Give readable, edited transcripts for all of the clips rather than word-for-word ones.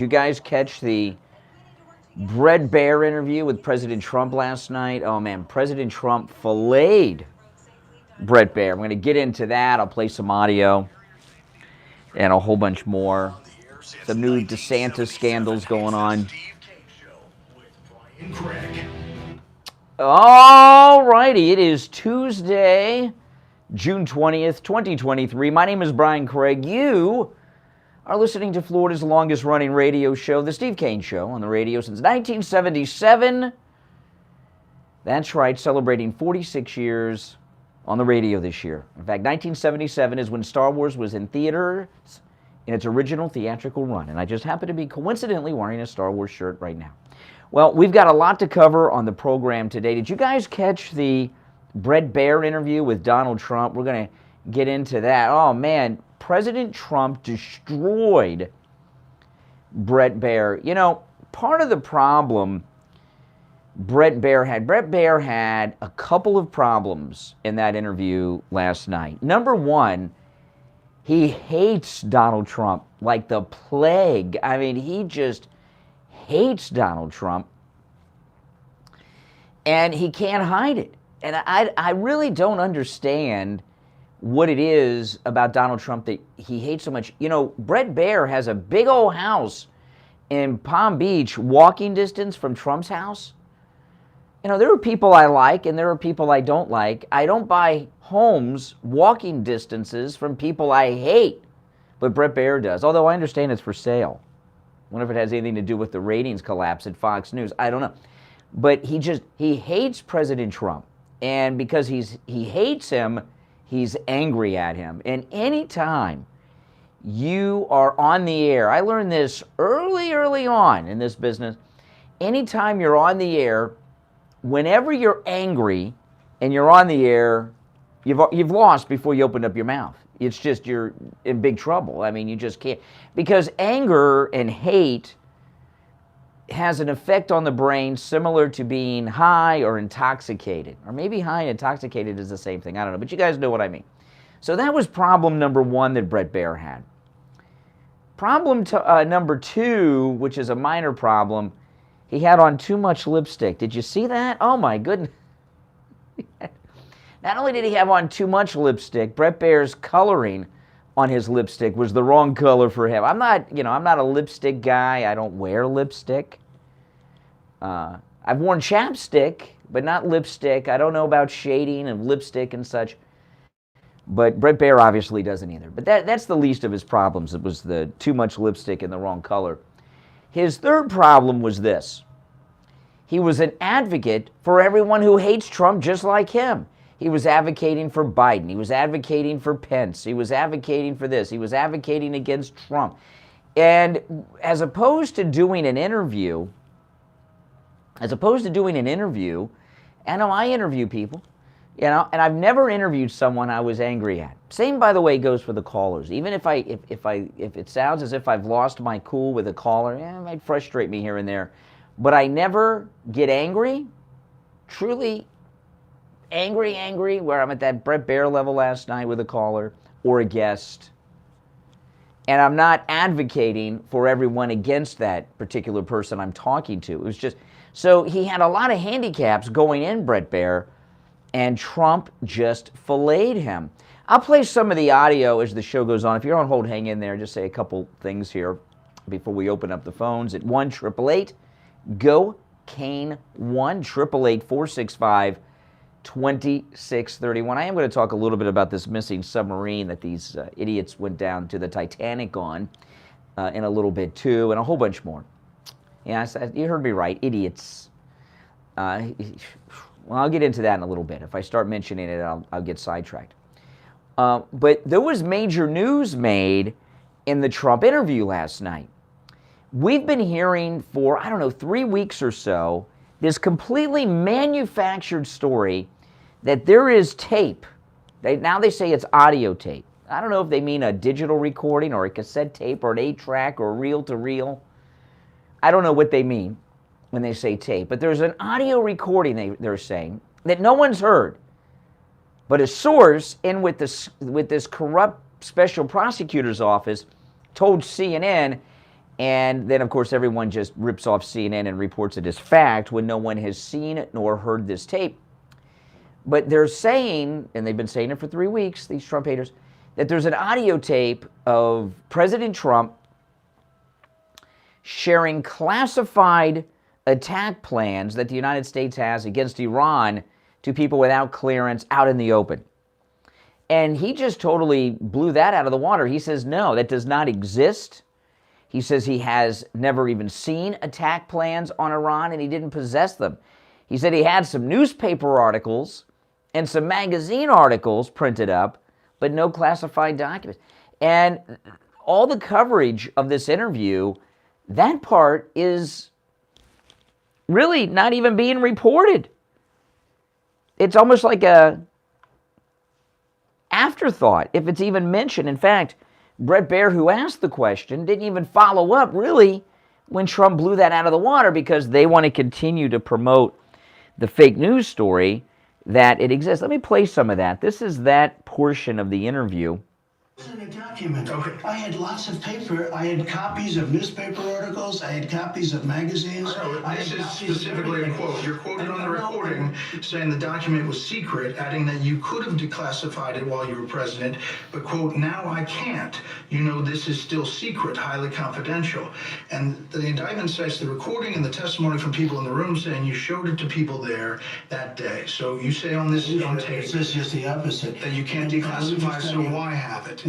You guys catch the Bret Baier interview with President Trump last night? Oh man, President Trump filleted Bret Baier. I'm going to get into that. I'll play some audio and a whole bunch more. Some new DeSantis scandals going on. All righty, it is Tuesday, June 20th, 2023. My name is Brian Craig. You are listening to Florida's longest running radio show, The Steve Kane Show, on the radio since 1977. That's right, celebrating 46 years on the radio this year. In fact, 1977 is when Star Wars was in theaters in its original theatrical run, and I just happen to be coincidentally wearing a Star Wars shirt right now. Well, we've got a lot to cover on the program today. Did you guys catch the Bret Baier interview with Donald Trump? We're going to get into that. Oh, man, President Trump destroyed Bret Baier. You know, part of the problem Bret Baier had a couple of problems in that interview last night. Number one, he hates Donald Trump like the plague. I mean, he just hates Donald Trump, and he can't hide it. And I really don't understand what it is about Donald Trump that he hates so much. You know, Bret Baier has a big old house in Palm Beach, walking distance from Trump's house. You know, there are people I like and there are people I don't like. I don't buy homes walking distances from people I hate, but Bret Baier does, although I understand it's for sale. I wonder if it has anything to do with the ratings collapse at Fox News. I don't know. But he hates President Trump. And because he hates him, he's angry at him. And anytime you are on the air, I learned this early on in this business, anytime you're on the air, whenever you're angry and you're on the air, you've lost before you open up your mouth. It's just you're in big trouble. I mean, you just can't. Because anger and hate has an effect on the brain similar to being high or intoxicated. Or maybe high and intoxicated is the same thing. I don't know. But you guys know what I mean. So that was problem number one that Bret Baier had. Problem number two, which is a minor problem, he had on too much lipstick. Did you see that? Oh, my goodness. Not only did he have on too much lipstick, Bret Baier's coloring on his lipstick was the wrong color for him. I'm not a lipstick guy. I don't wear lipstick. I've worn chapstick, but not lipstick. I don't know about shading of lipstick and such. But Bret Baier obviously doesn't either. But that's the least of his problems. It was the too much lipstick and the wrong color. His third problem was this. He was an advocate for everyone who hates Trump just like him. He was advocating for Biden. He was advocating for Pence. He was advocating for this. He was advocating against Trump. And as opposed to doing an interview, I know I interview people, and I've never interviewed someone I was angry at. Same, by the way, goes for the callers. Even if it sounds as if I've lost my cool with a caller, it might frustrate me here and there, but I never get angry, truly angry, where I'm at that Bret Baier level last night with a caller or a guest, and I'm not advocating for everyone against that particular person I'm talking to. It was just, so he had a lot of handicaps going in, Bret Baier, and Trump just filleted him. I'll play some of the audio as the show goes on. If you're on hold, hang in there. Just say a couple things here before we open up the phones at 1-888-GO-KANE, 1-888-465-2631. I am going to talk a little bit about this missing submarine that these idiots went down to the Titanic on in a little bit too, and a whole bunch more. Yeah, you heard me right, idiots. Well, I'll get into that in a little bit. If I start mentioning it, I'll get sidetracked. But there was major news made in the Trump interview last night. We've been hearing for, 3 weeks or so, this completely manufactured story that there is tape. Now they say it's audio tape. I don't know if they mean a digital recording or a cassette tape or an 8-track or reel-to-reel. I don't know what they mean when they say tape, but there's an audio recording they're saying that no one's heard. But a source in with this corrupt special prosecutor's office told CNN And then, of course, everyone just rips off CNN and reports it as fact when no one has seen nor heard this tape. But they're saying, and they've been saying it for 3 weeks, these Trump haters, that there's an audio tape of President Trump sharing classified attack plans that the United States has against Iran to people without clearance out in the open. And he just totally blew that out of the water. He says, no, that does not exist. He says he has never even seen attack plans on Iran, and he didn't possess them. He said he had some newspaper articles and some magazine articles printed up, but no classified documents. And all the coverage of this interview, that part is really not even being reported. It's almost like a afterthought, if it's even mentioned. In fact, Bret Baier, who asked the question, didn't even follow up, really, when Trump blew that out of the water, because they want to continue to promote the fake news story that it exists. Let me play some of that. This is that portion of the interview. It wasn't a document. Okay. I had lots of paper. I had copies of newspaper articles. I had copies of magazines. This is specifically a quote. You're quoted on the recording saying the document was secret, adding that you could have declassified it while you were president, but, quote, now I can't. You know, this is still secret, highly confidential. And the indictment cites the recording and the testimony from people in the room saying you showed it to people there that day. So you say on this on tape it's just the opposite. that you can't declassify, so why have it?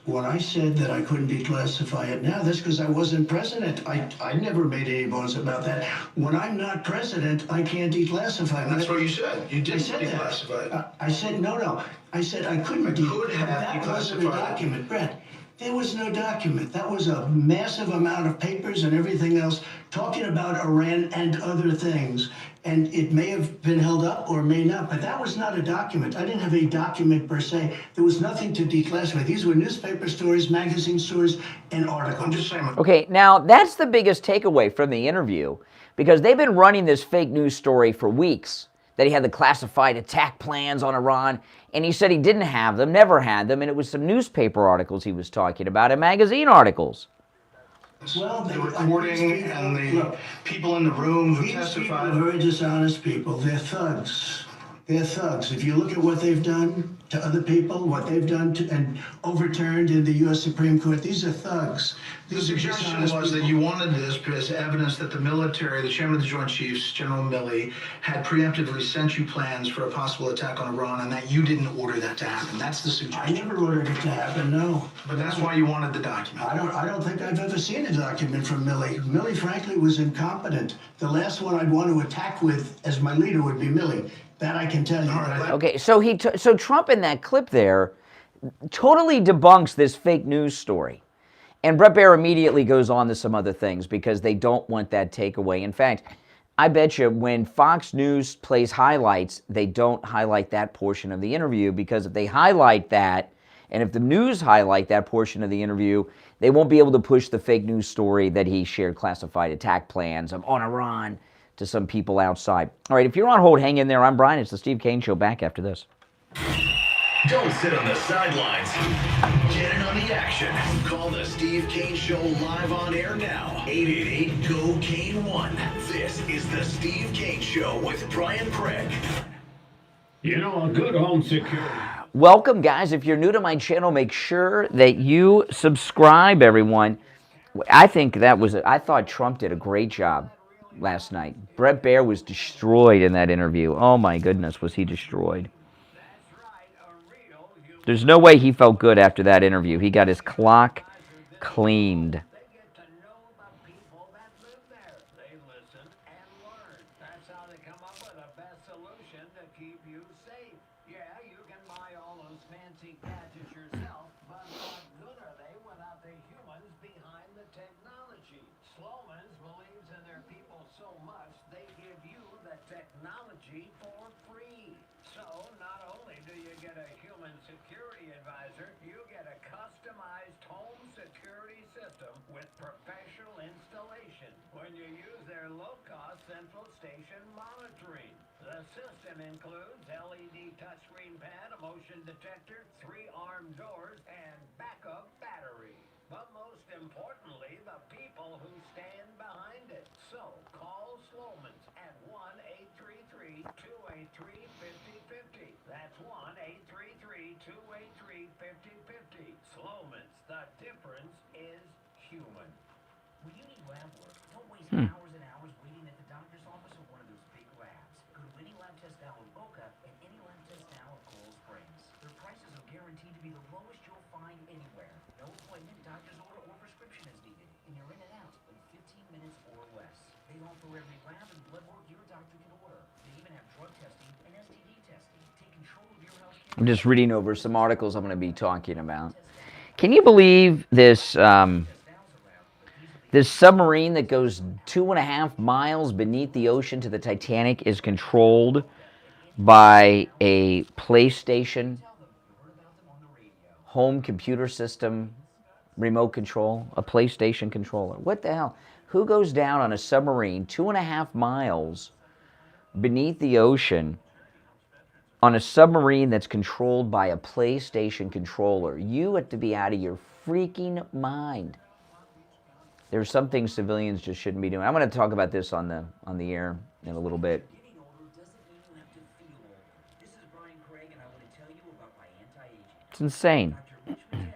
When I said that I couldn't declassify it now, that's because I wasn't president. I never made any bones about that. When I'm not president, I can't declassify it. That's what you said. You didn't declassify it. I said no. I said I couldn't declassify. That wasn't a document, Brett. There was no document. That was a massive amount of papers and everything else talking about Iran and other things. And it may have been held up or may not, but that was not a document. I didn't have a document per se. There was nothing to declassify. These were newspaper stories, magazine stories, and articles. I'm just saying. Okay, now that's the biggest takeaway from the interview, because they've been running this fake news story for weeks, that he had the classified attack plans on Iran, and he said he didn't have them, never had them, and it was some newspaper articles he was talking about and magazine articles. Well, the recording and the people in the room who testified. These people are very dishonest people. They're thugs. They're thugs. If you look at what they've done to other people, what they've done to and overturned in the U.S. Supreme Court, these are thugs. The suggestion was that you wanted this as evidence that the military, the chairman of the Joint Chiefs, General Milley, had preemptively sent you plans for a possible attack on Iran, and that you didn't order that to happen. That's the suggestion. I never ordered it to happen, no. But that's why you wanted the document. I don't think I've ever seen a document from Milley. Milley, frankly, was incompetent. The last one I'd want to attack with as my leader would be Milley. That I can tell you. Okay, so Trump in that clip there totally debunks this fake news story. And Bret Baier immediately goes on to some other things because they don't want that takeaway. In fact, I bet you when Fox News plays highlights, they don't highlight that portion of the interview, because if they highlight that, and if the news highlight that portion of the interview, they won't be able to push the fake news story that he shared classified attack plans on Iran to some people outside. All right, if you're on hold, hang in there. I'm Brian. It's the Steve Kane Show. Back after this. Don't sit on the sidelines. Get in on the action. Call the Steve Kane Show live on air now. 888-GO-KANE-1. This is the Steve Kane Show with Brian Craig. You know, a good home security. Welcome, guys. If you're new to my channel, make sure that you subscribe, everyone. I thought Trump did a great job last night. Bret Baier was destroyed in that interview. Oh my goodness, was he destroyed. There's no way he felt good after that interview. He got his clock cleaned. Technology for free. So not only do you get a human security advisor, you get a customized home security system with professional installation when you use their low-cost central station monitoring. The system includes LED touchscreen pad, a motion detector, 3 armed doors, and backup battery. But most importantly, the all who stand behind it. So call Sloman's at 1-833-283-5050. That's 1-833-283-5050. Sloman's, the difference is human. When you need lab work, don't waste hours and hours waiting at the doctor's office or one of those big labs. Go to any lab test now in Boca and any lab test now in Coral Springs. Their prices are guaranteed to be the lowest you'll find anywhere. No appointment, doctor's order, or prescription is needed. And you're in and out in 15 minutes or less. They offer every lab and blood work your doctor can order. They even have drug testing and STD testing. Take control of your health care. I'm just reading over some articles I'm going to be talking about. Can you believe this? This submarine that goes 2.5 miles beneath the ocean to the Titanic is controlled by a PlayStation home computer system remote control, a PlayStation controller. What the hell? Who goes down on a submarine 2.5 miles beneath the ocean on a submarine that's controlled by a PlayStation controller? You have to be out of your freaking mind. There's some things civilians just shouldn't be doing. I'm going to talk about this on the air in a little bit. Getting older doesn't mean you have to feel old. This is Brian Craig, and I want to tell you about my anti-aging. It's insane. Dr. Rich Matez at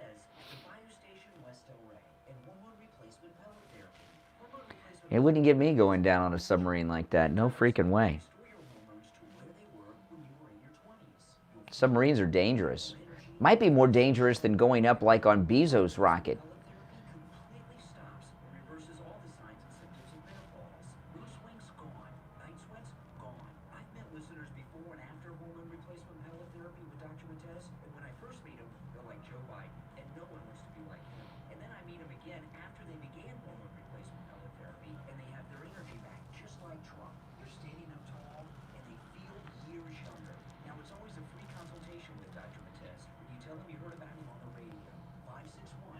the Baier Station West LA and hormone replacement pellet therapy. Hormone replacement It wouldn't get me going down on a submarine like that. No freaking way. restore your hormones to where they were when you were in your 20s. Submarines are dangerous. Might be more dangerous than going up like on Bezos' rocket. Completely stops and reverses all the signs and symptoms of menopause. Mood swings gone. Night sweats gone. I've met listeners before and after hormone replacement pellet therapy with Dr. Matez, and when I first meet them, they're like Joe Biden, and no one wants to be like him. And then I meet them again after they began hormone replacement pellet therapy, and they have their energy back, just like Trump. They're standing up tall, and they feel years younger. Now, it's always a free consultation with Dr. Matez. When you tell them you heard about him on the radio,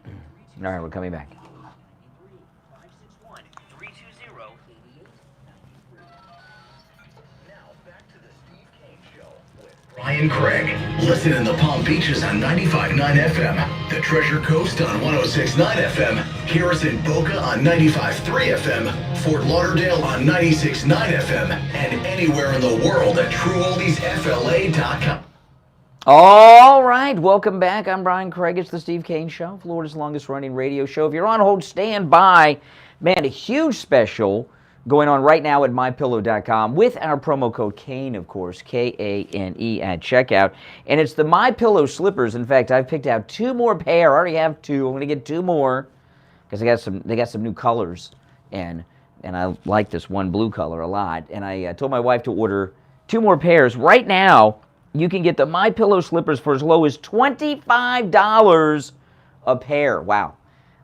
561-320. All right, we're coming back. 561-320-8893. Now back to the Steve Kane Show with Brian Craig. Listen in the Palm Beaches on 95.9 FM, the Treasure Coast on 106.9 FM, hear us in Boca on 95.3 FM, Fort Lauderdale on 96.9 FM, and anywhere in the world at TrueOldiesFLA.com. All right, welcome back. I'm Brian Craig. It's the Steve Kane Show, Florida's longest-running radio show. If you're on hold, stand by. Man, a huge special going on right now at MyPillow.com with our promo code KANE, of course, K-A-N-E at checkout. And it's the MyPillow slippers. In fact, I've picked out 2 more pair. I already have 2. I'm going to get 2 more because they got some new colors. And I like this one blue color a lot. And I told my wife to order 2 more pairs. Right now, you can get the MyPillow slippers for as low as $25 a pair. Wow.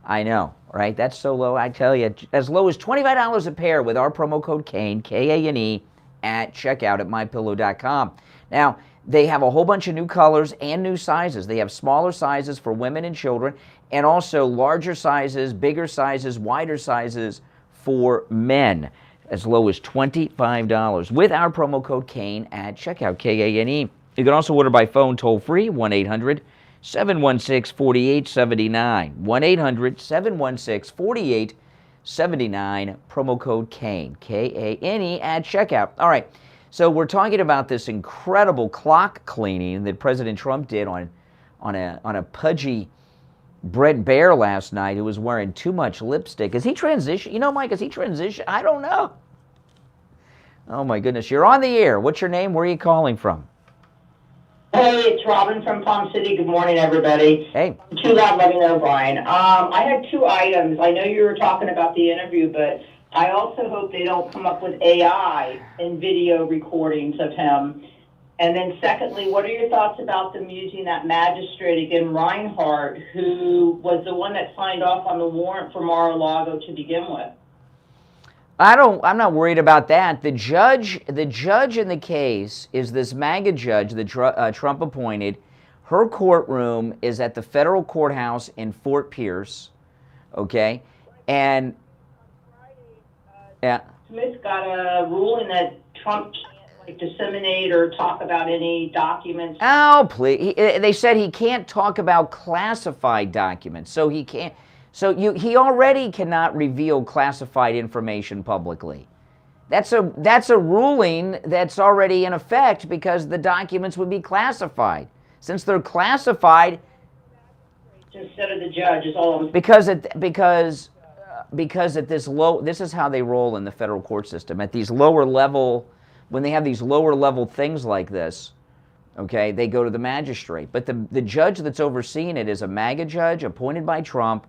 I know, right? That's so low, I tell you. As low as $25 a pair with our promo code KANE, K-A-N-E, at checkout at MyPillow.com. Now, they have a whole bunch of new colors and new sizes. They have smaller sizes for women and children, and also larger sizes, bigger sizes, wider sizes for men, as low as $25 with our promo code KANE at checkout, K-A-N-E. You can also order by phone toll-free, 1-800-716-4879. 1-800-716-4879, promo code KANE, K-A-N-E, at checkout. All right, so we're talking about this incredible clock cleaning that President Trump did on a pudgy Bret Baier last night who was wearing too much lipstick. Is he transition? You know, Mike, is he transition? I don't know. Oh, my goodness. You're on the air. What's your name? Where are you calling from? Hey, it's Robin from Palm City. Good morning, everybody. Hey. Too loud, let me know, Brian. I had 2 items. I know you were talking about the interview, but I also hope they don't come up with AI and video recordings of him. And then secondly, what are your thoughts about them using that magistrate again, Reinhardt, who was the one that signed off on the warrant for Mar-a-Lago to begin with? I'm not worried about that. The judge in the case is this MAGA judge that Trump appointed. Her courtroom is at the federal courthouse in Fort Pierce, okay? And yeah. Smith got a ruling that Trump can't disseminate or talk about any documents. Oh, please. They said he can't talk about classified documents, so he can't. So he already cannot reveal classified information publicly. That's a ruling that's already in effect because the documents would be classified. Since they're classified, Instead of the judge is all I'm because at this is how they roll in the federal court system. At these lower level, when they have these lower level things like this, okay, they go to the magistrate. But the judge that's overseeing it is a MAGA judge appointed by Trump.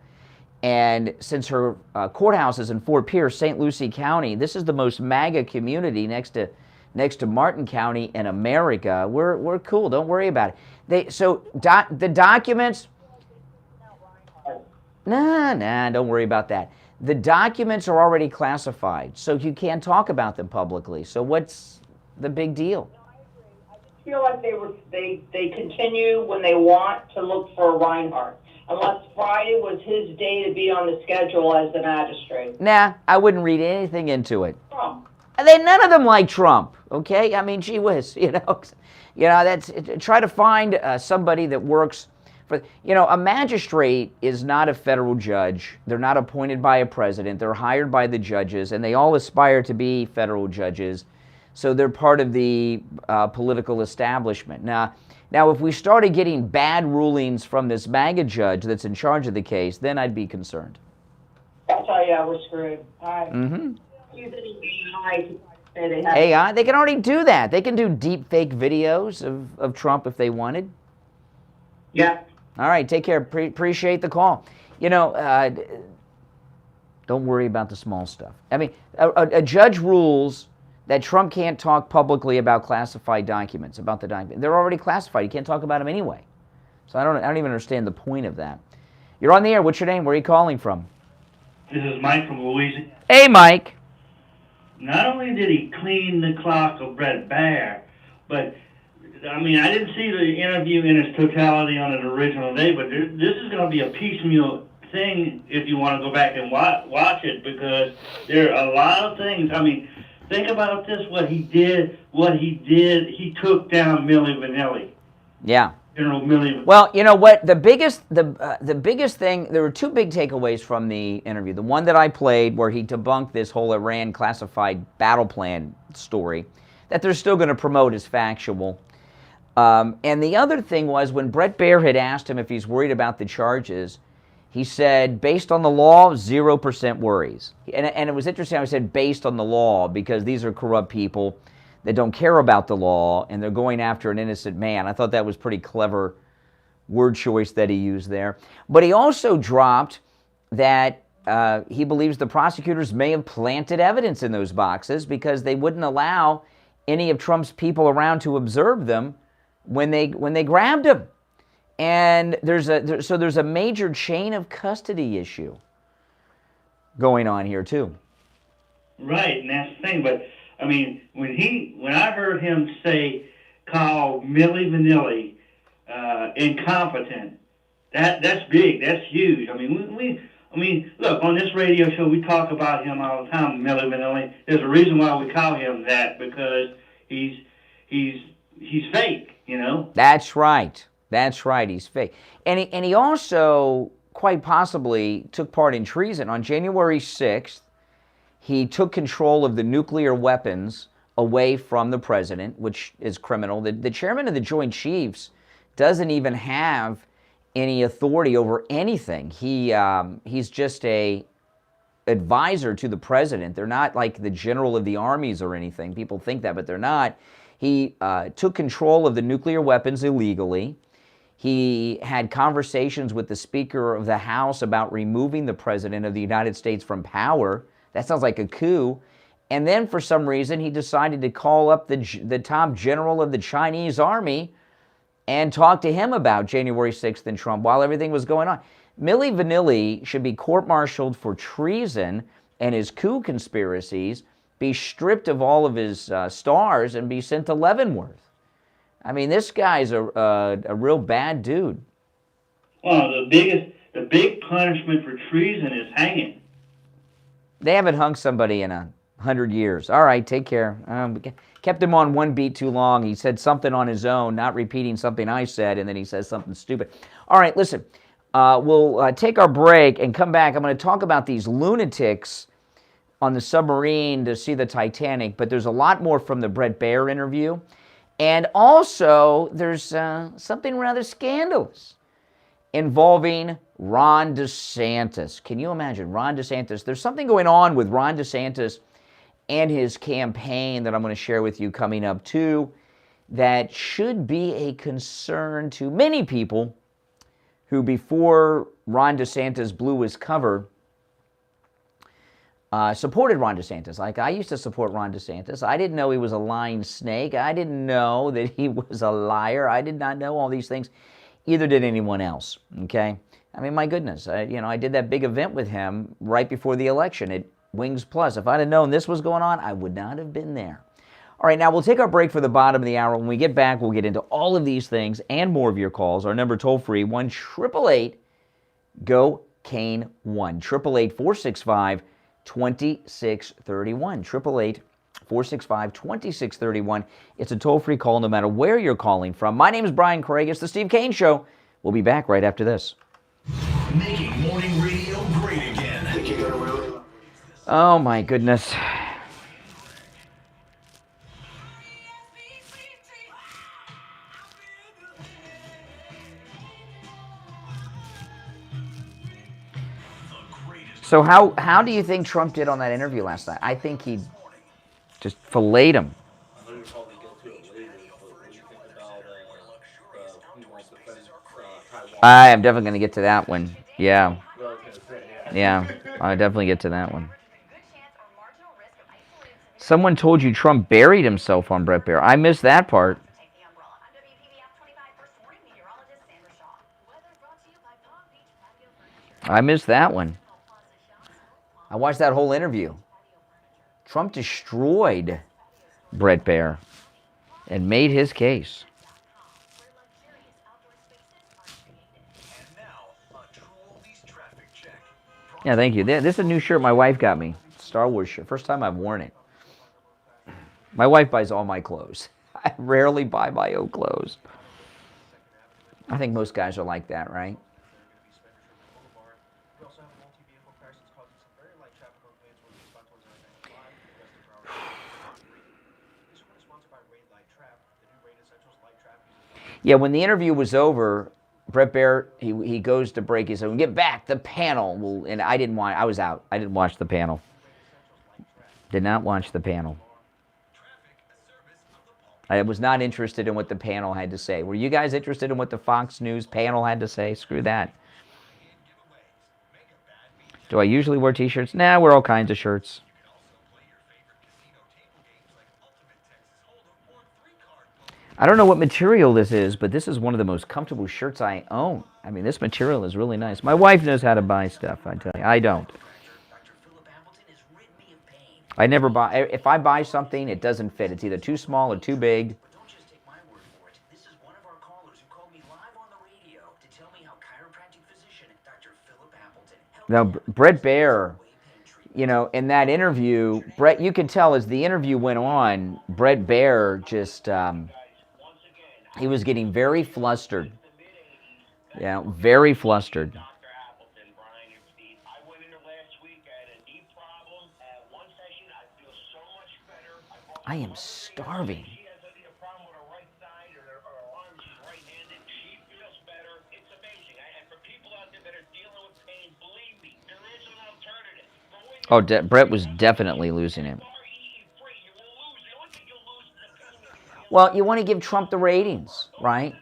And since her courthouse is in Fort Pierce, St. Lucie County, this is the most MAGA community next to Martin County in America. We're cool. Don't worry about it. The documents. Nah, don't worry about that. The documents are already classified, so you can't talk about them publicly. So what's the big deal? I feel like they continue when they want to look for Reinhardt. Unless Friday was his day to be on the schedule as the magistrate. Nah, I wouldn't read anything into it. Trump. None of them like Trump, okay? I mean, gee whiz, that's try to find somebody that works for, a magistrate is not a federal judge. They're not appointed by a president. They're hired by the judges, and they all aspire to be federal judges. So they're part of the political establishment. Now, if we started getting bad rulings from this MAGA judge that's in charge of the case, then I'd be concerned. I'll tell you, we're screwed. All right. Mm-hmm. AI, they can already do that. They can do deep fake videos of Trump if they wanted. Yeah. All right, take care. Appreciate the call. Don't worry about the small stuff. I mean, a judge rules that Trump can't talk publicly about classified documents, about the document. They're already classified. You can't talk about them anyway. So I don't even understand the point of that. You're on the air. What's your name? Where are you calling from? This is Mike from Louisiana. Hey, Mike. Not only did he clean the clock of Bret Baier, but, I mean, I didn't see the interview in its totality on an original day, but this is going to be a piecemeal thing if you want to go back and watch it, because there are a lot of things. I mean, think about this, what he did, he took down Milli Vanilli. Yeah. General Milli. Well, you know what? The biggest thing, there were two big takeaways from the interview. The one that I played where he debunked this whole Iran classified battle plan story that they're still going to promote as factual. And the other thing was when Bret Baier had asked him if he's worried about the charges, he said, based on the law, 0% worries. And it was interesting how he said based on the law, because these are corrupt people that don't care about the law, and they're going after an innocent man. I thought that was pretty clever word choice that he used there. But he also dropped that he believes the prosecutors may have planted evidence in those boxes because they wouldn't allow any of Trump's people around to observe them when they grabbed him. And there's a major chain of custody issue going on here too. Right, and that's the thing. But I mean, when I heard him call Milli Vanilli incompetent, that's big, that's huge. I mean, look, on this radio show we talk about him all the time, Milli Vanilli. There's a reason why we call him that, because he's fake, you know. That's right. He's fake. And he also quite possibly took part in treason. On January 6th, he took control of the nuclear weapons away from the president, which is criminal. The chairman of the Joint Chiefs doesn't even have any authority over anything. He's just a advisor to the president. They're not like the general of the armies or anything. People think that, but they're not. He took control of the nuclear weapons illegally. He had conversations with the Speaker of the House about removing the President of the United States from power. That sounds like a coup. And then for some reason, he decided to call up the top general of the Chinese army and talk to him about January 6th and Trump while everything was going on. Milli Vanilli should be court-martialed for treason and his coup conspiracies, be stripped of all of his stars, and be sent to Leavenworth. I mean, this guy's a real bad dude. Well, the big punishment for treason is hanging. They haven't hung somebody in 100 years. All right, take care. Kept him on one beat too long. He said something on his own, not repeating something I said, and then he says something stupid. All right, listen. We'll take our break and come back. I'm going to talk about these lunatics on the submarine to see the Titanic, but there's a lot more from the Bret Baier interview. And also, there's something rather scandalous involving Ron DeSantis. Can you imagine? Ron DeSantis. There's something going on with Ron DeSantis and his campaign that I'm going to share with you coming up too, that should be a concern to many people who, before Ron DeSantis blew his cover, supported Ron DeSantis. Like, I used to support Ron DeSantis. I didn't know he was a lying snake. I didn't know that he was a liar. I did not know all these things. Either did anyone else, okay? I mean, my goodness. I did that big event with him right before the election at Wings Plus. If I'd have known this was going on, I would not have been there. All right, now we'll take our break for the bottom of the hour. When we get back, we'll get into all of these things and more of your calls. Our number toll-free, 1-888-GO-CANE1. 888-465-2631. 888-465-2631. It's a toll-free call no matter where you're calling from. My name is Brian Craig. It's the Steve Kane Show. We'll be back right after this. Making morning radio great again. Oh, my goodness. So how do you think Trump did on that interview last night? I think he just filleted him. I am definitely going to get to that one. Yeah. Yeah, I'll definitely get to that one. Someone told you Trump buried himself on Bret Baier. I missed that part. I missed that one. I watched that whole interview. Trump destroyed Bret Baier and made his case. Yeah, thank you. This is a new shirt my wife got me. Star Wars shirt. First time I've worn it. My wife buys all my clothes. I rarely buy my own clothes. I think most guys are like that, right? Yeah, when the interview was over, Bret Baier, he goes to break. He said, "We'll get back. The panel will," and I didn't watch. I was out. I didn't watch the panel. Did not watch the panel. I was not interested in what the panel had to say. Were you guys interested in what the Fox News panel had to say? Screw that. Do I usually wear T-shirts? Nah, I wear all kinds of shirts. I don't know what material this is, but this is one of the most comfortable shirts I own. I mean, this material is really nice. My wife knows how to buy stuff, I tell you. I don't. I never buy. If I buy something, it doesn't fit. It's either too small or too big. Now, Bret Baier, in that interview, Bret, you could tell as the interview went on, Bret Baier just, he was getting very flustered. Yeah, very flustered. I am starving. Oh, Bret was definitely losing it. Well, you want to give Trump the ratings, right?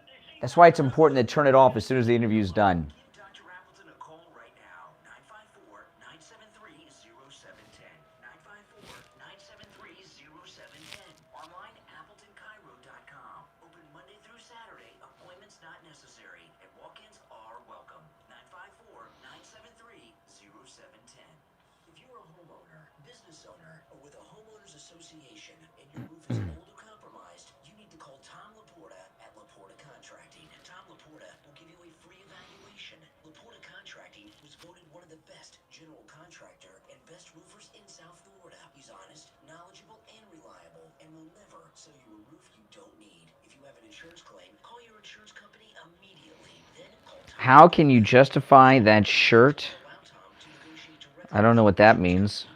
That's why it's important to turn it off as soon as the interview's done. How can you justify that shirt? I don't know what that means.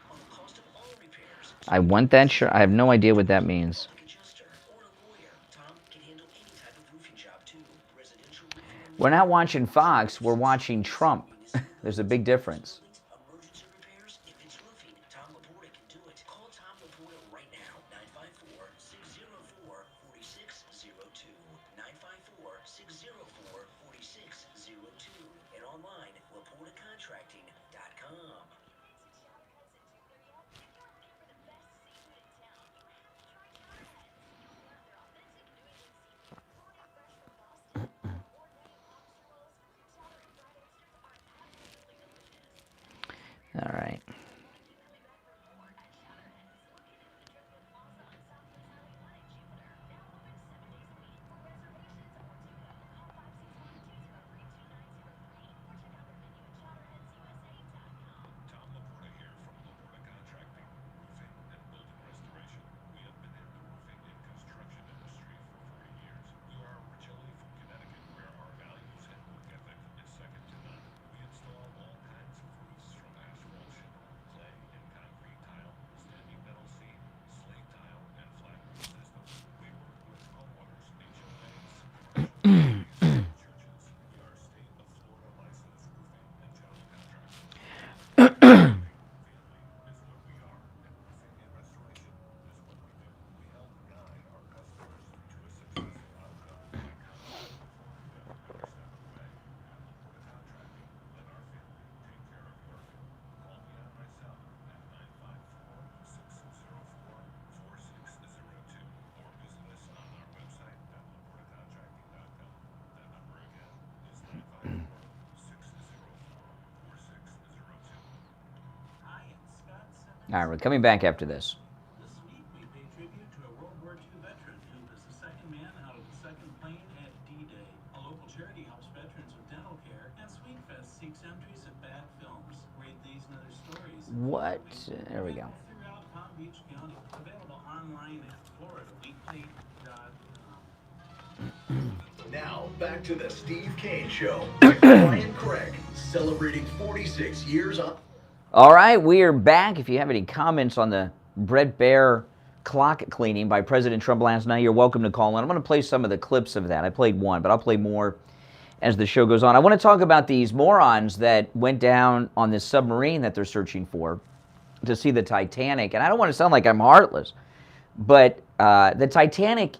I want that shirt. I have no idea what that means. We're not watching Fox. We're watching Trump. There's a big difference. Emergency repairs, if it's roofing, Tom Laporta can do it. Call Tom Laporta right now, 954-604-4602. 954-604-4602. And online, laportacontracting.com. All right. All right, we're coming back after this. This week we pay tribute to a World War II veteran who was the second man out of the second plane at D-Day. A local charity helps veterans with dental care, and SweetFest seeks entries at bad films. Read these and other stories. What? There we go. Throughout Palm Beach County. Available online at floridaweekly.com. Now, back to the Steve Kane Show with Brian Craig, celebrating 46 years on... All right, we are back. If you have any comments on the Bret Baier clock cleaning by President Trump last night, you're welcome to call in. I'm going to play some of the clips of that. I played one, but I'll play more as the show goes on. I want to talk about these morons that went down on this submarine that they're searching for to see the Titanic. And I don't want to sound like I'm heartless, but the Titanic's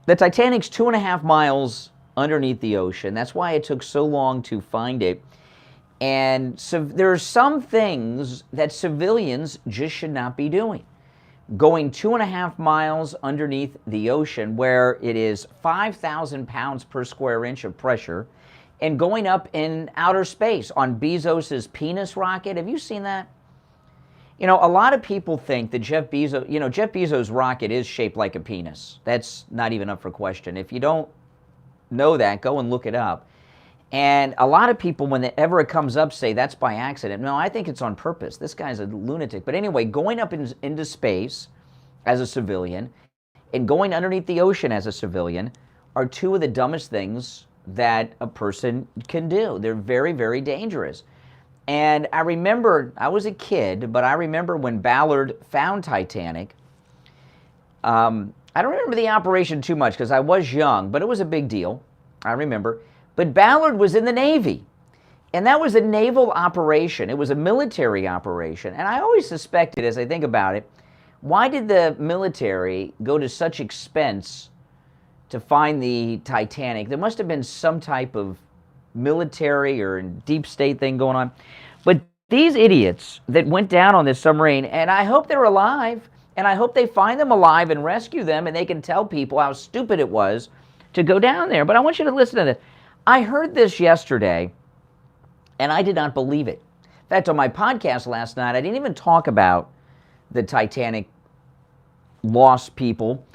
2.5 miles underneath the ocean. That's why it took so long to find it. And so there are some things that civilians just should not be doing. Going 2.5 miles underneath the ocean where it is 5,000 pounds per square inch of pressure and going up in outer space on Bezos's penis rocket. Have you seen that? You know, a lot of people think that Jeff Bezos' rocket is shaped like a penis. That's not even up for question. If you don't know that, go and look it up. And a lot of people, whenever it comes up, say that's by accident. No, I think it's on purpose. This guy's a lunatic. But anyway, going up into space as a civilian and going underneath the ocean as a civilian are two of the dumbest things that a person can do. They're very, very dangerous. And I remember, I was a kid, but I remember when Ballard found Titanic. I don't remember the operation too much because I was young, but it was a big deal. I remember. But Ballard was in the Navy, and that was a naval operation. It was a military operation. And I always suspected, as I think about it, why did the military go to such expense to find the Titanic? There must have been some type of military or deep state thing going on. But these idiots that went down on this submarine, and I hope they're alive, and I hope they find them alive and rescue them, and they can tell people how stupid it was to go down there. But I want you to listen to this. I heard this yesterday, and I did not believe it. In fact, on my podcast last night, I didn't even talk about the Titanic lost people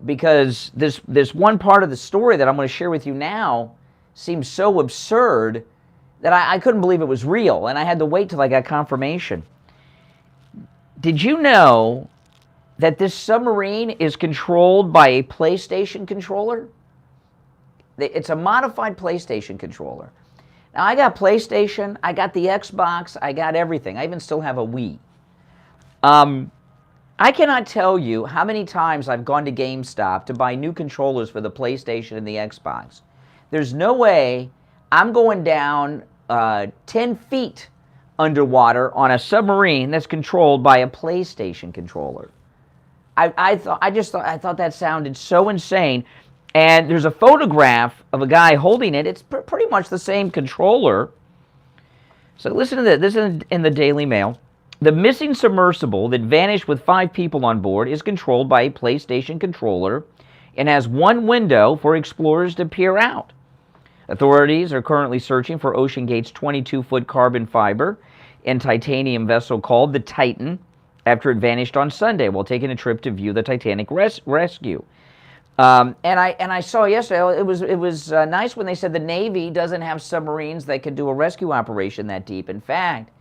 because this one part of the story that I'm going to share with you now seems so absurd that I couldn't believe it was real, and I had to wait till I got confirmation. Did you know that this submarine is controlled by a PlayStation controller? It's a modified PlayStation controller. Now, I got PlayStation, I got the Xbox, I got everything. I even still have a Wii. I cannot tell you how many times I've gone to GameStop to buy new controllers for the PlayStation and the Xbox. There's no way I'm going down 10 feet underwater on a submarine that's controlled by a PlayStation controller. I thought that sounded so insane. And there's a photograph of a guy holding it. It's pretty much the same controller. So listen to this. This is in the Daily Mail. The missing submersible that vanished with 5 people on board is controlled by a PlayStation controller and has one window for explorers to peer out. Authorities are currently searching for OceanGate's 22-foot carbon fiber and titanium vessel called the Titan after it vanished on Sunday while taking a trip to view the Titanic rescue. And I saw yesterday, it was nice when they said the Navy doesn't have submarines that can do a rescue operation that deep. In fact,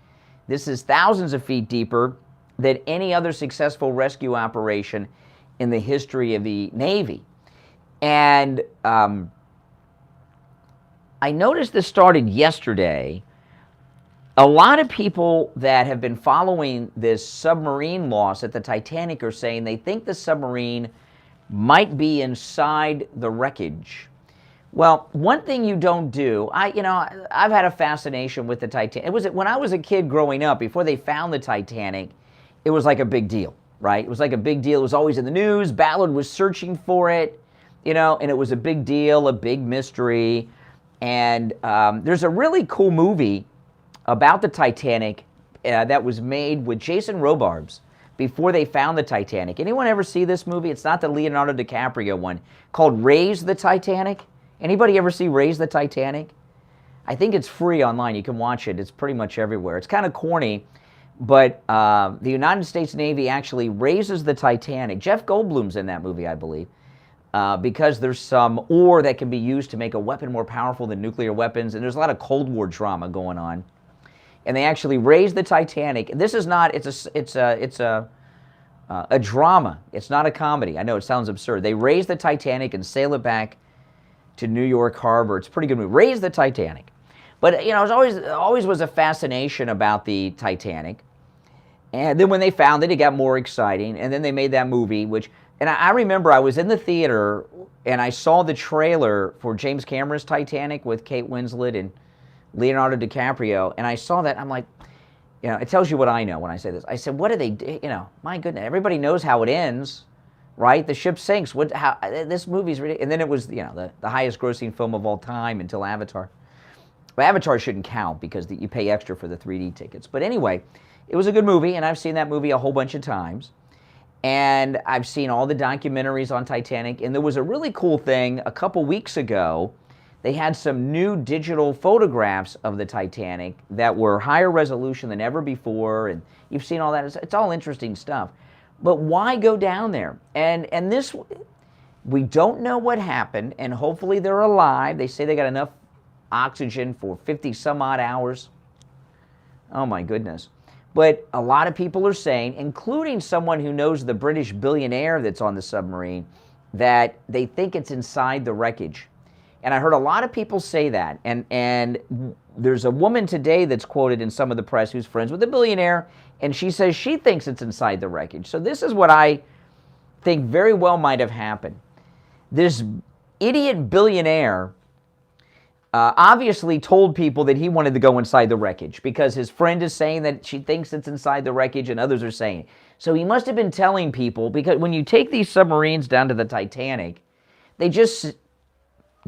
this is thousands of feet deeper than any other successful rescue operation in the history of the Navy. And I noticed this started yesterday. A lot of people that have been following this submarine loss at the Titanic are saying they think the submarine might be inside the wreckage. Well, one thing you don't do, I've had a fascination with the Titanic. It was when I was a kid growing up, before they found the Titanic, it was like a big deal, right? It was like a big deal. It was always in the news. Ballard was searching for it, and it was a big deal, a big mystery. And there's a really cool movie about the Titanic that was made with Jason Robards before they found the Titanic. Anyone ever see this movie? It's not the Leonardo DiCaprio one, called Raise the Titanic. Anybody ever see Raise the Titanic? I think it's free online. You can watch it. It's pretty much everywhere. It's kind of corny, but the United States Navy actually raises the Titanic. Jeff Goldblum's in that movie, I believe, because there's some ore that can be used to make a weapon more powerful than nuclear weapons, and there's a lot of Cold War drama going on. And they actually raise the Titanic. This is not. It's a drama. It's not a comedy. I know it sounds absurd. They raise the Titanic and sail it back to New York Harbor. It's a pretty good movie. Raise the Titanic. But it was always was a fascination about the Titanic. And then when they found it, it got more exciting. And then they made that movie, and I remember I was in the theater and I saw the trailer for James Cameron's Titanic with Kate Winslet and Leonardo DiCaprio, and I saw that. I'm like, it tells you what I know when I say this. I said, what do they do? My goodness, everybody knows how it ends, right? The ship sinks. This movie's ridiculous. And then it was, the highest grossing film of all time until Avatar. Well, Avatar shouldn't count because you pay extra for the 3D tickets. But anyway, it was a good movie, and I've seen that movie a whole bunch of times. And I've seen all the documentaries on Titanic, and there was a really cool thing a couple weeks ago. They had some new digital photographs of the Titanic that were higher resolution than ever before, and you've seen all that. It's all interesting stuff. But why go down there? And this, we don't know what happened, and hopefully they're alive. They say they got enough oxygen for 50 some odd hours. Oh my goodness. But a lot of people are saying, including someone who knows the British billionaire that's on the submarine, that they think it's inside the wreckage. And I heard a lot of people say that. And there's a woman today that's quoted in some of the press who's friends with a billionaire, and she says she thinks it's inside the wreckage. So this is what I think very well might have happened. This idiot billionaire obviously told people that he wanted to go inside the wreckage because his friend is saying that she thinks it's inside the wreckage and others are saying it. So he must have been telling people, because when you take these submarines down to the Titanic, they just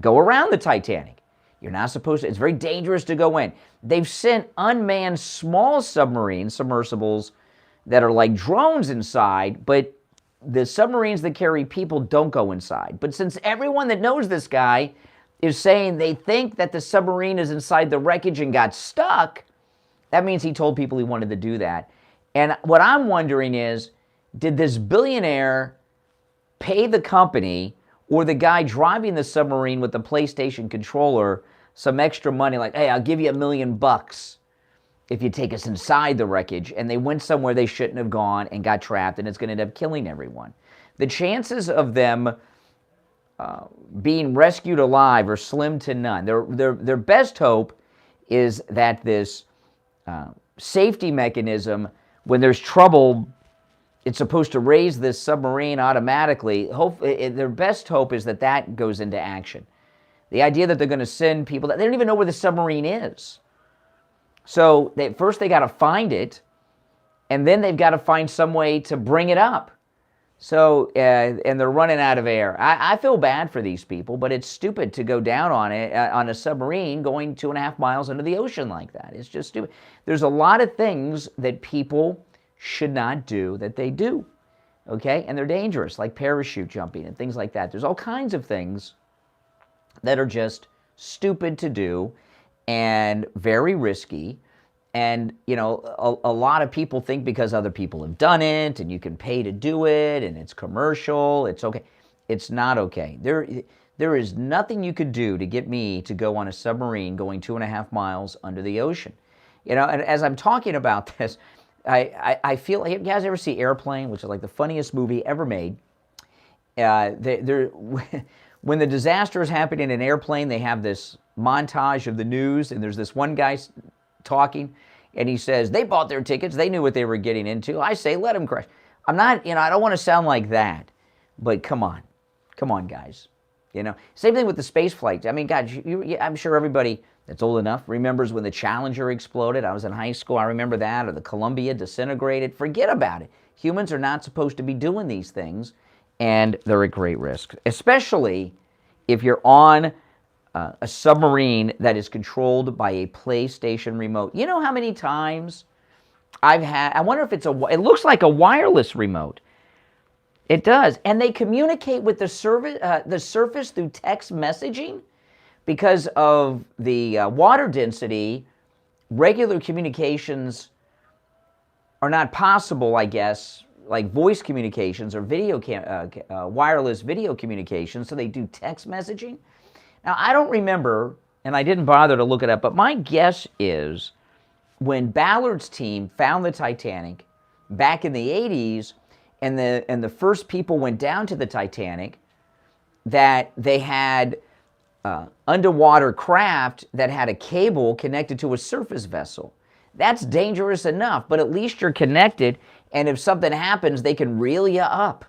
go around the Titanic. You're not supposed to. It's very dangerous to go in. They've sent unmanned small submarines, submersibles, that are like drones inside, but the submarines that carry people don't go inside. But since everyone that knows this guy is saying they think that the submarine is inside the wreckage and got stuck, that means he told people he wanted to do that. And what I'm wondering is, did this billionaire pay the company or the guy driving the submarine with the PlayStation controller some extra money, like, hey, I'll give you $1 million if you take us inside the wreckage, and they went somewhere they shouldn't have gone and got trapped, and it's going to end up killing everyone. The chances of them being rescued alive are slim to none. Their best hope is that this safety mechanism, when there's trouble, it's supposed to raise this submarine automatically. Their best hope is that that goes into action. The idea that they're going to send people, they don't even know where the submarine is. So first they got to find it, and then they've got to find some way to bring it up. So, and they're running out of air. I feel bad for these people, but it's stupid to go down on it, on a submarine going 2.5 miles into the ocean like that. It's just stupid. There's a lot of things that people should not do that they do, okay? And they're dangerous, like parachute jumping and things like that. There's all kinds of things that are just stupid to do and very risky. And, you know, a lot of people think because other people have done it and you can pay to do it and it's commercial, it's okay. It's not okay. There is nothing you could do to get me to go on a submarine going 2.5 miles under the ocean. You know, and as I'm talking about this, I feel like, you guys ever see Airplane, which is like the funniest movie ever made? When the disaster is happening in an airplane, they have this montage of the news, and there's this one guy talking, and he says, they bought their tickets, they knew what they were getting into. I say, let them crash. I'm not, I don't want to sound like that, but come on, guys. Same thing with the space flight. I mean, God, I'm sure everybody that's old enough remembers when the Challenger exploded. I was in high school, I remember that, or the Columbia disintegrated. Forget about it. Humans are not supposed to be doing these things, and they're at great risk, especially if you're on a submarine that is controlled by a PlayStation remote. You know how many times I wonder if it looks like a wireless remote. It does. And they communicate with the surface through text messaging. Because of the water density, regular communications are not possible, I guess, like voice communications or wireless video communications, so they do text messaging. Now, I don't remember, and I didn't bother to look it up, but my guess is when Ballard's team found the Titanic back in the 80s, and the first people went down to the Titanic, that they had underwater craft that had a cable connected to a surface vessel. That's dangerous enough, but at least you're connected, and if something happens, they can reel you up.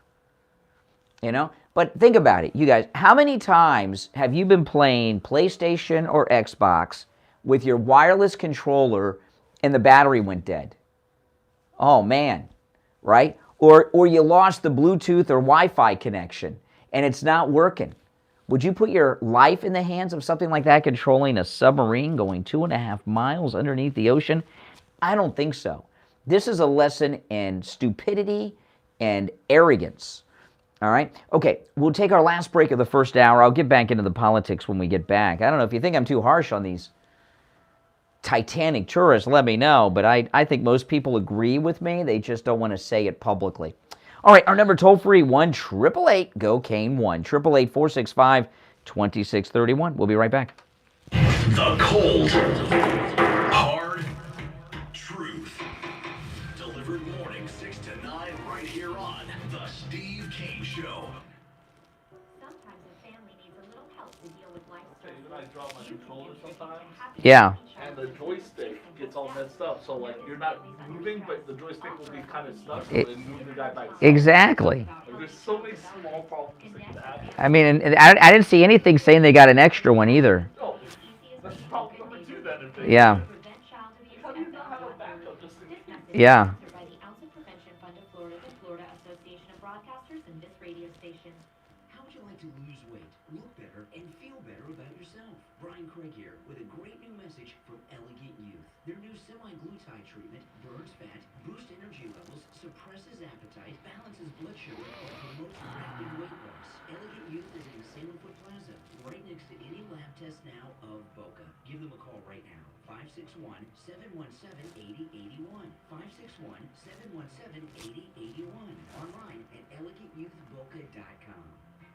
But think about it, you guys. How many times have you been playing PlayStation or Xbox with your wireless controller and the battery went dead? Oh, man, right? Or you lost the Bluetooth or Wi-Fi connection and it's not working. Would you put your life in the hands of something like that, controlling a submarine going 2.5 miles underneath the ocean? I don't think so. This is a lesson in stupidity and arrogance. All right? Okay, we'll take our last break of the first hour. I'll get back into the politics when we get back. I don't know if you think I'm too harsh on these Titanic tourists, let me know, but I think most people agree with me. They just don't want to say it publicly. All right, our number toll-free, 1-888-GO-CANE 1-888-465-2631. We'll be right back. The cold, hard truth. Delivered morning 6 to 9 right here on The Steve King Show. Sometimes a family needs a little help to deal with life's Even I drop my controller sometimes. Yeah. And the joystick gets all messed up, so like you're not moving, but the joystick will be kind of stuck, so it moves the guy back. Exactly. Like, there's so many small problems that can happen. I mean, and I didn't see anything saying they got an extra one either. No, that's problem number 2 then. If they Yeah. how do you not have a backup just in case? Yeah. by the Alzheimer's Prevention Fund of Florida, the Florida Association of Broadcasters, and this radio station. How would you like to lose weight, look better, and feel better about yourself? Brian Craig here with a great new message from Elegant Youth. Their new semi-glutide treatment burns fat, boosts energy levels, suppresses appetite, balances blood sugar, and promotes rapid weight loss. Elegant Youth is in Salem Foot Plaza, right next to any lab test now of Boca. Give them a call right now. 561-717-8081. 561-717-8081. Online at elegantyouthboca.com.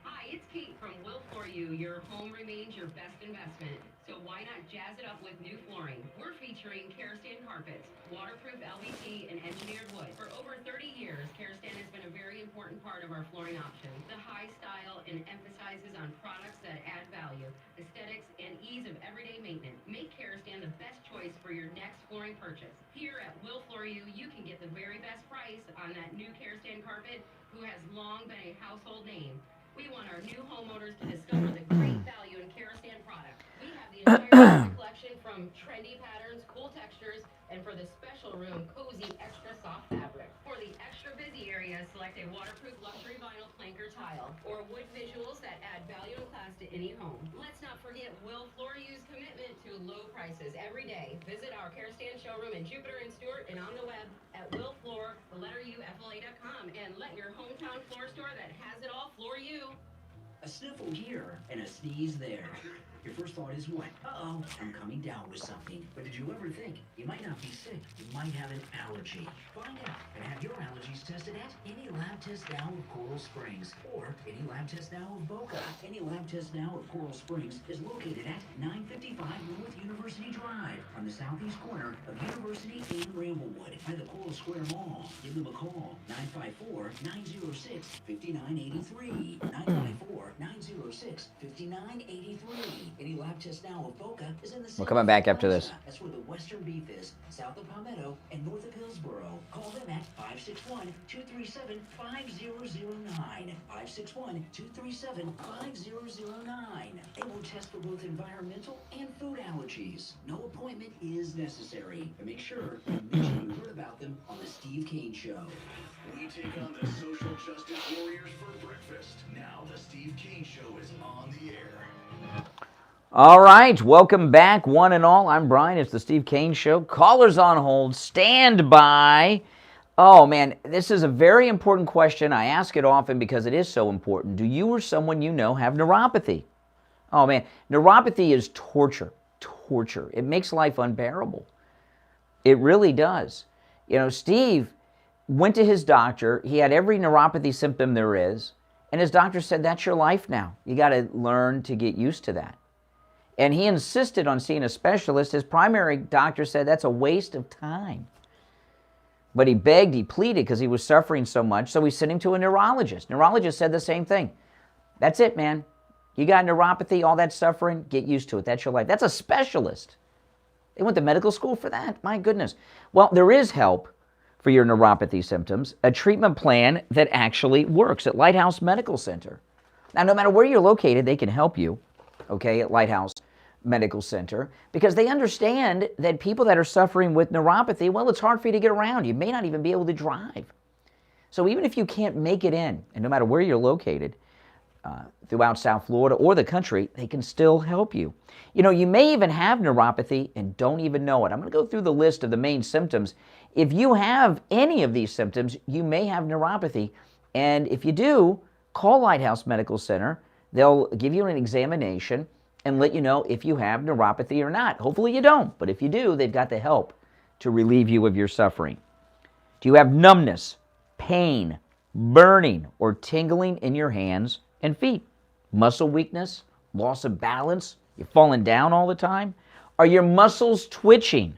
Hi, it's Kate from Will For You. Your home remains your best investment. So why not jazz it up with new flooring? We're featuring Kerastan carpets, waterproof LVT, and engineered wood. For over 30 years, Kerastan has been a very important important part of our flooring option. The high style and emphasizes on products that add value, aesthetics, and ease of everyday maintenance. Make Kerastan the best choice for your next flooring purchase. Here at Will Floor You can get the very best price on that new Kerastan carpet, who has long been a household name. We want our new homeowners to discover the great value in Kerastan products. We have the entire collection from trendy patterns, cool textures, and for the special room, cozy, extra soft fabric. For the extra busy area, select a waterproof luxury vinyl plank or tile, or wood visuals that add value and class to any home. Let's not forget Will Floor You's commitment to low prices every day. Visit our Kerastan showroom in Jupiter and Stewart and on the web at willfloor.com and let your hometown floor store that has it all floor you. A sniffle here and a sneeze there. Your first thought is what? Uh-oh, I'm coming down with something. But did you ever think you might not be sick? You might have an allergy. Find out and have your allergies tested at any lab test now of Coral Springs or any lab test now of Boca. Any lab test now of Coral Springs is located at 955 North University Drive on the southeast corner of University and Ramblewood by the Coral Square Mall. Give them a call, 954-906-5983. 954-906-5983. Any lab test now of Boca is in the We're coming back after this. That's where the Western Beef is, south of Palmetto and north of Hillsboro. Call them at 561-237-5009. 561-237-5009. They will test for both environmental and food allergies. No appointment is necessary. And make sure you mention you heard about them on the Steve Kane Show. We take on the social justice warriors for breakfast. Now the Steve Kane Show is on the air. All right, welcome back, one and all. I'm Brian. It's the Steve Kane Show. Callers on hold. Stand by. Oh, man, this is a very important question. I ask it often because it is so important. Do you or someone you know have neuropathy? Oh, man, neuropathy is torture. Torture. It makes life unbearable. It really does. You know, Steve went to his doctor. He had every neuropathy symptom there is. And his doctor said, that's your life now. You got to learn to get used to that. And he insisted on seeing a specialist. His primary doctor said that's a waste of time. But he begged, he pleaded because he was suffering so much, so we sent him to a neurologist. Neurologist said the same thing. That's it, man. You got neuropathy, all that suffering, get used to it. That's your life. That's a specialist. They went to medical school for that. My goodness. Well, there is help for your neuropathy symptoms, a treatment plan that actually works at Lighthouse Medical Center. Now, no matter where you're located, they can help you, okay, at Lighthouse Medical Center, because they understand that people that are suffering with neuropathy, well, it's hard for you to get around. You may not even be able to drive. So even if you can't make it in, and no matter where you're located, throughout South Florida or the country, they can still help you. You know, you may even have neuropathy and don't even know it. I'm going to go through the list of the main symptoms. If you have any of these symptoms, you may have neuropathy. And if you do, call Lighthouse Medical Center. They'll give you an examination and let you know if you have neuropathy or not. Hopefully you don't, but if you do, they've got the help to relieve you of your suffering. Do you have numbness, pain, burning, or tingling in your hands and feet? Muscle weakness, loss of balance, you're falling down all the time? Are your muscles twitching?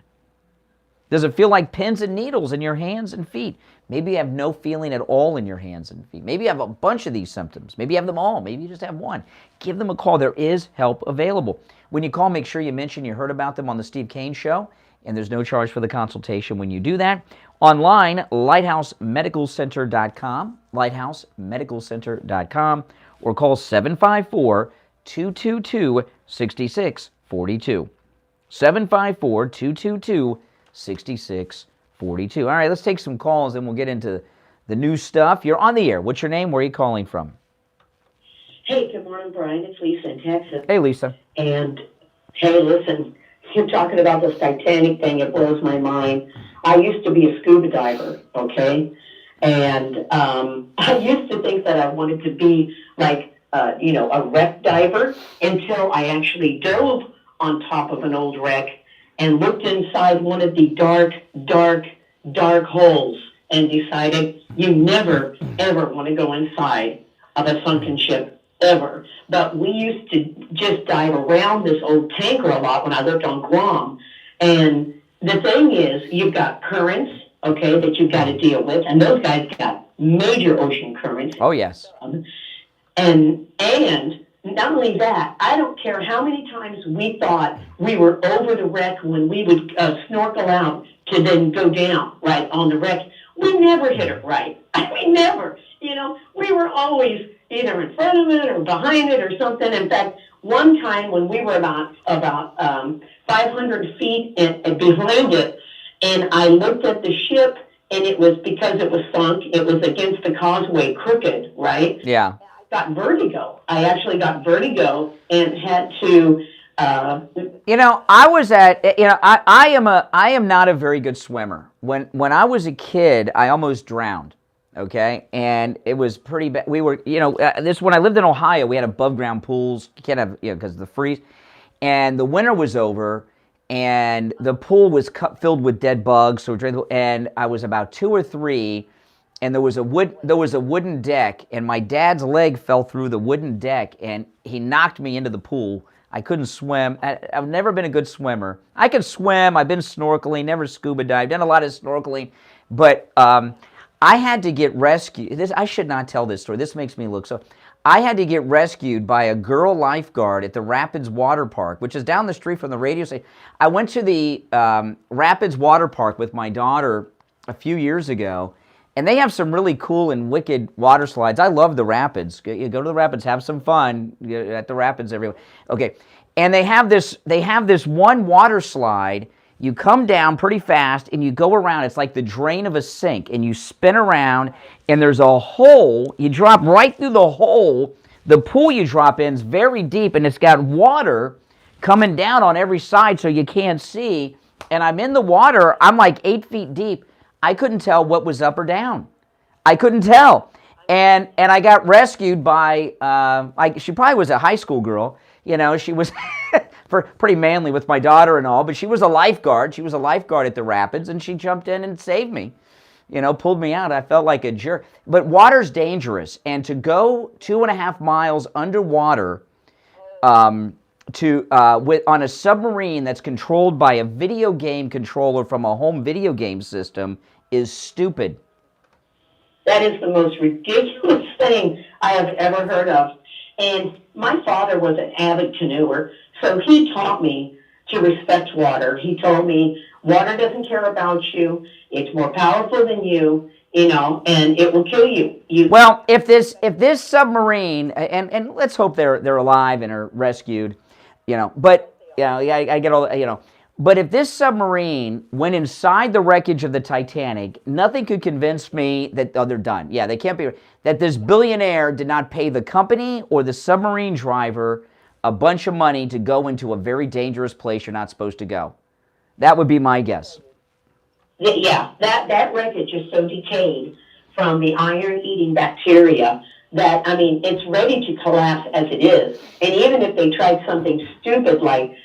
Does it feel like pins and needles in your hands and feet? Maybe you have no feeling at all in your hands and feet. Maybe you have a bunch of these symptoms. Maybe you have them all. Maybe you just have one. Give them a call. There is help available. When you call, make sure you mention you heard about them on the Steve Kane Show, and there's no charge for the consultation when you do that. Online, lighthousemedicalcenter.com, lighthousemedicalcenter.com, or call 754-222-6642. 754-222-6642. All right, let's take some calls and we'll get into the new stuff. You're on the air. What's your name? Where are you calling from? Hey, good morning, Brian. It's Lisa in Texas. Hey, Lisa. And, hey, listen, you're talking about this Titanic thing. It blows my mind. I used to be a scuba diver, okay? And I used to think that I wanted to be like, a wreck diver until I actually dove on top of an old wreck and looked inside one of the dark holes and decided you never, ever want to go inside of a sunken ship, ever. But we used to just dive around this old tanker a lot when I lived on Guam. And the thing is, you've got currents, okay, that you've got to deal with, and those guys got major ocean currents. Oh, yes. And not only that, I don't care how many times we thought we were over the wreck when we would snorkel out to then go down, right, on the wreck. We never hit it right. I mean, never. You know, we were always either in front of it or behind it or something. In fact, one time when we were about 500 feet behind it, and I looked at the ship, and it was because it was sunk, it was against the causeway crooked, right? Yeah. Got vertigo. I actually got vertigo and had to. You know, I was at. You know, I am not a very good swimmer. When I was a kid, I almost drowned. Okay, and it was pretty bad. We were, you know, when I lived in Ohio, we had above ground pools. You can't have, you know, because of the freeze. And the winter was over, and the pool was filled with dead bugs. So and I was about 2 or 3. And there was a wooden deck, and my dad's leg fell through the wooden deck, and he knocked me into the pool. I couldn't swim. I've never been a good swimmer. I can swim. I've been snorkeling, never scuba dived, done a lot of snorkeling, but I had to get rescued. I should not tell this story. This makes me look so. I had to get rescued by a girl lifeguard at the Rapids Water Park, which is down the street from the radio station. I went to the Rapids Water Park with my daughter a few years ago. And they have some really cool and wicked water slides. I love the Rapids. You go to the Rapids, have some fun at the Rapids everywhere. Okay, and they have this one water slide. You come down pretty fast, and you go around. It's like the drain of a sink, and you spin around, and there's a hole. You drop right through the hole. The pool you drop in is very deep, and it's got water coming down on every side, so you can't see. And I'm in the water. I'm like 8 feet deep. I couldn't tell what was up or down. I couldn't tell. And I got rescued by, she probably was a high school girl. You know, she was pretty manly with my daughter and all, but she was a lifeguard. She was a lifeguard at the Rapids, and she jumped in and saved me. You know, pulled me out. I felt like a jerk. But water's dangerous. And to go 2.5 miles underwater on a submarine that's controlled by a video game controller from a home video game system is stupid. That is the most ridiculous thing I have ever heard of. And my father was an avid canoeer, so he taught me to respect water. He told me water doesn't care about you. It's more powerful than you, you know, and it will kill you. Well, if this submarine, and let's hope they're alive and are rescued, you know, but you know, I get all, you know. But if this submarine went inside the wreckage of the Titanic, nothing could convince me that, oh, they're done. Yeah, they can't be, that this billionaire did not pay the company or the submarine driver a bunch of money to go into a very dangerous place you're not supposed to go. That would be my guess. Yeah, that wreckage is so decayed from the iron-eating bacteria that, I mean, it's ready to collapse as it is. And even if they tried something stupid like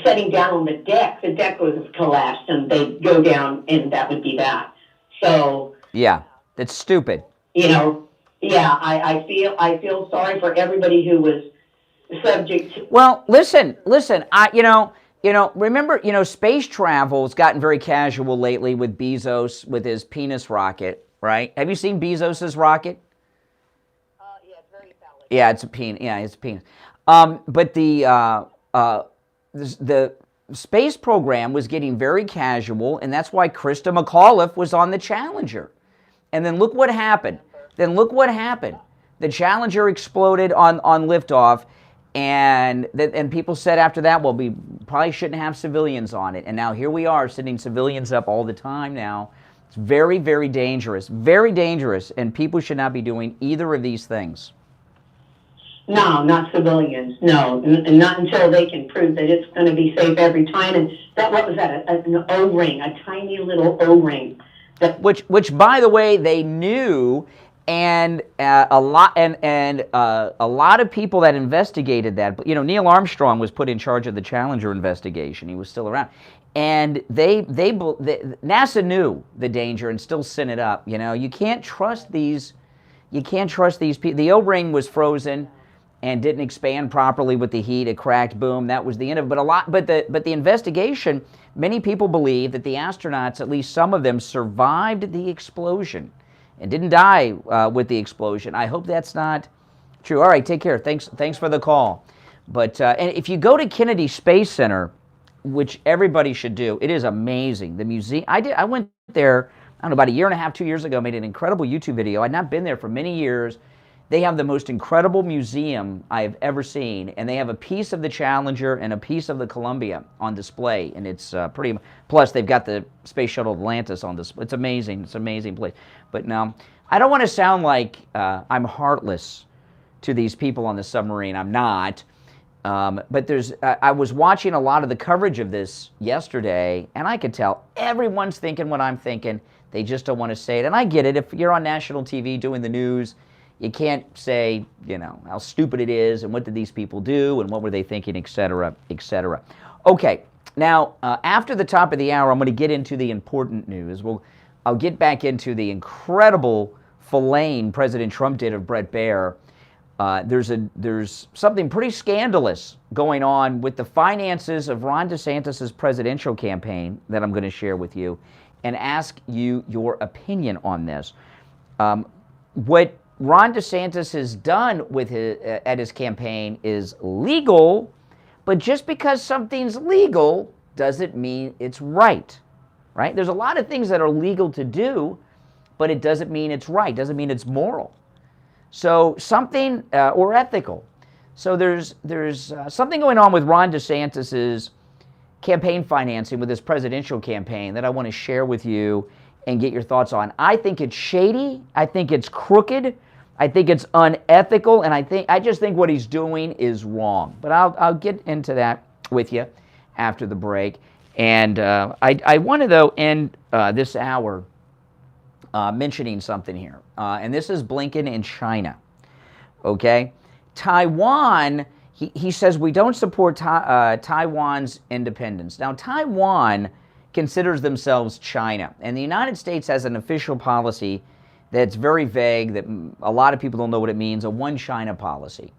setting down on the deck would collapse and they'd go down, and that would be that. So yeah, that's stupid. You know, yeah, I feel sorry for everybody who was subject to. Well, listen, remember, space travel has gotten very casual lately with Bezos with his penis rocket, right? Have you seen Bezos's rocket? Yeah, it's very phallic. Yeah, it's a penis. Yeah, it's a penis. But the space program was getting very casual, and that's why Krista McAuliffe was on the Challenger. And then look what happened. The Challenger exploded on liftoff, and people said after that, well, we probably shouldn't have civilians on it. And now here we are, sending civilians up all the time now. It's very, very dangerous, and people should not be doing either of these things. No, not civilians. No, not until they can prove that it's going to be safe every time. And what was that? An O-ring, a tiny little O-ring. Which, by the way, they knew, and a lot of people that investigated that. But Neil Armstrong was put in charge of the Challenger investigation. He was still around, and NASA knew the danger and still sent it up. You can't trust these. You can't trust these people. The O-ring was frozen and didn't expand properly with the heat. It cracked, boom, that was the end of it. But the investigation, many people believe that the astronauts, at least some of them, survived the explosion. and didn't die with the explosion. I hope that's not true. All right, take care. Thanks for the call. But and if you go to Kennedy Space Center, which everybody should do, it is amazing. The museum, I went there, I don't know, about a year and a half, 2 years ago, made an incredible YouTube video. I'd not been there for many years. They have the most incredible museum I've ever seen, and they have a piece of the Challenger and a piece of the Columbia on display, and it's pretty, plus they've got the Space Shuttle Atlantis on display. It's amazing. It's an amazing place. But no, I don't want to sound like I'm heartless to these people on the submarine. I'm not. But I was watching a lot of the coverage of this yesterday, and I could tell everyone's thinking what I'm thinking. They just don't want to say it. And I get it. If you're on national TV doing the news, you can't say, how stupid it is, and what did these people do, and what were they thinking, et cetera, et cetera. Okay, now, after the top of the hour, I'm going to get into the important news. I'll get back into the incredible filleting President Trump did of Bret Baier. There's something pretty scandalous going on with the finances of Ron DeSantis' presidential campaign that I'm going to share with you and ask you your opinion on this. What Ron DeSantis has done with at his campaign is legal, but just because something's legal doesn't mean it's right? There's a lot of things that are legal to do, but it doesn't mean it's right, doesn't mean it's moral. So something, or ethical. So there's something going on with Ron DeSantis' campaign financing with his presidential campaign that I want to share with you and get your thoughts on. I think it's shady. I think it's crooked. I think it's unethical, and I just think what he's doing is wrong. But I'll get into that with you after the break. And I want to, though, end this hour mentioning something here. And this is Blinken in China. Okay? Taiwan, he says we don't support Taiwan's independence. Now, Taiwan considers themselves China. And the United States has an official policy that's very vague, that a lot of people don't know what it means, a one China policy.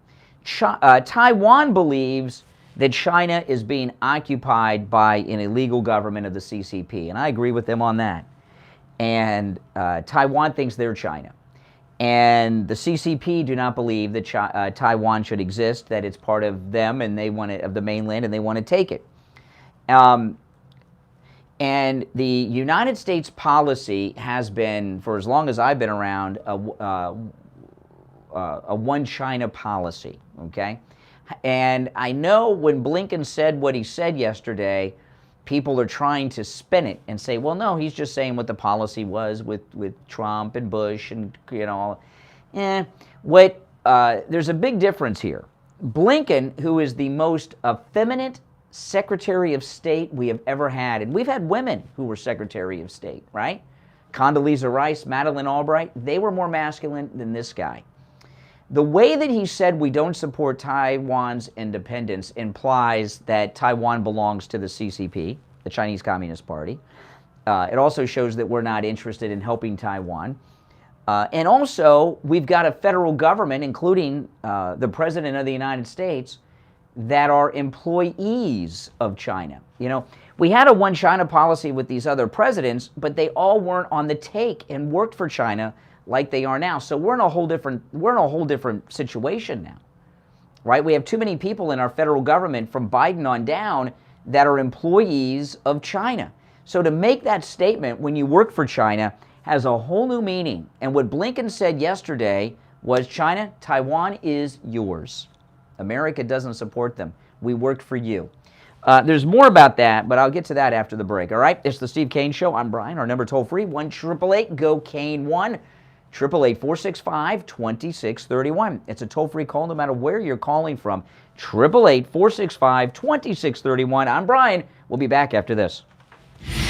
Taiwan believes that China is being occupied by an illegal government of the CCP, and I agree with them on that. And Taiwan thinks they're China. And the CCP do not believe that Taiwan should exist, that it's part of them and they want it, of the mainland, and they want to take it. And the United States policy has been, for as long as I've been around, a one China policy, okay? And I know when Blinken said what he said yesterday, people are trying to spin it and say, well, no, he's just saying what the policy was with Trump and Bush and, there's a big difference here. Blinken, who is the most effeminate Secretary of State we have ever had, and we've had women who were Secretary of State, right? Condoleezza Rice, Madeleine Albright, they were more masculine than this guy. The way that he said we don't support Taiwan's independence implies that Taiwan belongs to the CCP, the Chinese Communist Party. It also shows that we're not interested in helping Taiwan. And also, we've got a federal government, including the President of the United States, that are employees of China. We had a one China policy with these other presidents, but they all weren't on the take and worked for China like they are now. So we're in a whole different situation now, right? We have too many people in our federal government from Biden on down that are employees of China. So to make that statement when you work for China has a whole new meaning. And what Blinken said yesterday was, China, Taiwan is yours. America doesn't support them. We worked for you. There's more about that, but I'll get to that after the break. All right, it's the Steve Kane Show. I'm Brian. Our number toll free, 1-888-GO-KANE-1, 888-465-2631. It's a toll-free call no matter where you're calling from. 888-465-2631. I'm Brian. We'll be back after this.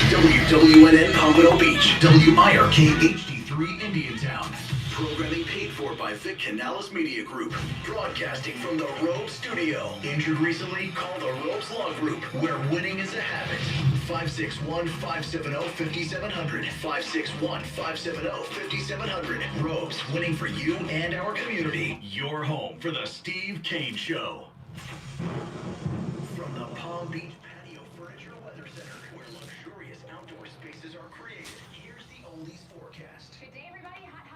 WWNN Pompano Beach, WIRK HD3 Indiantown. Programming paid for by Vic Canales Media Group. Broadcasting from the Robes Studio. Injured recently? Call the Robes Law Group, where winning is a habit. 561-570-5700. 561-570-5700. Robes, winning for you and our community. Your home for the Steve Kane Show. From the Palm Beach Patio Furniture Weather Center, where luxurious outdoor spaces are created, here's the oldies forecast. Good day, everybody. Hot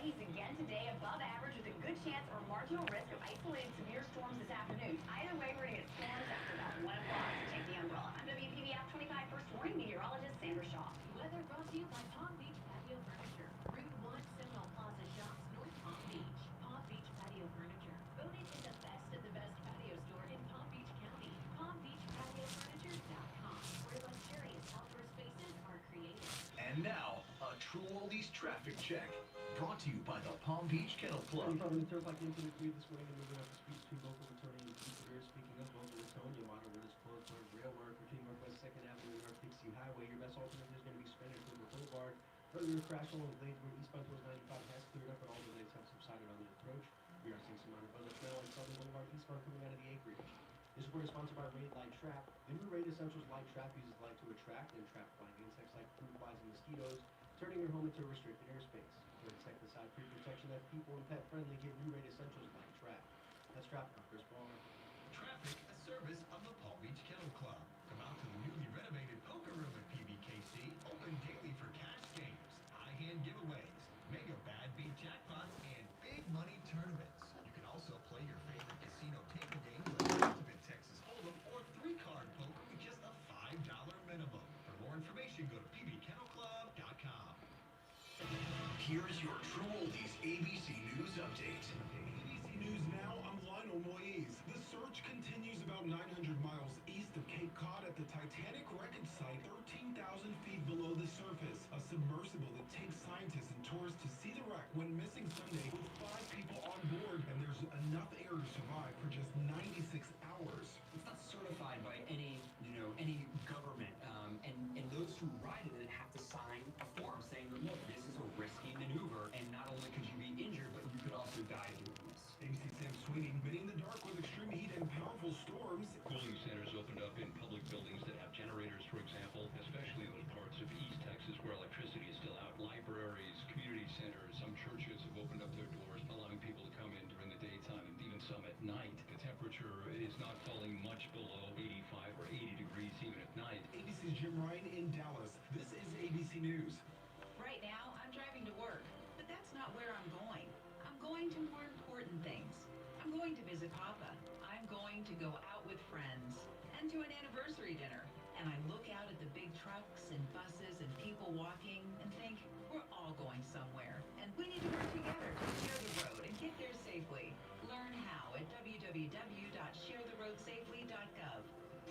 Haze again today, above average with a good chance or marginal risk of isolated severe storms this afternoon. Either way, we're going to get storms after about 1 o'clock, so take the umbrella. I'm WPVF 25 First Warning Meteorologist Sandra Shaw. Weather brought to you by Palm Beach Patio Furniture. Route 1 Seminole Plaza Shops, North Palm Beach. Palm Beach Patio Furniture. Voted in the best patio store in Palm Beach County. PalmBeachPatioFurniture.com, where luxurious outdoor spaces are created. And now, a True Oldies traffic check. Brought to you by the Palm Beach Kennel Club. From the Turnpike Incident 3 this morning, and moving up the street between local attorney and Keith Revere. Speaking of local attorney, a model road is closed towards rail work between Northwest 2nd Avenue and North Dixie Highway. Your best alternative is going to be Spanish River Boulevard. Earlier crash along Bladesburg eastbound towards 95 has cleared up, but all delays have subsided on the approach. We are seeing some minor buildup now on Southern Boulevard eastbound coming out of the acreage. This report is sponsored by Raid Light Trap. The new Raid Essentials Light Trap uses light to attract and trap flying insects like fruit flies and mosquitoes, turning your home into a restricted airspace. For insecticide-free protection that's people and pet-friendly, get new Raid Essentials Light Trap. That's Trap by Chris Baller. Traffic, a service of the Palm Beach Kennel Club. Come out to the newly renovated poker room at PBKC, open daily for cash games, high-hand giveaways, mega bad beat jackpots, and big money tournaments. You can also play your favorite casino table game like Ultimate Texas Hold'em or 3-card poker with just a $5 minimum. For more information, go to pbkennelclub.com. Here's your True Oldies ABC News update. ABC News now, I'm Lionel Moyes. The search continues about 900 miles east of Cape Cod at the Titanic wreckage site, 13,000 feet below the surface. A submersible that takes scientists and tourists to see the wreck went missing Sunday with 5 people on board, and there's enough air to survive for just 96 hours. It's not certified by any government, and those who ride it have to sign a form saying, look, this is a risky maneuver, and not only could you be injured, but you could also die doing this. ABC Sam Sweeney, bidding the dark with extreme heat and powerful storms. Cooling centers opened up in public buildings that have generators, for example, especially in those parts of East Texas where electricity is still out. Libraries, community centers, some churches have opened up their doors, allowing people to come in during the daytime and even some at night. The temperature is not falling much below 85 or 80 degrees even at night. ABC's Jim Ryan in Dallas. This is ABC News. Right now, I'm driving to work, but that's not where I'm going. I'm going to more important things. I'm going to visit Papa. I'm going to go out with friends and to an anniversary dinner. And I look out at the big trucks and buses and people walking and think, we're all going somewhere. And we need to work together to share the road and get there safely. Learn how at www.sharetheroadsafely.gov.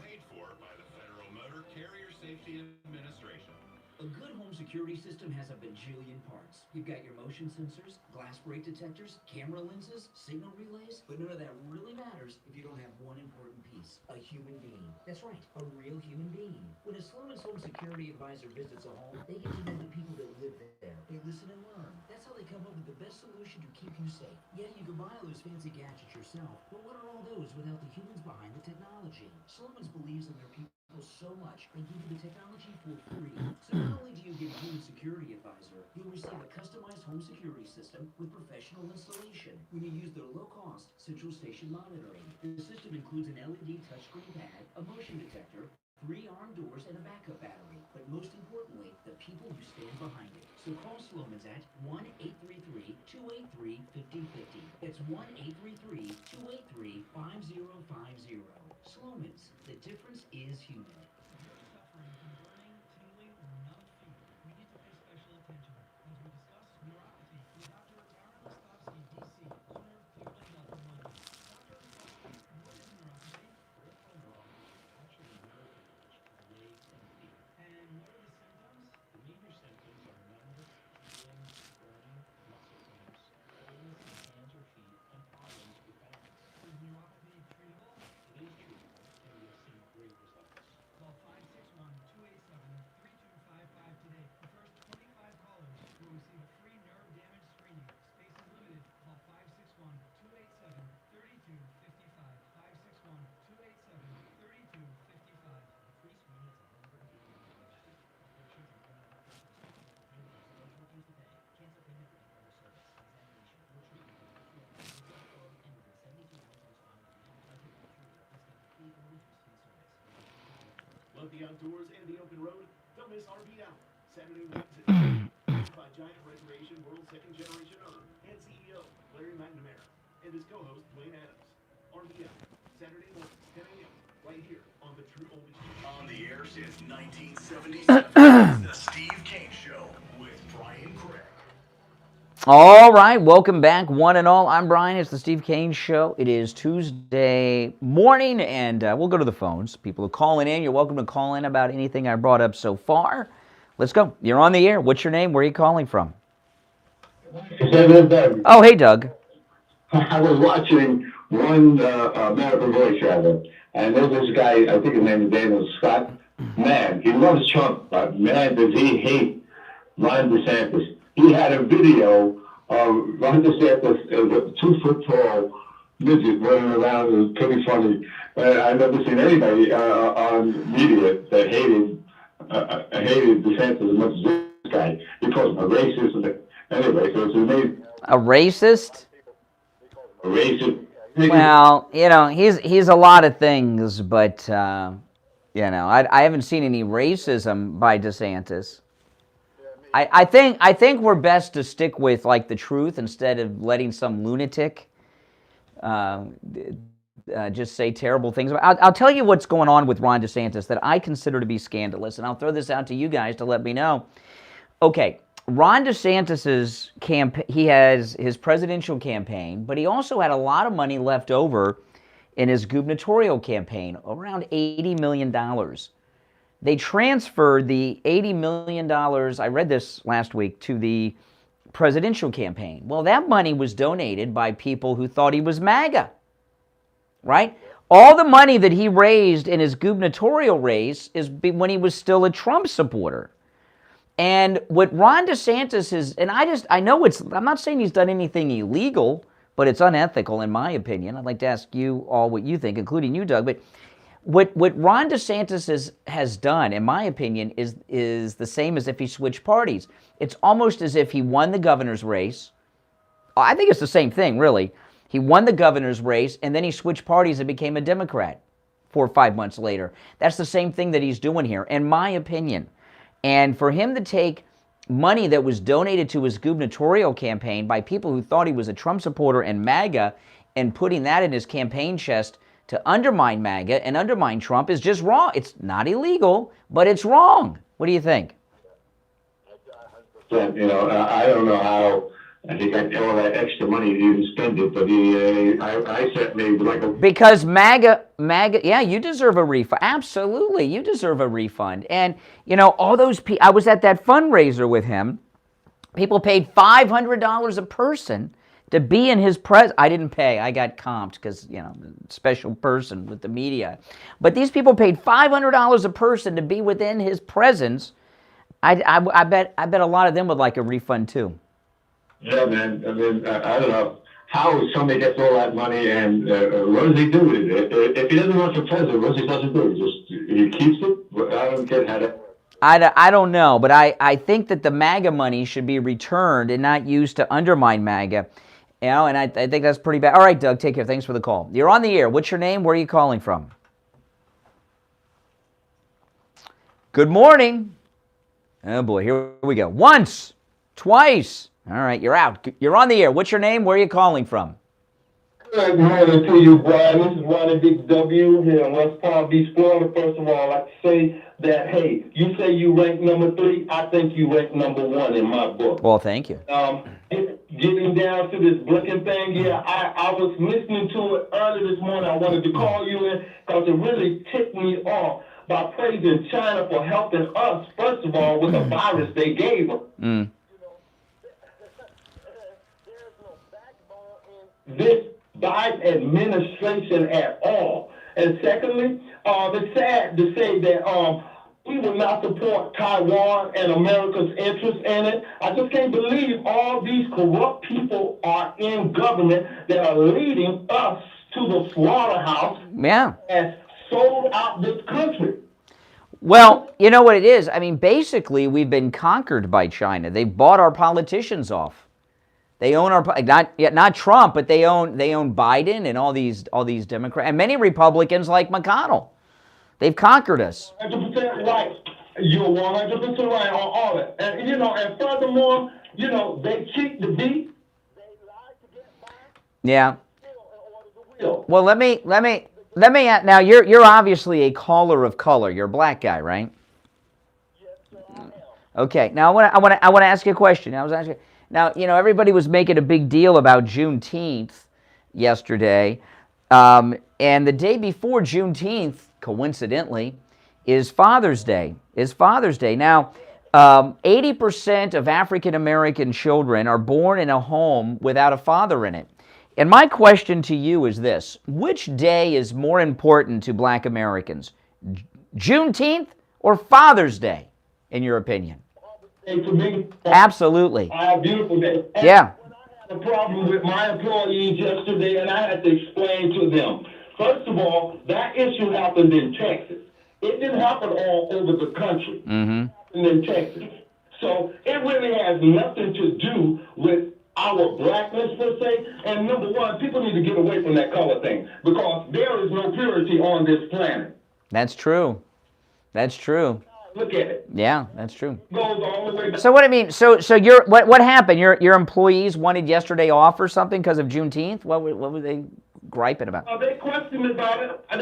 Paid for by the Federal Motor Carrier Safety Administration. A good home security system has a bajillion parts. You've got your motion sensors, glass break detectors, camera lenses, signal relays, but none of that really matters if you don't have one important piece, a human being. That's right, a real human being. When a Sloman's home security advisor visits a home, they get to know the people that live there. They listen and learn. That's how they come up with the best solution to keep you safe. Yeah, you can buy all those fancy gadgets yourself, but what are all those without the humans behind the technology? Sloman's believes in their people so much, they give you the technology for free. So not only do you get a human security advisor, you'll receive a customized home security system with professional installation when you use their low-cost central station monitoring. The system includes an LED touchscreen pad, a motion detector, 3 armed doors, and a backup battery. But most importantly, the people who stand behind it. So call Sloman's at 1-833-283-5050. That's 1-833-283-5050. Sloman's, the difference is human. Suffering from burning, tingling, or numb feet. We need to pay special attention as we discuss neuropathy with Dr. Aaron Ostofsky, DC, owner of Cleveland Delta Money. Dr. Ostofsky, what is neuropathy? Peripheral neuropathy is actually nerve damage to the legs and feet. And what are the symptoms? The major symptoms are numbness, tingling, burning, muscle cramps, coldness in hands or feet, and problems with balance. Is neuropathy treatable? It is treatable, and we have seen great results. Call 561-287-3255 today. The first 25 callers will receive a free nerve damage screening. Space is limited. Call 561-287-3255. 561-287-3255. The free screening is 100% registered. Prescriptions and other medications eligible fees to pay. Cancel payment for any other service, examination, or treatment will be and within 72 hours to respond with the advertisement or treatment. Discount fee or reduced fee service. Love the outdoors and the open road? Don't miss RV Hour. Saturday nights at by Giant Recreation World's second-generation owner and CEO, Larry McNamara, and his co-host, Dwayne Adams. RBM, Saturday morning, 10 a.m., right here on the True Oldie Show. On the air since 1977, it's the Steve Kane Show with Brian Craig. All right, welcome back, one and all. I'm Brian. It's the Steve Kane Show. It is Tuesday morning, and we'll go to the phones. People are calling in. You're welcome to call in about anything I brought up so far. Let's go. You're on the air. What's your name? Where are you calling from? Doug. Oh, hey, Doug. I was watching one American Voice rather, and there's this guy, I think his name is Daniel Scott. Man, he loves Trump, but man, does he hate Ron DeSantis. He had a video of Ron DeSantis as a 2-foot-tall midget running around. It was pretty funny. I've never seen anybody on media that hated DeSantis as much as this guy. He calls him a racist. Anyway, so it's amazing. A racist? A racist. Well, you know, he's a lot of things, but, you know, I haven't seen any racism by DeSantis. I think we're best to stick with, like, the truth instead of letting some lunatic just say terrible things. I'll tell you what's going on with Ron DeSantis that I consider to be scandalous, and I'll throw this out to you guys to let me know. Okay, Ron DeSantis's he has his presidential campaign, but he also had a lot of money left over in his gubernatorial campaign, around $80 million. They transferred the $80 million, I read this last week, to the presidential campaign. Well, that money was donated by people who thought he was MAGA, right? All the money that he raised in his gubernatorial race is when he was still a Trump supporter. And what Ron DeSantis is, and I know I'm not saying he's done anything illegal, but it's unethical in my opinion. I'd like to ask you all what you think, including you, Doug, but what Ron DeSantis has done, in my opinion, is the same as if he switched parties. It's almost as if he won the governor's race. I think it's the same thing, really. He won the governor's race, and then he switched parties and became a Democrat 4 or 5 months later. That's the same thing that he's doing here, in my opinion. And for him to take money that was donated to his gubernatorial campaign by people who thought he was a Trump supporter and MAGA and putting that in his campaign chest to undermine MAGA and undermine Trump is just wrong. It's not illegal, but it's wrong. What do you think? You know, I don't know how he got all that extra money. He didn't spend it, but I said maybe like a... Because MAGA, yeah, you deserve a refund. Absolutely, you deserve a refund. And, you know, all those people, I was at that fundraiser with him. People paid $500 a person to be in his presence. I didn't pay. I got comped because, you know, special person with the media. But these people paid $500 a person to be within his presence. I bet a lot of them would like a refund too. Yeah, man. I mean, I don't know how somebody gets all that money and what does he do with it? If he doesn't want for president, what does he do? He keeps it? I don't get how that... I don't know, but I think that the MAGA money should be returned and not used to undermine MAGA. You know, and I think that's pretty bad. All right, Doug, take care. Thanks for the call. You're on the air. What's your name? Where are you calling from? Good morning. Oh, boy, here we go. Once, twice. All right, you're out. You're on the air. What's your name? Where are you calling from? Good morning to you, Brian. This is Ronnie Big W here in West Palm Beach, Florida. First of all, I'd like to say that, hey, you say you rank number 3. I think you rank number 1 in my book. Well, thank you. Getting down to this booking thing, yeah, I was listening to it early this morning. I wanted to call you in because it really ticked me off by praising China for helping us, first of all, with the virus they gave us. This Biden administration at all. And secondly, it's sad to say that we will not support Taiwan and America's interest in it. I just can't believe all these corrupt people are in government that are leading us to the slaughterhouse. Yeah. And sold out this country. Well, you know what it is? I mean, basically, we've been conquered by China. They've bought our politicians off. They own our, not Trump, but they own Biden and all these Democrats and many Republicans like McConnell. They've conquered us. 100% right. You're 100% right on all that. And, and furthermore, they cheat the beat. Yeah. Well, let me now you're obviously a caller of color. You're a black guy, right? Okay. Now I want to ask you a question. Now, everybody was making a big deal about Juneteenth yesterday. And the day before Juneteenth, coincidentally, is Father's Day. Now, 80% of African American children are born in a home without a father in it. And my question to you is this: which day is more important to black Americans, Juneteenth or Father's Day, in your opinion? And to me, Absolutely. a beautiful day. Yeah. A problem with my employees yesterday, and I had to explain to them. First of all, that issue happened in Texas. It didn't happen all over the country. Mm-hmm. It happened in Texas. So it really has nothing to do with our blackness per se. And number one, people need to get away from that color thing because there is no purity on this planet. That's true. Look at it. Yeah, that's true. Goes all the way back. So what I mean, so what happened? Your employees wanted yesterday off or something because of Juneteenth? What were they griping about? They questioned me about it. I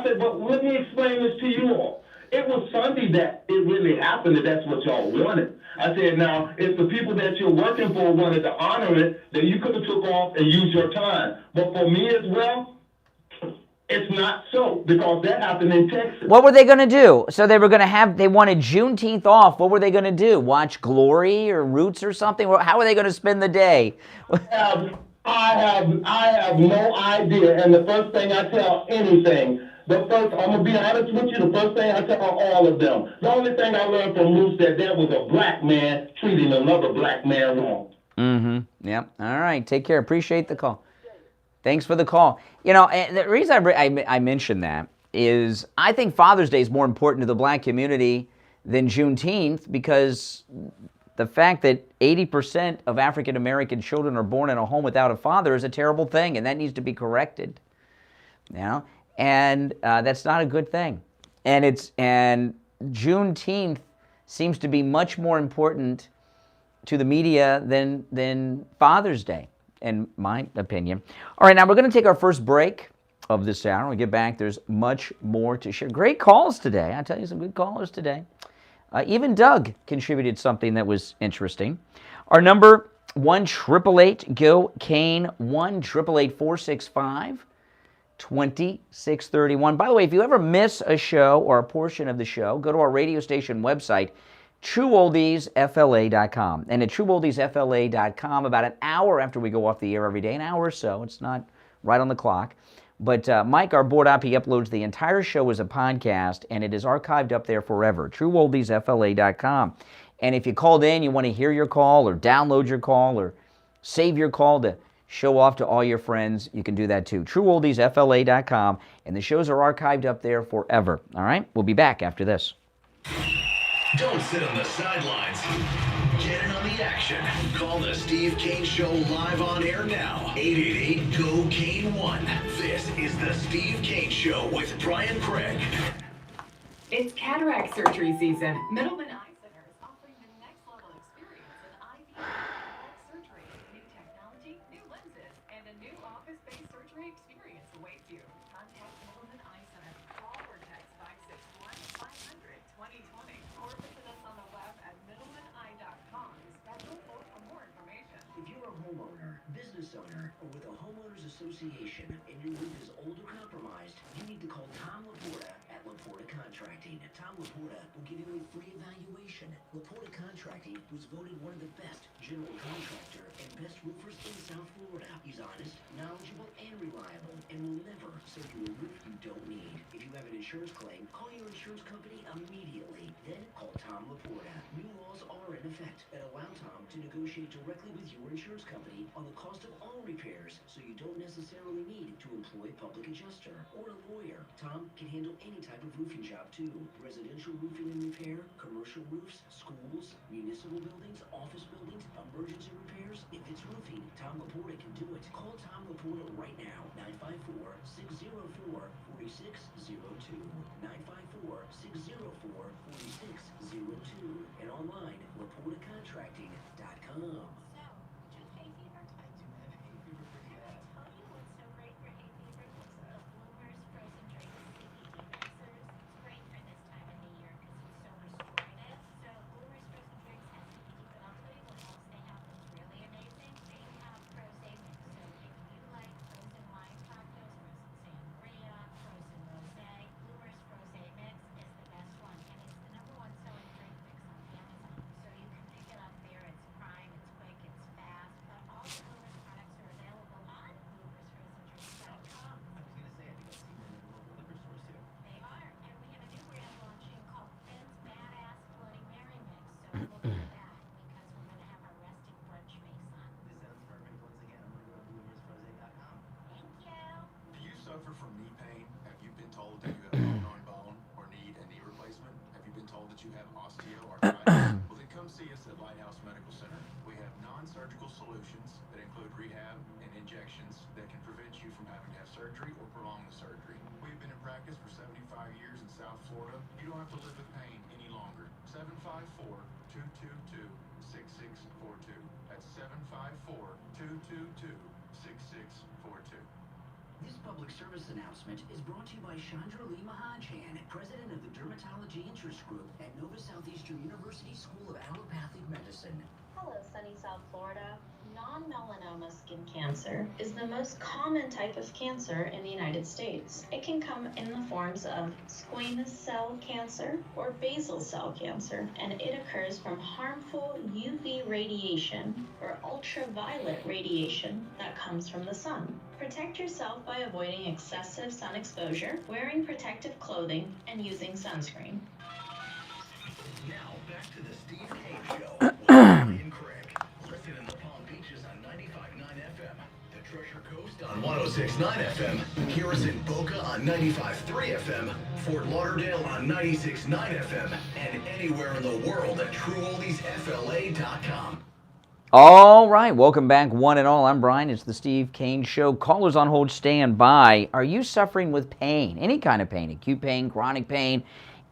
said, but let me explain this to you all. It was Sunday that it really happened, and that's what y'all wanted. I said, now, if the people that you're working for wanted to honor it, then you could have took off and used your time. But for me as well, it's not so, because that happened in Texas. What were they going to do? So they wanted Juneteenth off. What were they going to do? Watch Glory or Roots or something? How were they going to spend the day? I have no idea. And the first thing I tell I'm going to be honest with you, the first thing I tell all of them, the only thing I learned from Roots that there was a black man treating another black man wrong. Mm-hmm. Yep. All right. Take care. Appreciate the call. Thanks for the call. The reason I mention that is I think Father's Day is more important to the black community than Juneteenth, because the fact that 80% of African American children are born in a home without a father is a terrible thing, and that needs to be corrected. And that's not a good thing. And Juneteenth seems to be much more important to the media than Father's Day, in my opinion. All right, now we're going to take our first break of this hour. When we get back, there's much more to share. Great calls today. I tell you, some good callers today. Even Doug contributed something that was interesting. Our number, 1-888-GO-CANE, 1-888-465-2631. By the way, if you ever miss a show or a portion of the show, go to our radio station website, TrueOldiesFLA.com. And at TrueOldiesFLA.com, about an hour after we go off the air every day, an hour or so, it's not right on the clock, but Mike, our board op, he uploads the entire show as a podcast, and it is archived up there forever, TrueOldiesFLA.com. And if you called in, you want to hear your call or download your call or save your call to show off to all your friends, you can do that too, TrueOldiesFLA.com, and the shows are archived up there forever. All right, we'll be back after this. Don't sit on the sidelines. Get in on the action. Call the Steve Kane Show live on air now. 888-GO-KANE-1. This is the Steve Kane Show with Brian Craig. It's cataract surgery season. Middleman Eye Center is offering the next level experience in IVF cataract surgery. New technology, new lenses, and a new office-based surgery experience awaits you. Contact Middleman Eye Center. Call or text 561-500-2020 or visit us on the web at middlemaneye.com to schedule or for more information. If you're a homeowner, business owner, or with a homeowners association and your roof is old or compromised, you need to call Tom Laporta at Laporta Contracting. Tom Laporta will give you a free evaluation. Laporta Contracting was voted one of the best general contractor and best roofers in South Florida. He's honest, knowledgeable, and reliable, and will never sell you a roof you don't need. If you have an insurance claim, call your insurance company immediately. Then call Tom Laporta. New laws are in effect that allow Tom to negotiate directly with your insurance company on the cost of all repairs, so you don't necessarily need to employ a public adjuster or a lawyer. Tom can handle any type of roofing job too. Residential roofing and repair, commercial roofs, schools, municipal buildings, office buildings, emergency repairs. If it's roofing, Tom Tom Laporta can do it. Call Tom Laporta right now. 954-604-4602. 954-604-4602. And online, LaportaContracting.com. Do you suffer from knee pain? Have you been told that you have bone on bone or need a knee replacement? Have you been told that you have osteoarthritis? Well, then come see us at Lighthouse Medical Center. We have non-surgical solutions that include rehab and injections that can prevent you from having to have surgery or prolong the surgery. We've been in practice for 75 years in South Florida. You don't have to live with pain any longer. 754-222-6642. That's 754-222-6642. This public service announcement is brought to you by Chandra Lee Mahajan, president of the Dermatology Interest Group at Nova Southeastern University School of Allopathic Medicine. Hello, sunny South Florida. Non-melanoma skin cancer is the most common type of cancer in the United States. It can come in the forms of squamous cell cancer or basal cell cancer, and it occurs from harmful UV radiation or ultraviolet radiation that comes from the sun. Protect yourself by avoiding excessive sun exposure, wearing protective clothing, and using sunscreen. Now back to the Steve Kane Show with Brian Craig. Listen in the Palm Beaches on 95.9 FM, the Treasure Coast on 106.9 FM, hear us in Boca on 95.3 FM, Fort Lauderdale on 96.9 FM, and anywhere in the world at TrueOldiesFLA.com. All right, welcome back, one and all. I'm Brian. It's the Steve Kane Show. Callers on hold, stand by. Are you suffering with pain? Any kind of pain, acute pain, chronic pain,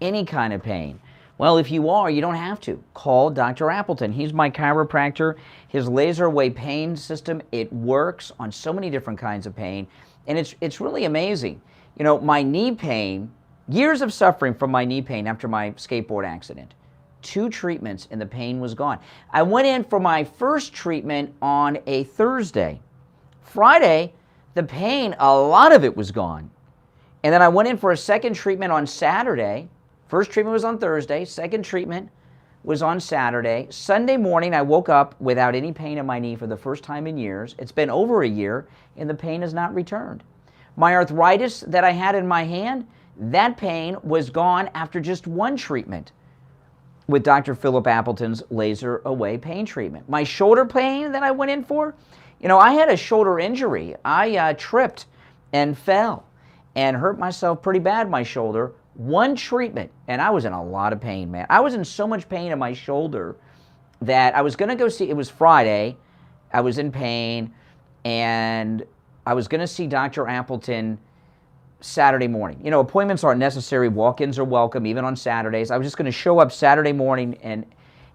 any kind of pain? Well, if you are, you don't have to. Call Dr. Appleton. He's my chiropractor. His laser wave pain system, it works on so many different kinds of pain, and it's really amazing. You know, my knee pain, years of suffering from my knee pain after my skateboard accident. 2 treatments and the pain was gone. I went in for my first treatment on a Thursday. Friday, the pain, a lot of it was gone. And then I went in for a second treatment on Saturday. First treatment was on Thursday. Second treatment was on Saturday. Sunday morning, I woke up without any pain in my knee for the first time in years. It's been over a year, and the pain has not returned. My arthritis that I had in my hand, that pain was gone after just 1 treatment with Dr. Philip Appleton's laser away pain treatment. My shoulder pain that I went in for, you know, I had a shoulder injury. I tripped and fell and hurt myself pretty bad, my shoulder. 1 treatment, and I was in a lot of pain, man. I was in so much pain in my shoulder that I was going to go see, it was Friday, I was in pain, and I was going to see Dr. Appleton Saturday morning. You know, appointments aren't necessary. Walk-ins are welcome, even on Saturdays. I was just going to show up Saturday morning, and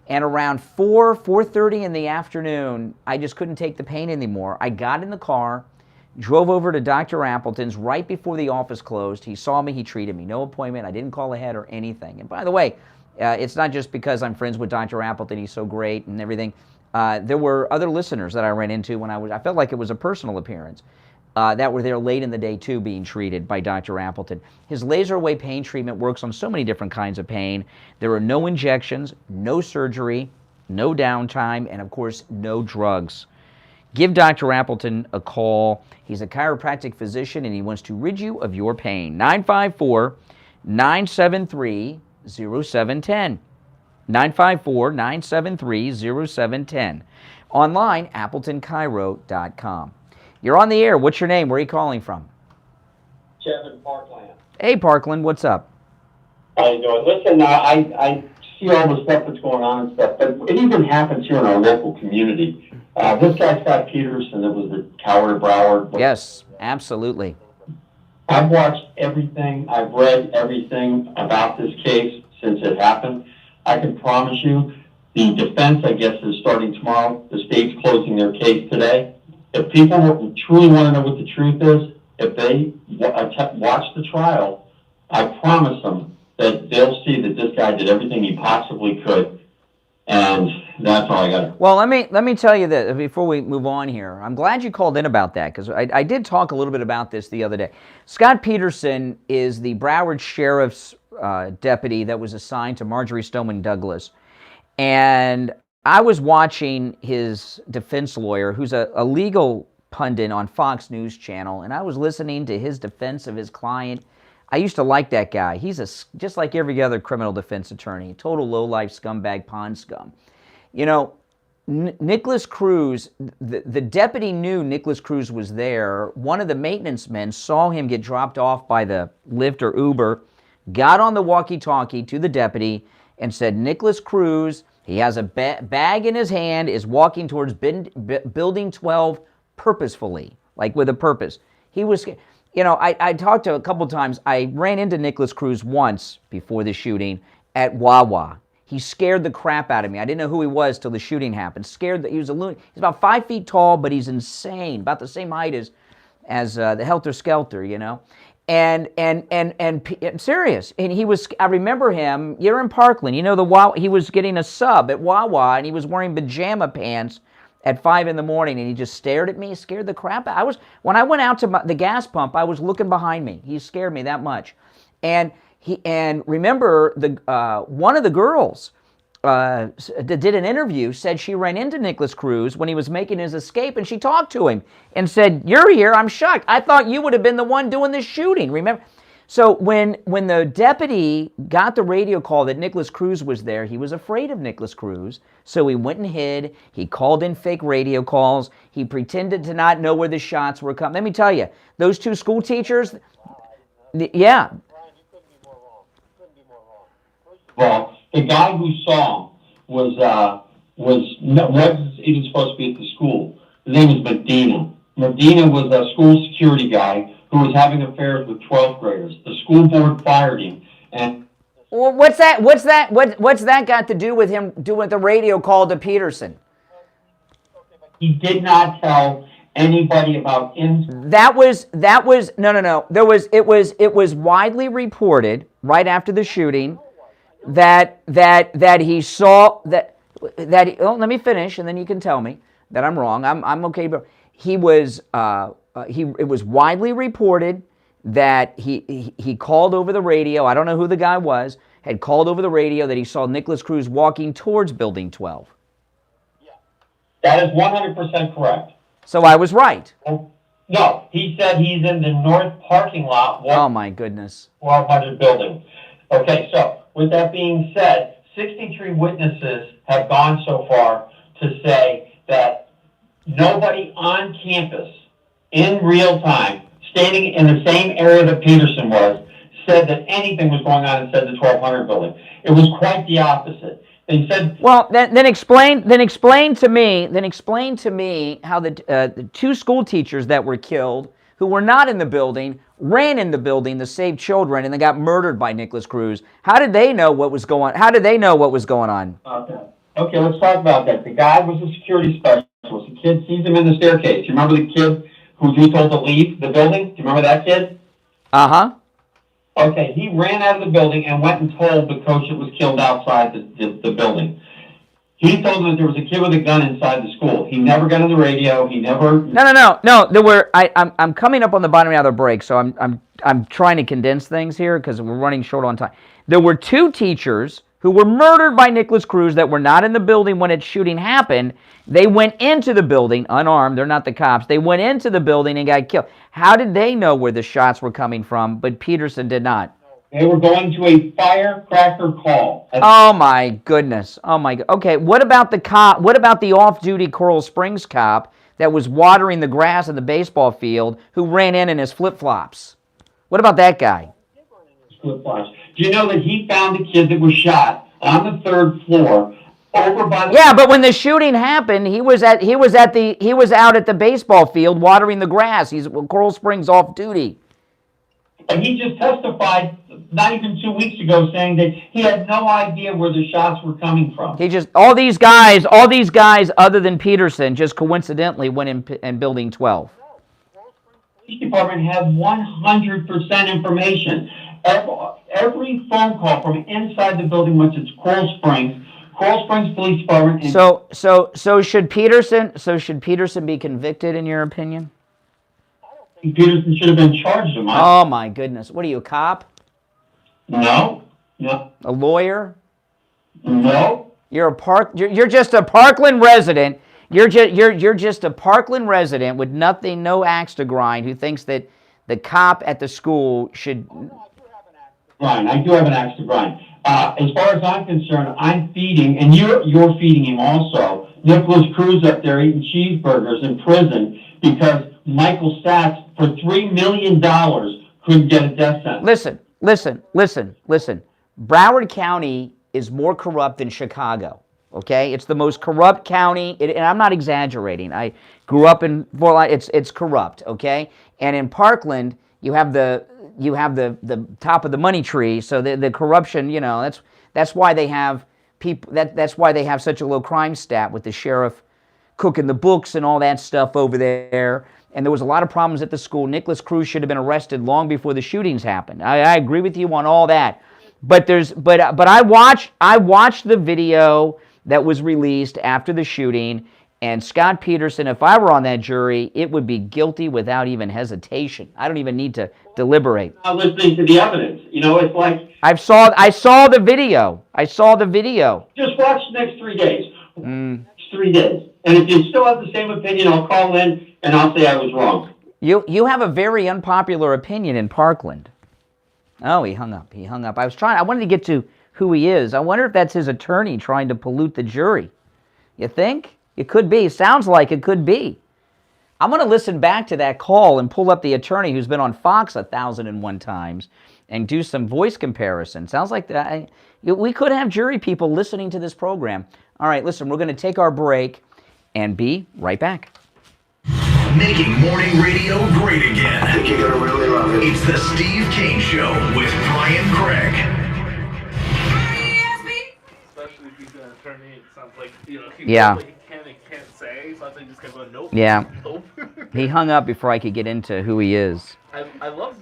around 4:30 in the afternoon, I just couldn't take the pain anymore. I got in the car, drove over to Dr. Appleton's right before the office closed. He saw me. He treated me. No appointment. I didn't call ahead or anything. And by the way, it's not just because I'm friends with Dr. Appleton. He's so great and everything. There were other listeners that I ran into when I felt like it was a personal appearance. That were there late in the day, too, being treated by Dr. Appleton. His laser away pain treatment works on so many different kinds of pain. There are no injections, no surgery, no downtime, and, of course, no drugs. Give Dr. Appleton a call. He's a chiropractic physician, and he wants to rid you of your pain. 954-973-0710. 954-973-0710. Online, AppletonChiro.com. You're on the air. What's your name? Where are you calling from? Kevin Parkland. Hey, Parkland. What's up? How you doing? Listen, I see all the stuff that's going on and stuff, but it even happens here in our local community. This guy, Scott Peterson, that was the coward of Broward. Yes, absolutely. I've watched everything, I've read everything about this case since it happened. I can promise you, the defense, I guess, is starting tomorrow. The state's closing their case today. If people truly want to know what the truth is, if they watch the trial, I promise them that they'll see that this guy did everything he possibly could. And that's all I got. Well, let me tell you this before we move on here. I'm glad you called in about that, because I did talk a little bit about this the other day. Scott Peterson is the Broward Sheriff's deputy that was assigned to Marjorie Stoneman Douglas. And I was watching his defense lawyer, who's a legal pundit on Fox News Channel, and I was listening to his defense of his client. I used to like that guy. He's just like every other criminal defense attorney, total low-life scumbag pond scum. You know, Nicholas Cruz, the deputy knew Nicholas Cruz was there. One of the maintenance men saw him get dropped off by the Lyft or Uber, got on the walkie-talkie to the deputy and said, Nicholas Cruz, he has a bag in his hand, is walking towards Building 12 purposefully, like with a purpose. He was... You know, I talked to a couple times. I ran into Nicholas Cruz once before the shooting at Wawa. He scared the crap out of me. I didn't know who he was till the shooting happened. Scared that he was a loon. He's about 5 feet tall, but he's insane. About the same height as the Helter Skelter, you know. And serious. And he was. I remember him. You're in Parkland. You know the Wawa. He was getting a sub at Wawa, and he was wearing pajama pants at 5 in the morning, and he just stared at me, scared the crap out. When I went out to the gas pump, I was looking behind me. He scared me that much. And remember, one of the girls that did an interview said she ran into Nicholas Cruz when he was making his escape, and she talked to him and said, "You're here, I'm shocked. I thought you would have been the one doing this shooting." Remember? So when the deputy got the radio call that Nicholas Cruz was there, he was afraid of Nicholas Cruz, so he went and hid. He called in fake radio calls. He pretended to not know where the shots were coming. Let me tell you, those two school teachers, yeah. Well, the guy who saw him wasn't even supposed to be at the school. His name is Medina. Medina was a school security guy who was having affairs with 12th graders. The school board fired him. And well, what's that got to do with him doing the radio call to Peterson? He did not tell anybody about That was no. It was widely reported right after the shooting that he saw that let me finish and then you can tell me that I'm wrong. I'm okay, but he was it was widely reported that he called over the radio. I don't know who the guy was. Had called over the radio that he saw Nicholas Cruz walking towards Building 12. That is 100% correct. So I was right. No, he said he's in the north parking lot. Oh my goodness. 1200 building. Okay, so with that being said, 63 witnesses have gone so far to say that nobody on campus in real time, standing in the same area that Peterson was, said that anything was going on inside the 1200 building. It was quite the opposite. They said, well, then explain to me how the two school teachers that were killed, who were not in the building, ran in the building to save children, and they got murdered by Nicholas Cruz. How did they know what was going on? Okay, let's talk about that. The guy was a security specialist. The kid sees him in the staircase. You remember the kid who you told to leave the building? Do you remember that kid? Uh-huh. Okay, he ran out of the building and went and told the coach that was killed outside the building. He told him that there was a kid with a gun inside the school. He never got on the radio. He never. No. There were. I'm coming up on the bottom of the break, so I'm trying to condense things here because we're running short on time. There were two teachers who were murdered by Nicholas Cruz that were not in the building when its shooting happened. They went into the building unarmed. They're not the cops. They went into the building and got killed. How did they know where the shots were coming from, but Peterson did not? They were going to a firecracker call. Oh my goodness. Oh my God. Okay, what about the cop? What about the off-duty Coral Springs cop that was watering the grass in the baseball field who ran in his flip-flops? What about that guy? Flip-flops. Do you know that he found the kid that was shot on the 3rd floor, over by the... Yeah, but when the shooting happened, he was out at the baseball field watering the grass. He's Coral Springs off duty. And he just testified not even 2 weeks ago saying that he had no idea where the shots were coming from. He just all these guys other than Peterson just coincidentally went in building 12. The police department had 100% information. Every phone call from inside the building went to Coral Springs Police Department. So should Peterson be convicted in your opinion? Peterson should have been charged. Oh my goodness! What are you, a cop? No. A lawyer? No. You're just a Parkland resident. You're just a Parkland resident with nothing, no axe to grind, who thinks that the cop at the school should. Brian, I do have an axe to grind. As far as I'm concerned, I'm feeding, and you're feeding him also. Nicholas Cruz up there eating cheeseburgers in prison because Michael Sachs, for $3 million, couldn't get a death sentence. Listen. Broward County is more corrupt than Chicago. Okay, it's the most corrupt county, and I'm not exaggerating. I grew up in Fort Lauderdale. It's corrupt. Okay, and in Parkland, you have the top of the money tree. So the corruption, that's why they have people. That's why they have such a low crime stat with the sheriff cooking the books and all that stuff over there. And there was a lot of problems at the school. Nicholas Cruz should have been arrested long before the shootings happened. I agree with you on all that. But I watched the video that was released after the shooting, and Scott Peterson, if I were on that jury, it would be guilty without even hesitation. I don't even need to deliberate. Not listening to the evidence. It's like I saw the video. Just watch the next 3 days. Next 3 days. And if you still have the same opinion, I'll call in and I'll say I was wrong. You have a very unpopular opinion in Parkland. Oh, he hung up. I wanted to get to who he is. I wonder if that's his attorney trying to pollute the jury. You think? It could be. Sounds like it could be. I'm going to listen back to that call and pull up the attorney who's been on Fox 1,001 times and do some voice comparison. Sounds like that. We could have jury people listening to this program. All right, listen, we're going to take our break and be right back. Making morning radio great again. I think you're going to really love it. It's the Steve Kane Show with Brian Craig. Especially if he's an attorney, it sounds like, he Yeah. knows what he can't say, so I think he's just going to go, nope. Yeah. Nope. He hung up before I could get into who he is. I love,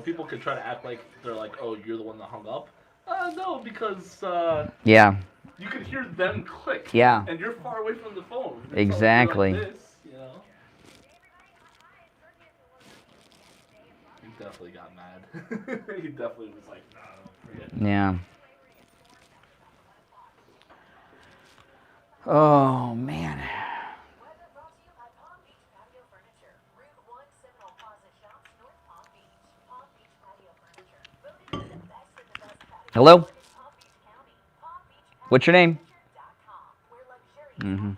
people could try to act like they're like, oh, you're the one that hung up. No, because, Yeah. you can hear them click. Yeah. And you're far away from the phone. It's Exactly. Like this, He definitely got mad. He definitely was like, nah, forget it. Yeah. Oh, man. Hello? What's your name? Mm-hmm.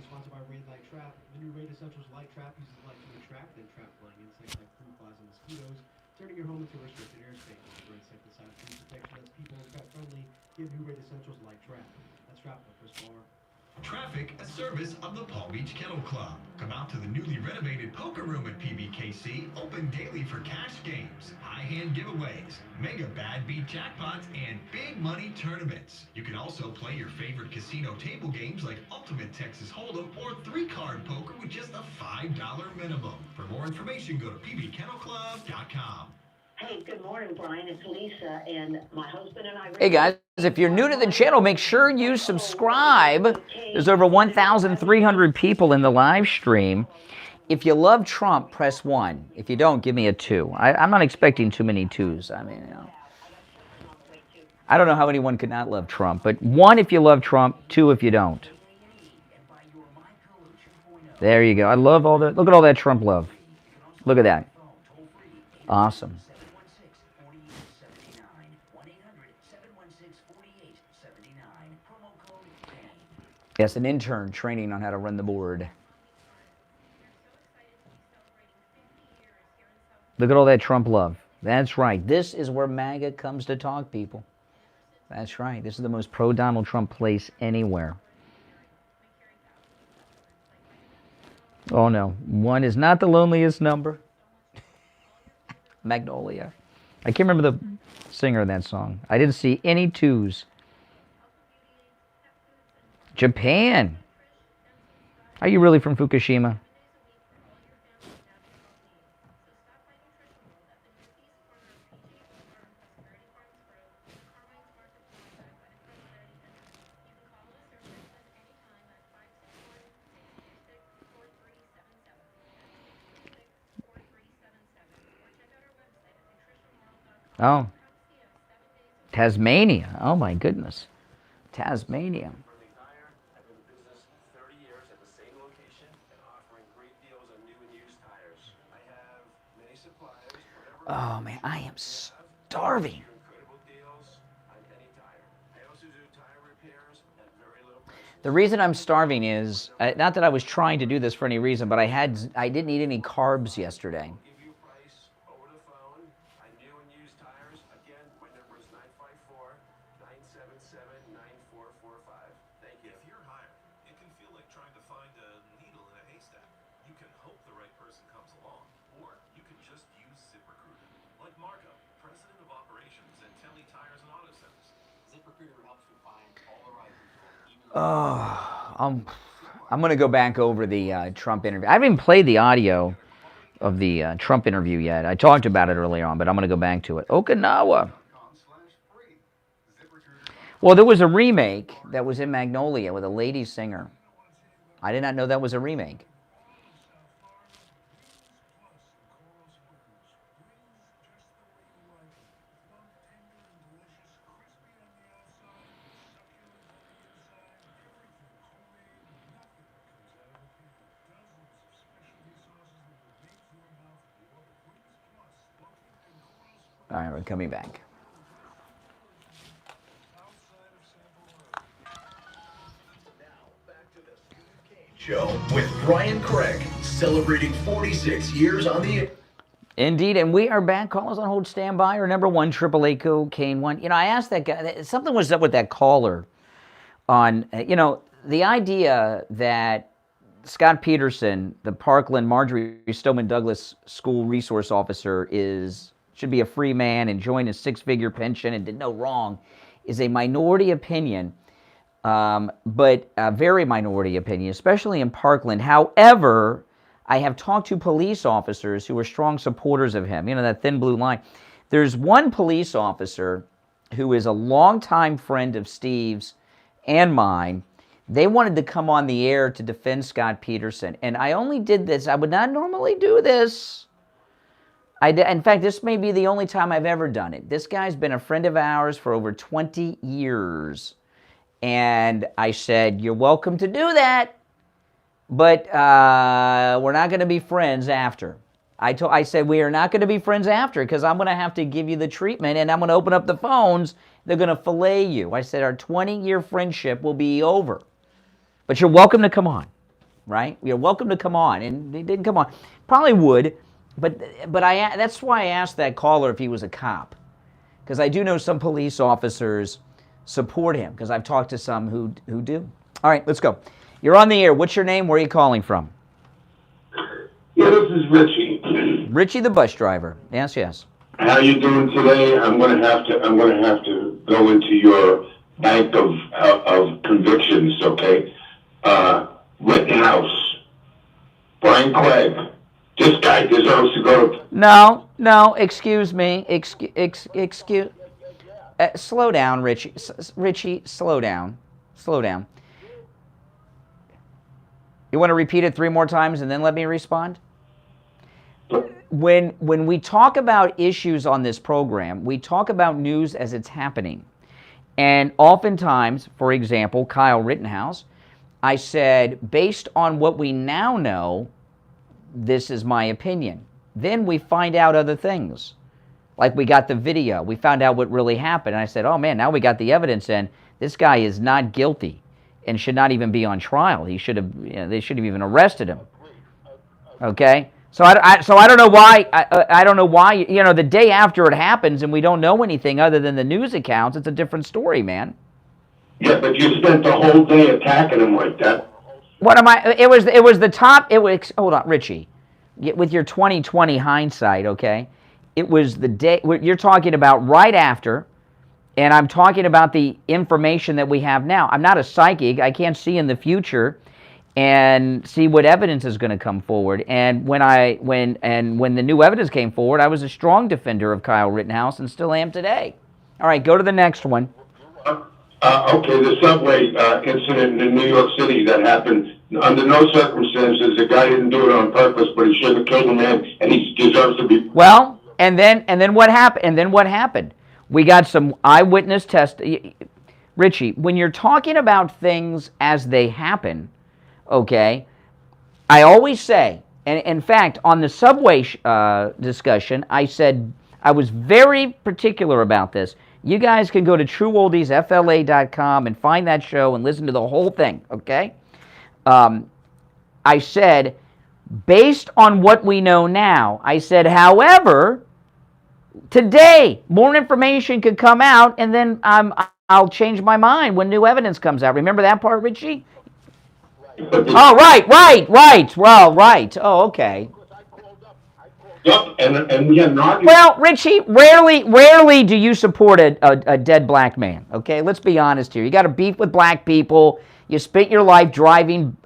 Sponsored by Raid Light Trap. The new Raid Essentials Light Trap uses light to attract and trap flying insects like fruit flies and mosquitoes, turning your home into restricted airspace. For insecticide free protection that's people and pet friendly, give new Raid Essentials Light Trap. That's Trap by Chris Barr. Traffic, a service of the Palm Beach Kennel Club. Come out to the newly renovated poker room at PBKC, open daily for cash games, high-hand giveaways, mega bad beat jackpots, and big money tournaments. You can also play your favorite casino table games like Ultimate Texas Hold'em or 3-card poker with just a $5 minimum. For more information, go to pbkennelclub.com. Hey, good morning, Brian. It's Lisa, and my husband and I... Hey, guys, if you're new to the channel, make sure you subscribe. There's over 1,300 people in the live stream. If you love Trump, press 1. If you don't, give me a 2. I'm not expecting too many 2s. I mean, I don't know how anyone could not love Trump, but 1 if you love Trump, 2 if you don't. There you go. I love all that. Look at all that Trump love. Look at that. Awesome. Yes, an intern training on how to run the board. Look at all that Trump love. That's right. This is where MAGA comes to talk, people. That's right. This is the most pro-Donald Trump place anywhere. Oh, no. 1 is not the loneliest number. Magnolia. I can't remember the singer of that song. I didn't see any 2s. Japan. Are you really from Fukushima? Oh. Tasmania. Oh, my goodness. Tasmania. Oh, man, I am starving. The reason I'm starving is, not that I was trying to do this for any reason, but I didn't eat any carbs yesterday. Oh, I'm going to go back over the Trump interview. I haven't even played the audio of the Trump interview yet. I talked about it earlier on, but I'm going to go back to it. Okinawa. Well, there was a remake that was in Magnolia with a lady singer. I did not know that was a remake. All right, we're coming back. Show with Brian Craig, celebrating 46 years on the... Indeed, and we are back. Callers on hold, stand by. Or number 1, 888 cocaine 1. You know, I asked that guy, something was up with that caller on, you know, the idea that Scott Peterson, the Parkland Marjorie Stoneman Douglas School Resource Officer, should be a free man, enjoying a 6-figure pension and did no wrong, is a minority opinion, but a very minority opinion, especially in Parkland. However, I have talked to police officers who are strong supporters of him. You know, that thin blue line. There's one police officer who is a longtime friend of Steve's and mine. They wanted to come on the air to defend Scott Peterson, and I only did this. I would not normally do this. In fact, this may be the only time I've ever done it. This guy's been a friend of ours for over 20 years. And I said, you're welcome to do that, but we're not going to be friends after. I said, we are not going to be friends after because I'm going to have to give you the treatment and I'm going to open up the phones. They're going to fillet you. I said, our 20-year friendship will be over. But you're welcome to come on, right? You're welcome to come on. And he didn't come on. Probably would. But that's why I asked that caller if he was a cop, because I do know some police officers support him, because I've talked to some who do. All right, let's go. You're on the air. What's your name? Where are you calling from? Yeah, this is Richie. Richie, the bus driver. Yes, yes. How you doing today? I'm gonna have to go into your bank of convictions. Okay, Rittenhouse, Brian Craig. This guy deserves to go. No, excuse me. Excuse. Slow down, Richie. Richie, slow down. Slow down. You want to repeat it 3 more times and then let me respond? When we talk about issues on this program, we talk about news as it's happening. And oftentimes, for example, Kyle Rittenhouse, I said, based on what we now know, this is my opinion. Then we find out other things. Like we got the video. We found out what really happened. And I said, oh man, now we got the evidence in. This guy is not guilty and should not even be on trial. He should have, they should have even arrested him. Okay? So I don't know why, I don't know why, the day after it happens and we don't know anything other than the news accounts, it's a different story, man. Yeah, but you spent the whole day attacking him like that. What am I, it was the top, hold on, Richie, with your 2020 hindsight, okay? It was the day, you're talking about right after, and I'm talking about the information that we have now. I'm not a psychic, I can't see in the future and see what evidence is going to come forward. And when the new evidence came forward, I was a strong defender of Kyle Rittenhouse and still am today. All right, go to the next one. Okay, the subway incident in New York City that happened. Under no circumstances, the guy didn't do it on purpose, but he should have killed a man, and he deserves to be. Well, and then what happened? We got some eyewitness Richie, when you're talking about things as they happen, okay, I always say, and in fact, on the subway discussion, I said, I was very particular about this. You guys can go to trueoldiesfla.com and find that show and listen to the whole thing, okay? I said, based on what we know now, I said, however, today, more information could come out, and then I'll change my mind when new evidence comes out. Remember that part, Richie? Oh, right. Well, right. Oh, okay. Yep, and we had an argument. Well, Richie, rarely do you support a dead black man, okay? Let's be honest here. You got a beef with black people. You spent your life driving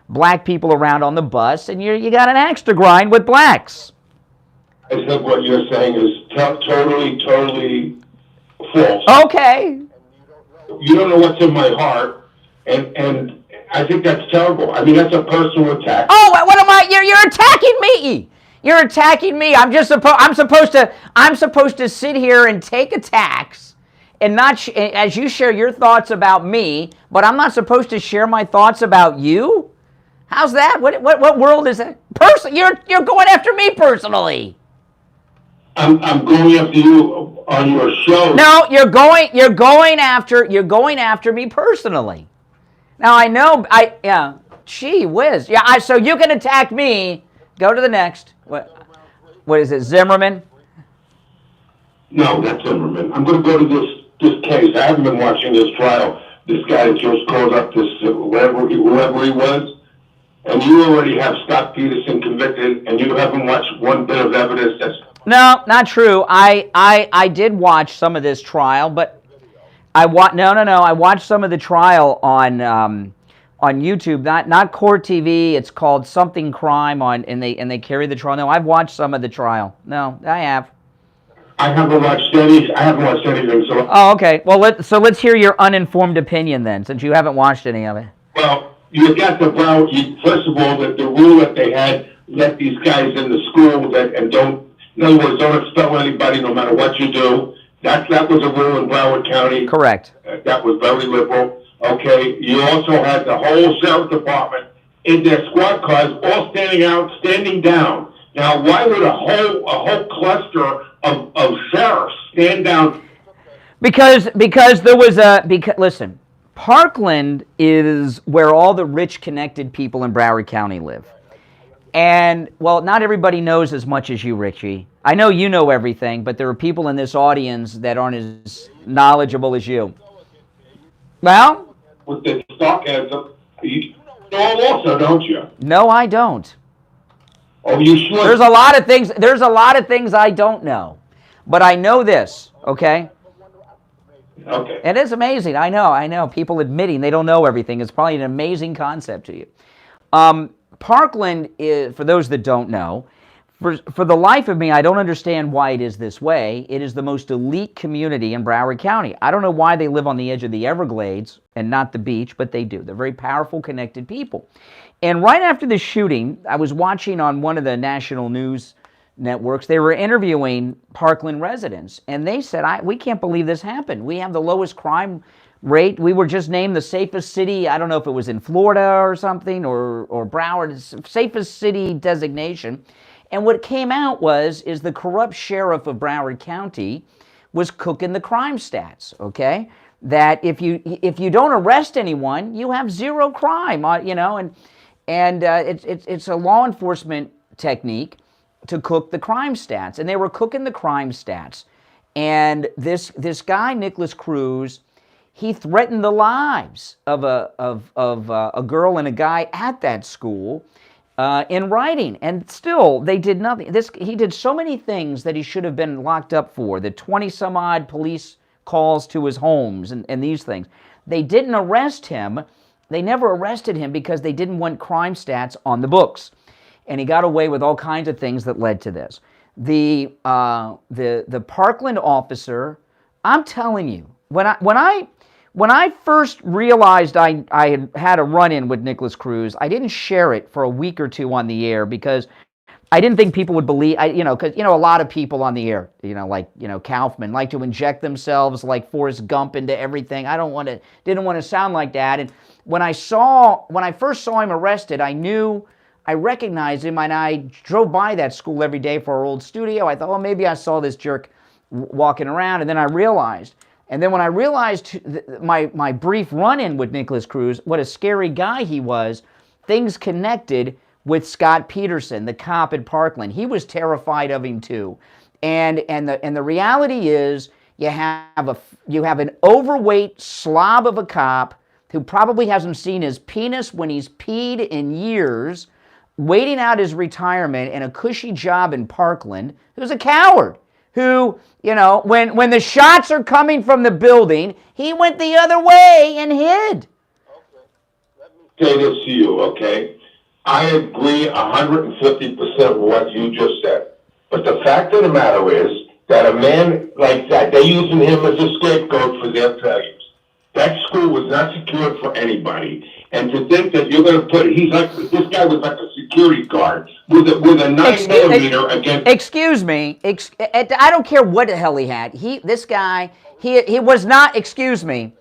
black people around on the bus, and you got an axe to grind with blacks. I think what you're saying is totally false. Okay. You don't know what's in my heart, and I think that's terrible. I mean, that's a personal attack. Oh, what am I? You're attacking me. You're attacking me. I'm supposed to sit here and take attacks and not as you share your thoughts about me, but I'm not supposed to share my thoughts about you? How's that? What world is that? You're going after me personally. I'm going after you on your show. No, you're going after me personally. Now I know gee whiz. Yeah, so you can attack me. Go to the next. What is it, Zimmerman? No, that's Zimmerman. I'm going to go to this case. I haven't been watching this trial. This guy that just called up this whoever he was, and you already have Scott Peterson convicted, and you haven't watched one bit of evidence that's. No, not true. I did watch some of this trial, but I watched some of the trial on YouTube, not Court TV. It's called Something Crime and they carry the trial. No, I've watched some of the trial. No, I have. I haven't watched anything. So. Oh, okay. Well, let's hear your uninformed opinion then, since you haven't watched any of it. Well, you got the first of all, the rule that they had, let these guys in the school and don't. In other words, don't expel anybody no matter what you do. That was a rule in Broward County. Correct. That was very liberal. Okay. You also had the whole sheriff department in their squad cars, all standing down. Now, why would a whole cluster of sheriffs stand down? Because there was listen, Parkland is where all the rich, connected people in Broward County live. And, well, not everybody knows as much as you, Richie. I know you know everything, but there are people in this audience that aren't as knowledgeable as you. Well? With the stock ads up, you know also, don't you? No, I don't. Oh, you should. There's a lot of things I don't know. But I know this, okay? Okay. It is amazing. I know. People admitting they don't know everything is probably an amazing concept to you. Parkland is, for those that don't know, for the life of me, I don't understand why it is this way. It is the most elite community in Broward County. I don't know why they live on the edge of the Everglades and not the beach, but they do. They're very powerful, connected people. And right after the shooting, I was watching on one of the national news networks, they were interviewing Parkland residents, and they said, we can't believe this happened. We have the lowest crime rate. We were just named the safest city. I don't know if it was in Florida or something, or Broward, safest city designation. And what came out is the corrupt sheriff of Broward County was cooking the crime stats, okay? That if you don't arrest anyone, you have zero crime, you know, and it's a law enforcement technique to cook the crime stats, and they were cooking the crime stats. And this guy, Nicholas Cruz, he threatened the lives of a girl and a guy at that school in writing, and still they did nothing. He did so many things that he should have been locked up for. The 20-some-odd police calls to his homes and these things. They didn't arrest him. They never arrested him because they didn't want crime stats on the books. And he got away with all kinds of things that led to this. The Parkland officer, I'm telling you, when I first realized I had a run-in with Nicholas Cruz, I didn't share it for a week or two on the air because I didn't think people would believe, because a lot of people on the air, Kaufman, like to inject themselves like Forrest Gump into everything. Didn't want to sound like that. And when I first saw him arrested, I recognized him, and I drove by that school every day for our old studio. I thought, well, maybe I saw this jerk walking around, and then I realized. And then when I realized my brief run-in with Nicholas Cruz, what a scary guy he was, things connected with Scott Peterson, the cop at Parkland. He was terrified of him too. And the reality is you have an overweight slob of a cop who probably hasn't seen his penis when he's peed in years, waiting out his retirement in a cushy job in Parkland, who's a coward, who, when the shots are coming from the building, he went the other way and hid. Say this to you, okay? I agree 150% with what you just said. But the fact of the matter is that a man like that, they're using him as a scapegoat for their failures. That school was not secured for anybody. And to think that you're going to this guy was like a security guard with a 9mm against... Excuse me. I don't care what the hell he had. He was not, excuse me.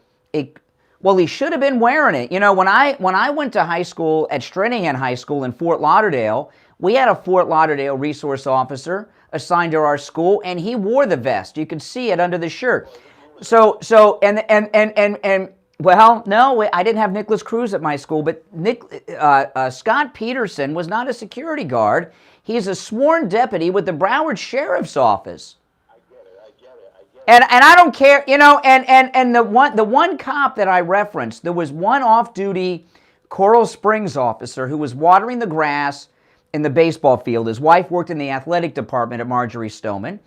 Well, he should have been wearing it. When I went to high school at Stranahan High School in Fort Lauderdale, we had a Fort Lauderdale resource officer assigned to our school, and he wore the vest. You could see it under the shirt. Well, no, I didn't have Nicholas Cruz at my school, but Scott Peterson was not a security guard. He's a sworn deputy with the Broward Sheriff's Office. I get it. And I don't care, and the one cop that I referenced, there was one off-duty Coral Springs officer who was watering the grass in the baseball field. His wife worked in the athletic department at Marjorie Stoneman.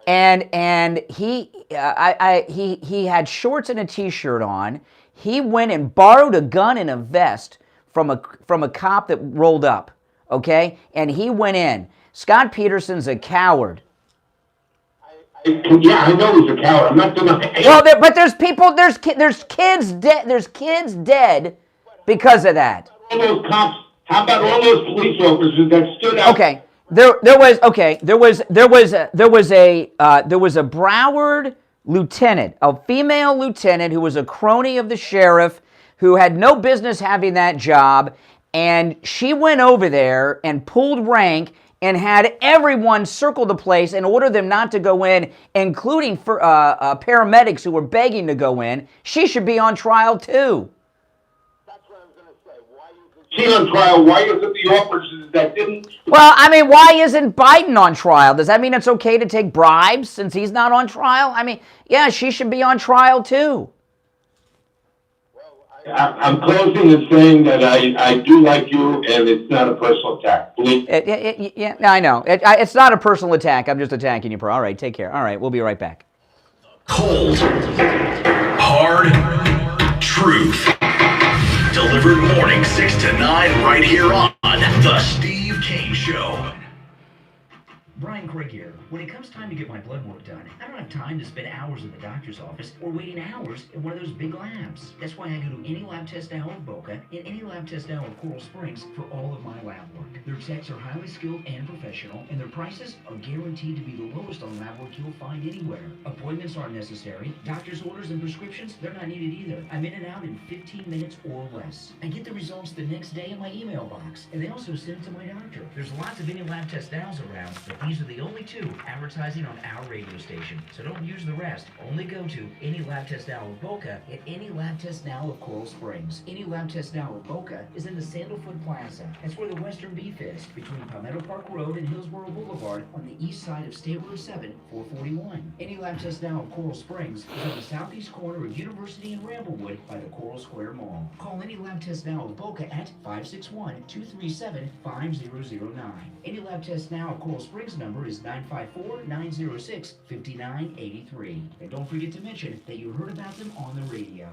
And he had shorts and a t-shirt on. He went and borrowed a gun and a vest from a cop that rolled up, okay? And he went in. Scott Peterson's a coward. Yeah, I know he's a coward. I'm not denying. Well, but there's kids dead. There's kids dead because of that. All those cops. How about all those police officers that stood out? Okay. There was a Broward lieutenant, a female lieutenant who was a crony of the sheriff, who had no business having that job, and she went over there and pulled rank and had everyone circle the place and order them not to go in, including for paramedics who were begging to go in. She should be on trial too. She's on trial. Why isn't the officers that didn't? Well, I mean, why isn't Biden on trial? Does that mean it's okay to take bribes since he's not on trial? I mean, yeah, she should be on trial too. I'm closing and saying that I do like you, and it's not a personal attack. Yeah, I know. It's not a personal attack. I'm just attacking you, bro. All right, take care. All right, we'll be right back. Cold, hard truth. Delivered morning 6 to 9 right here on The Steve Kane Show. Brian Craig here. When it comes time to get my blood work done, I don't have time to spend hours in the doctor's office or waiting hours in one of those big labs. That's why I go to Any Lab Test Now of Boca and Any Lab Test Now of Coral Springs for all of my lab work. Their techs are highly skilled and professional, and their prices are guaranteed to be the lowest on lab work you'll find anywhere. Appointments aren't necessary. Doctor's orders and prescriptions, they're not needed either. I'm in and out in 15 minutes or less. I get the results the next day in my email box, and they also send them to my doctor. There's lots of Any Lab Test Nows around, but these are the only two advertising on our radio station. So don't use the rest. Only go to Any Lab Test Now of Boca and Any Lab Test Now of Coral Springs. Any Lab Test Now of Boca is in the Sandalfoot Plaza. That's where the Western Beef is, between Palmetto Park Road and Hillsborough Boulevard on the east side of State Road 7, 441. Any Lab Test Now of Coral Springs is on the southeast corner of University and Ramblewood by the Coral Square Mall. Call Any Lab Test Now of Boca at 561-237-5009. Any Lab Test Now of Coral Springs number is 954-906-5983. And don't forget to mention that you heard about them on the radio.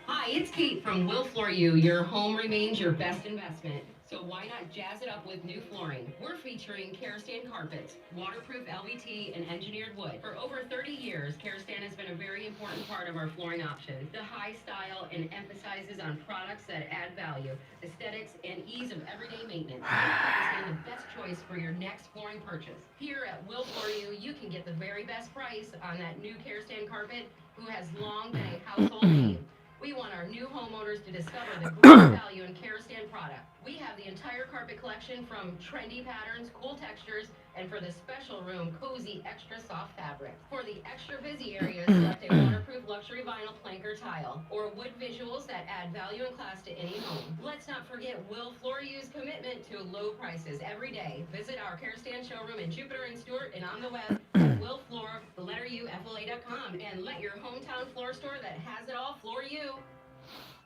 Hi, it's Kate from Will Floor You. Your home remains your best investment. So why not jazz it up with new flooring? We're featuring Kerastan carpets, waterproof LVT, and engineered wood. For over 30 years, Kerastan has been a very important part of our flooring option. The high style and emphasizes on products that add value, aesthetics, and ease of everyday maintenance. Make Kerastan the best choice for your next flooring purchase. Here at Will Floor You, you can get the very best price on that new Kerastan carpet, who has long been a household name. We want our new homeowners to discover the great value in Kerastan product. We have the entire carpet collection from trendy patterns, cool textures, and for the special room, cozy, extra soft fabric. For the extra busy areas, select a waterproof luxury vinyl plank or tile, or wood visuals that add value and class to any home. Let's not forget Will Floor You's commitment to low prices every day. Visit our Kerastan showroom in Jupiter and Stewart and on the web at willfloor.com and let your hometown floor store that has it all floor you.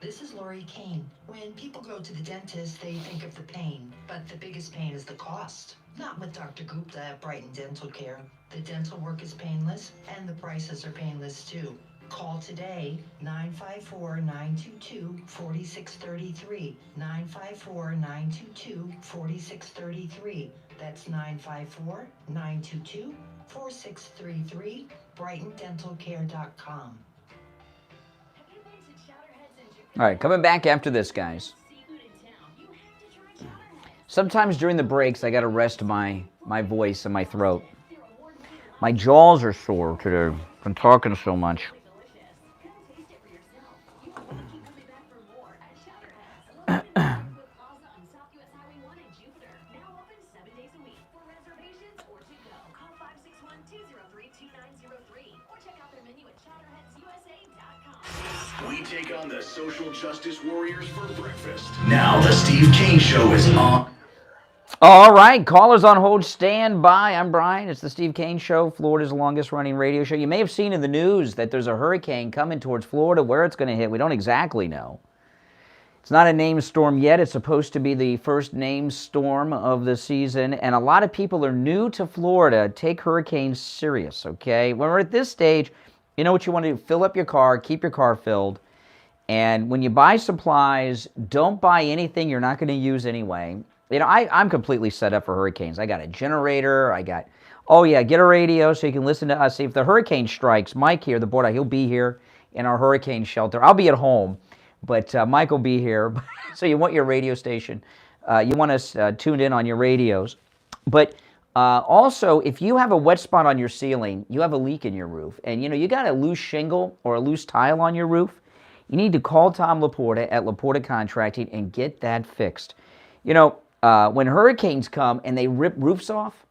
This is Lori Kane. When people go to the dentist, they think of the pain, but the biggest pain is the cost. Not with Dr. Gupta at Brighton Dental Care. The dental work is painless, and the prices are painless too. Call today, 954-922-4633. 954-922-4633. That's 954-922-4633. BrightonDentalCare.com. All right, coming back after this, guys. Sometimes during the breaks, I got to rest my voice and my throat. My jaws are sore today from talking so much. We take on the social justice warriors for breakfast. Now the Steve Kane Show is on. All right, callers on hold, stand by. I'm Brian. It's the Steve Kane Show, Florida's longest-running radio show. You may have seen in the news that there's a hurricane coming towards Florida. Where it's going to hit, we don't exactly know. It's not a named storm yet. It's supposed to be the first named storm of the season, and a lot of people are new to Florida. Take hurricanes serious, okay? When we're at this stage, you know what you want to do? Fill up your car, keep your car filled, and when you buy supplies, don't buy anything you're not going to use anyway. You know, I'm completely set up for hurricanes. I got a generator. get a radio so you can listen to us. See, if the hurricane strikes, Mike here, the board, he'll be here in our hurricane shelter. I'll be at home, but Mike will be here. So you want your radio station. You want us tuned in on your radios. But also, if you have a wet spot on your ceiling, you have a leak in your roof, and you got a loose shingle or a loose tile on your roof, you need to call Tom Laporta at Laporta Contracting and get that fixed. When hurricanes come and they rip roofs off,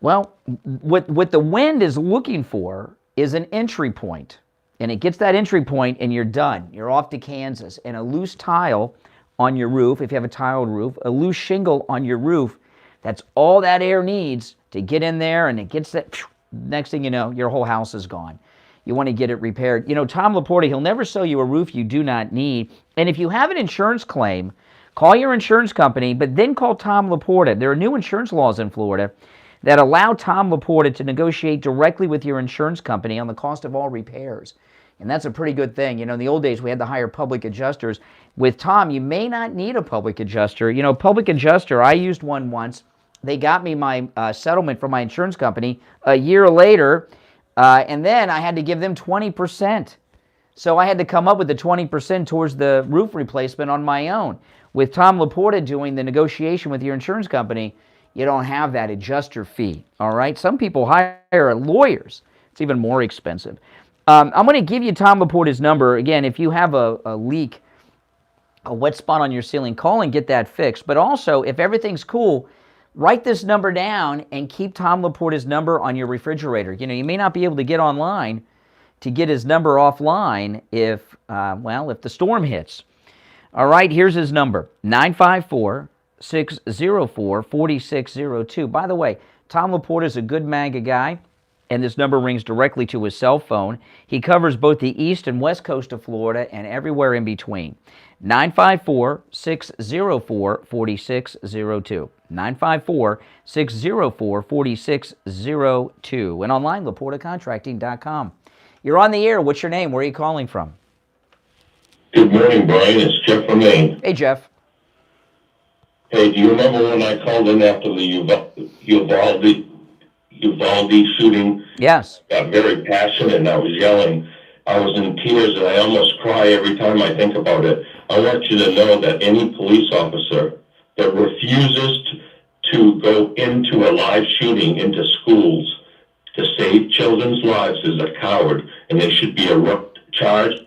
well, what the wind is looking for is an entry point. And it gets that entry point and you're done. You're off to Kansas. And a loose tile on your roof, if you have a tiled roof, a loose shingle on your roof, that's all that air needs to get in there, and it gets that, next thing you know, your whole house is gone. You want to get it repaired. Tom Laporta, he'll never sell you a roof you do not need. And if you have an insurance claim, call your insurance company, but then call Tom Laporta. There are new insurance laws in Florida that allow Tom Laporta to negotiate directly with your insurance company on the cost of all repairs. And that's a pretty good thing. In the old days, we had to hire public adjusters. With Tom, you may not need a public adjuster. Public adjuster, I used one once. They got me my settlement from my insurance company a year later, and then I had to give them 20%. So I had to come up with the 20% towards the roof replacement on my own. With Tom Laporta doing the negotiation with your insurance company, you don't have that adjuster fee, all right? Some people hire lawyers. It's even more expensive. I'm going to give you Tom Laporta's number. Again, if you have a leak, a wet spot on your ceiling, call and get that fixed. But also, if everything's cool, write this number down and keep Tom Laporta's number on your refrigerator. You know, you may not be able to get online to get his number offline if the storm hits. All right, here's his number, 954-604-4602. By the way, Tom Laporta is a good MAGA guy, and this number rings directly to his cell phone. He covers both the east and west coast of Florida and everywhere in between. 954-604-4602. 954-604-4602. And online, LaportaContracting.com. You're on the air. What's your name? Where are you calling from? Good morning, Brian. It's Jeff from Maine. Hey, Jeff. Hey, do you remember when I called in after the Uvalde shooting? Yes. Got very passionate and I was yelling. I was in tears and I almost cry every time I think about it. I want you to know that any police officer that refuses to go into a live shooting into schools to save children's lives is a coward, and they should be charged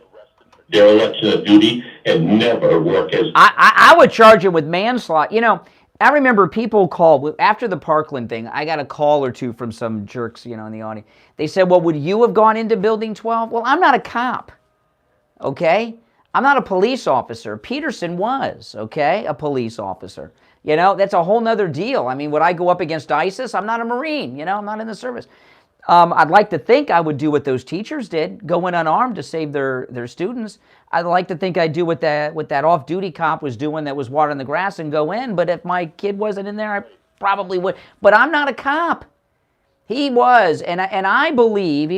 dereliction of duty and never work as... I would charge him with manslaughter. You know, I remember people called, after the Parkland thing, I got a call or two from some jerks, you know, in the audience. They said, well, would you have gone into Building 12? Well, I'm not a cop, okay? I'm not a police officer. Peterson was, okay, a police officer. You know, that's a whole nother deal. I mean, would I go up against ISIS? I'm not a Marine, you know, I'm not in the service. I'd like to think I would do what those teachers did, go in unarmed to save their students. I'd like to think I'd do what that off-duty cop was doing that was watering the grass and go in, but if my kid wasn't in there, I probably would. But I'm not a cop. He was, and I believe,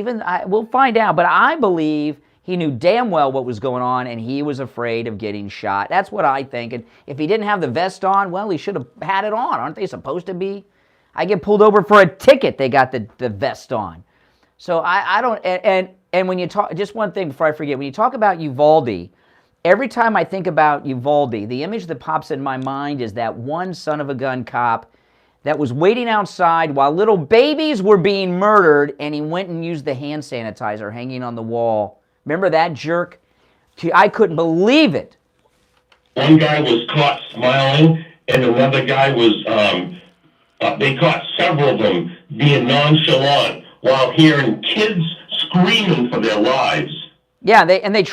we'll find out, but I believe he knew damn well what was going on, and he was afraid of getting shot. That's what I think. And if he didn't have the vest on, well, he should have had it on. Aren't they supposed to be? I get pulled over for a ticket, they got the vest on. So I don't, and when you talk, just one thing before I forget, when you talk about Uvalde, every time I think about Uvalde, the image that pops in my mind is that one son of a gun cop that was waiting outside while little babies were being murdered, and he went and used the hand sanitizer hanging on the wall. Remember that jerk? I couldn't believe it. One guy was caught smiling, and another guy was, they caught several of them being nonchalant while hearing kids screaming for their lives. Yeah, they were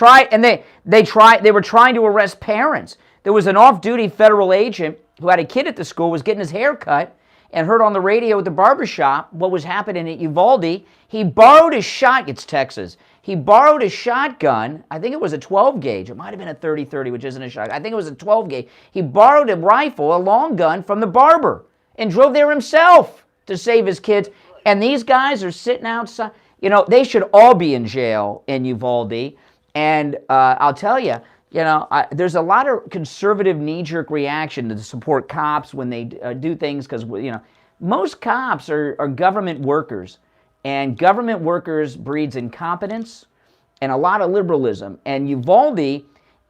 trying to arrest parents. There was an off-duty federal agent who had a kid at the school, was getting his hair cut, and heard on the radio at the barbershop what was happening at Uvalde. He borrowed his shot. It's Texas. He borrowed a shotgun. I think it was a 12 gauge. It might have been a 30-30, which isn't a shotgun. I think it was a 12 gauge. He borrowed a rifle, a long gun, from the barber and drove there himself to save his kids. And these guys are sitting outside. You know, they should all be in jail in Uvalde. And I'll tell you, you know, there's a lot of conservative knee-jerk reaction to support cops when they do things because, you know, most cops are government workers. And government workers breeds incompetence and a lot of liberalism. And Uvalde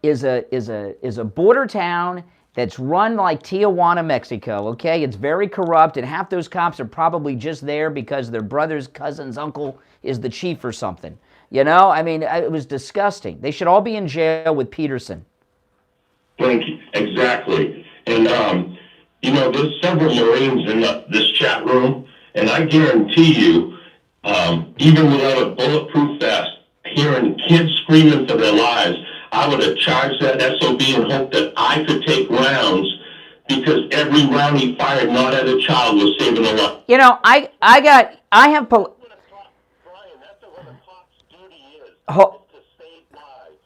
is a border town that's run like Tijuana, Mexico, okay? It's very corrupt, and half those cops are probably just there because their brother's cousin's uncle is the chief or something. You know, I mean, it was disgusting. They should all be in jail with Peterson. Thank you. Exactly. And, you know, there's several Marines in this chat room, and I guarantee you, even without a bulletproof vest, hearing kids screaming for their lives, I would have charged that SOB and hoped that I could take rounds because every round he fired, not at a child, was saving a life. You know, I have...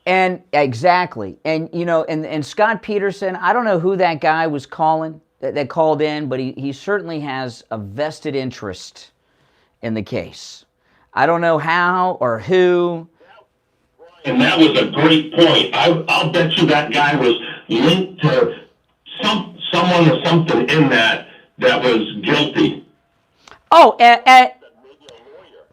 And exactly. And, you know, and Scott Peterson, I don't know who that guy was calling, that called in, but he certainly has a vested interest in the case. I don't know how or who. And that was a great point. I'll bet you that guy was linked to someone or something in that that was guilty. Oh,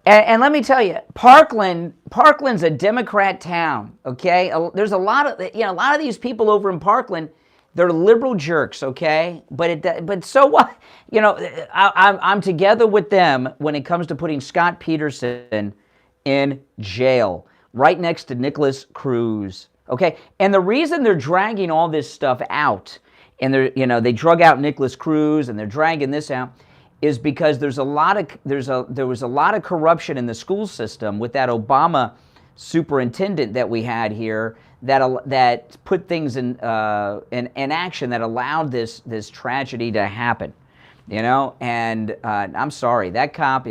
and let me tell you, Parkland's a Democrat town. Okay, there's a lot of a lot of these people over in Parkland. They're liberal jerks. Okay, but so what? I'm together with them when it comes to putting Scott Peterson in jail, right next to Nicholas Cruz. Okay, and the reason they're dragging all this stuff out, and they drug out Nicholas Cruz, and they're dragging this out, is because there was a lot of corruption in the school system with that Obama superintendent that we had here that put things in action that allowed this tragedy to happen. And I'm sorry, that cop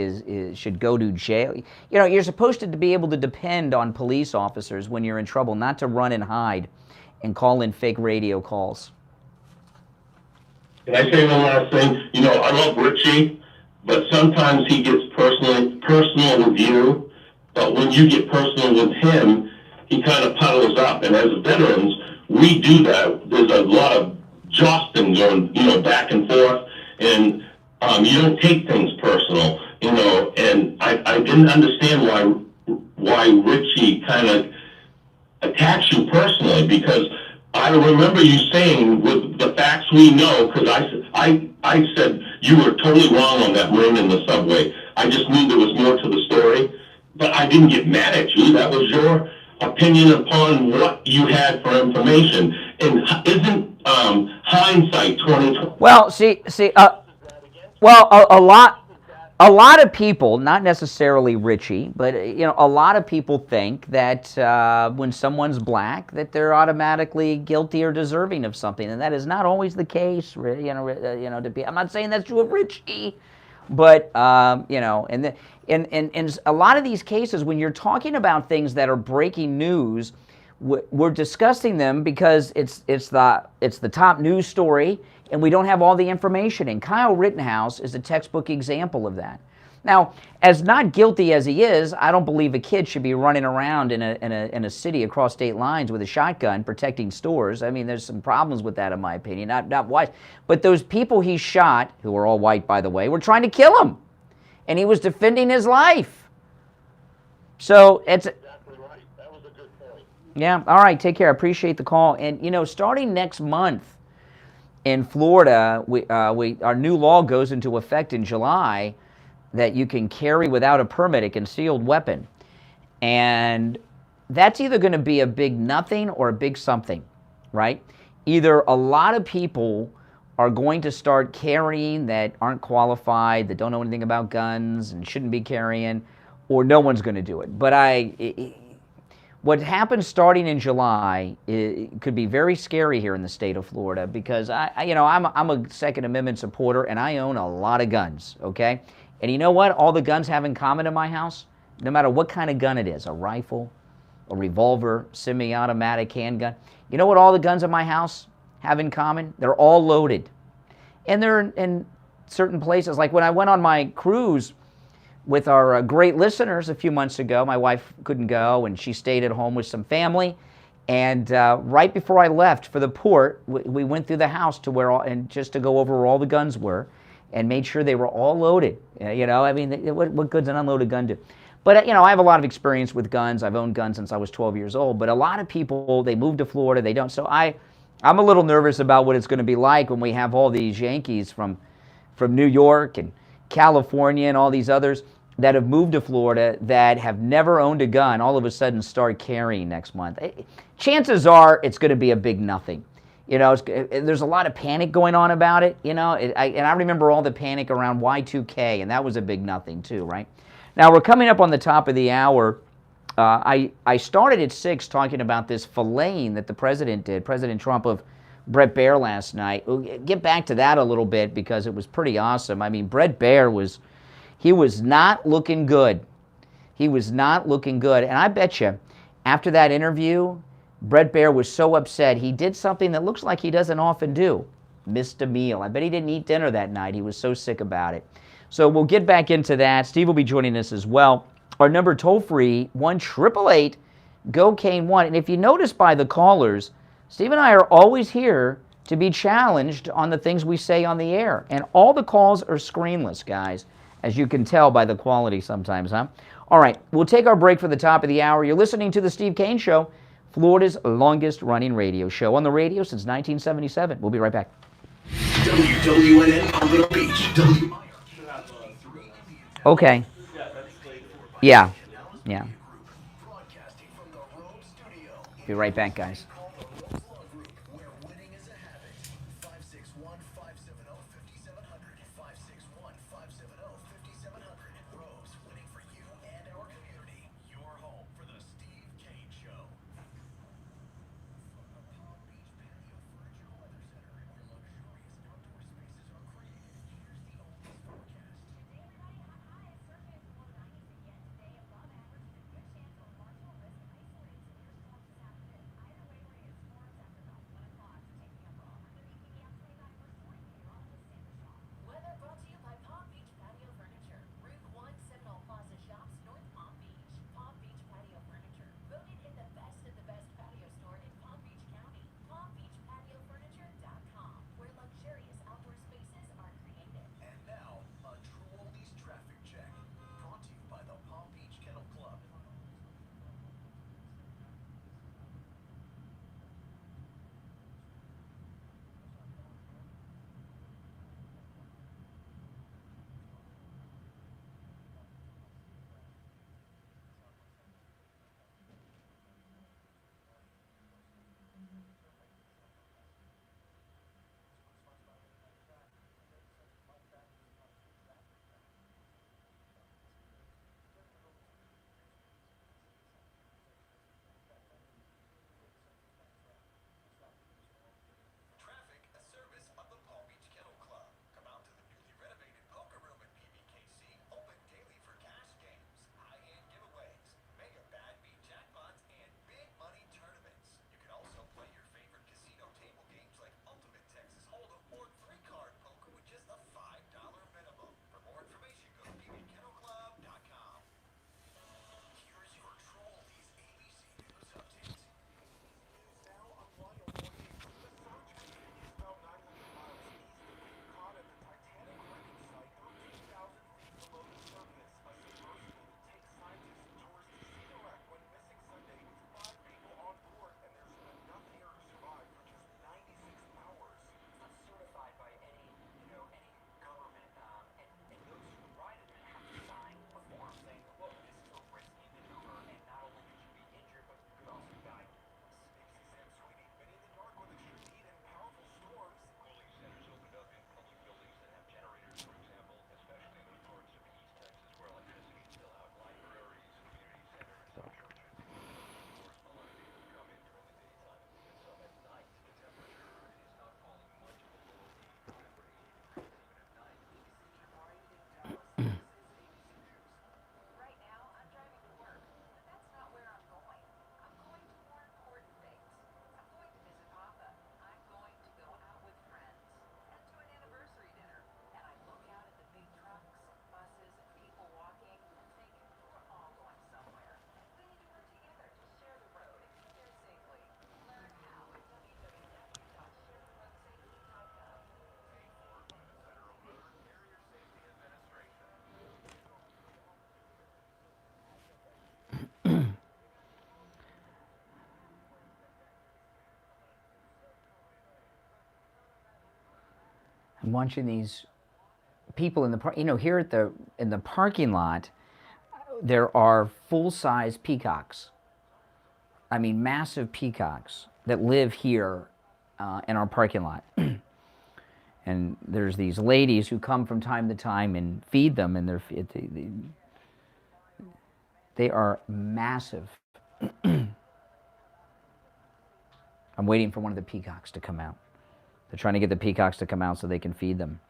should go to jail. You're supposed to be able to depend on police officers when you're in trouble, not to run and hide and call in fake radio calls. Can I say one last thing? I love Richie, but sometimes he gets personal with you. But when you get personal with him, he kind of puddles up. And as veterans, we do that. There's a lot of jostling going, back and forth, and you don't take things personal, And I didn't understand why Richie kind of attacks you personally, because I remember you saying, with the facts we know, because I said you were totally wrong on that room in the subway. I just knew there was more to the story, but I didn't get mad at you. That was your opinion upon what you had for information. And isn't hindsight 2020? Well, a lot of people, not necessarily Richie, but a lot of people think that when someone's black, that they're automatically guilty or deserving of something, and that is not always the case. I'm not saying that's true of Richie, but and a lot of these cases, when you're talking about things that are breaking news, we're discussing them because it's the top news story, and we don't have all the information. And Kyle Rittenhouse is a textbook example of that. Now, as not guilty as he is, I don't believe a kid should be running around in a city across state lines with a shotgun protecting stores. I mean, there's some problems with that, in my opinion. Not wise. But those people he shot, who are all white, by the way, were trying to kill him, and he was defending his life. So it's exactly right. That was a good point. Yeah. All right. Take care. I appreciate the call. And starting next month in Florida, our new law goes into effect in July that you can carry without a permit a concealed weapon. And that's either going to be a big nothing or a big something, right? Either a lot of people are going to start carrying that aren't qualified, that don't know anything about guns and shouldn't be carrying, or no one's going to do it. But what happens starting in July could be very scary here in the state of Florida, because I'm a Second Amendment supporter, and I own a lot of guns, okay? And you know what all the guns have in common in my house? No matter what kind of gun it is, a rifle, a revolver, semi-automatic handgun. You know what all the guns in my house have in common? They're all loaded. And they're in certain places. Like when I went on my cruise with our great listeners a few months ago, my wife couldn't go, and she stayed at home with some family. And right before I left for the port, we went through the house to just to go over where all the guns were, and made sure they were all loaded. What good's an unloaded gun do? But I have a lot of experience with guns. I've owned guns since I was 12 years old. But a lot of people, they move to Florida, they don't. So I'm a little nervous about what it's going to be like when we have all these Yankees from New York and California and all these others that have moved to Florida that have never owned a gun all of a sudden start carrying next month. Chances are it's going to be a big nothing. There's a lot of panic going on about it, and I remember all the panic around Y2K, and that was a big nothing too, right? Now, we're coming up on the top of the hour. I started at 6 talking about this filleting that the president did, President Trump, of Bret Baier last night. We'll get back to that a little bit because it was pretty awesome. I mean, Bret Baier was not looking good. He was not looking good. And I bet you, after that interview, Bret Baier was so upset, he did something that looks like he doesn't often do. Missed a meal. I bet he didn't eat dinner that night. He was so sick about it. So we'll get back into that. Steve will be joining us as well. Our number toll-free, 1-888-GO-CANE1. And if you notice by the callers, Steve and I are always here to be challenged on the things we say on the air. And all the calls are screenless, guys, as you can tell by the quality sometimes, huh? All right, we'll take our break for the top of the hour. You're listening to The Steve Kane Show, Florida's longest-running radio show on the radio since 1977. We'll be right back. WWNN Pompano Beach. Okay. Yeah. Yeah. Be right back, guys. Weather brought to you by Palm Beach Patio Furniture. Route 1 Seminole Plaza Shops, North Palm Beach. Palm Beach Patio Furniture. Voted in the best patio store in Palm Beach County. PalmBeachPatioFurniture.com, where luxurious outdoor spaces are created. And now, a True Oldies traffic check. Brought to you by the Palm Beach Kennel Club. Traffic, a service of the Palm Beach Kennel Club. Come out to the newly renovated poker room at PBKC, open daily for cash games, high-end giveaways, mega bad beat jackpots, and big money tournaments. You can also play your favorite casino table games like Ultimate Texas Hold'em or 3-card poker with just a $5 minimum. For more information, go to pbkennelclub.com. Here's your True Oldies ABC News update. Now, I'm Lionel Moyer. The search continues about 900 miles east of Cape Cod at the Titanic wreckage site, 13,000 feet below the surface. A submersible will take scientists and tourists to see the wreck when missing Sunday with 5 people on board, and there's enough air to survive for just 96 hours. It's not certified by any government, and those who ride it have to sign a form saying, look, this is a risky maneuver, and not only could you be injured, but you could also die. ABC Sam Sweeney, been in the dark with extreme heat and powerful storms. Cooling centers opened up in public buildings that have generators, for example, especially in those parts of East Texas where electricity is still out. Libraries, community centers, some churches closing those doors. A lot of people come in during the daytime and some at night. The temperature is not falling much below the upper 80 degrees even at night. ABC Jim Ryan in Dallas. This is ABC News. Right now, I'm driving to work, but that's not where I'm going. I'm going to more important things. I'm going to visit Papa. I'm going to go out with friends and to an anniversary dinner. And I look out at the big trucks, buses, and people walking and think, we're all going somewhere. We need to work together to share the road and get there safely. Learn how at www.sharetheroadsafely.gov. Paid for by the Federal Motor Carrier Safety Administration. I'm watching these people in the here at in the parking lot. There are full-size peacocks. I mean, massive peacocks that live here in our parking lot. And there's these ladies who come from time to time and feed them, and they are massive. I'm waiting for one of the peacocks to come out. They're trying to get the peacocks to come out so they can feed them.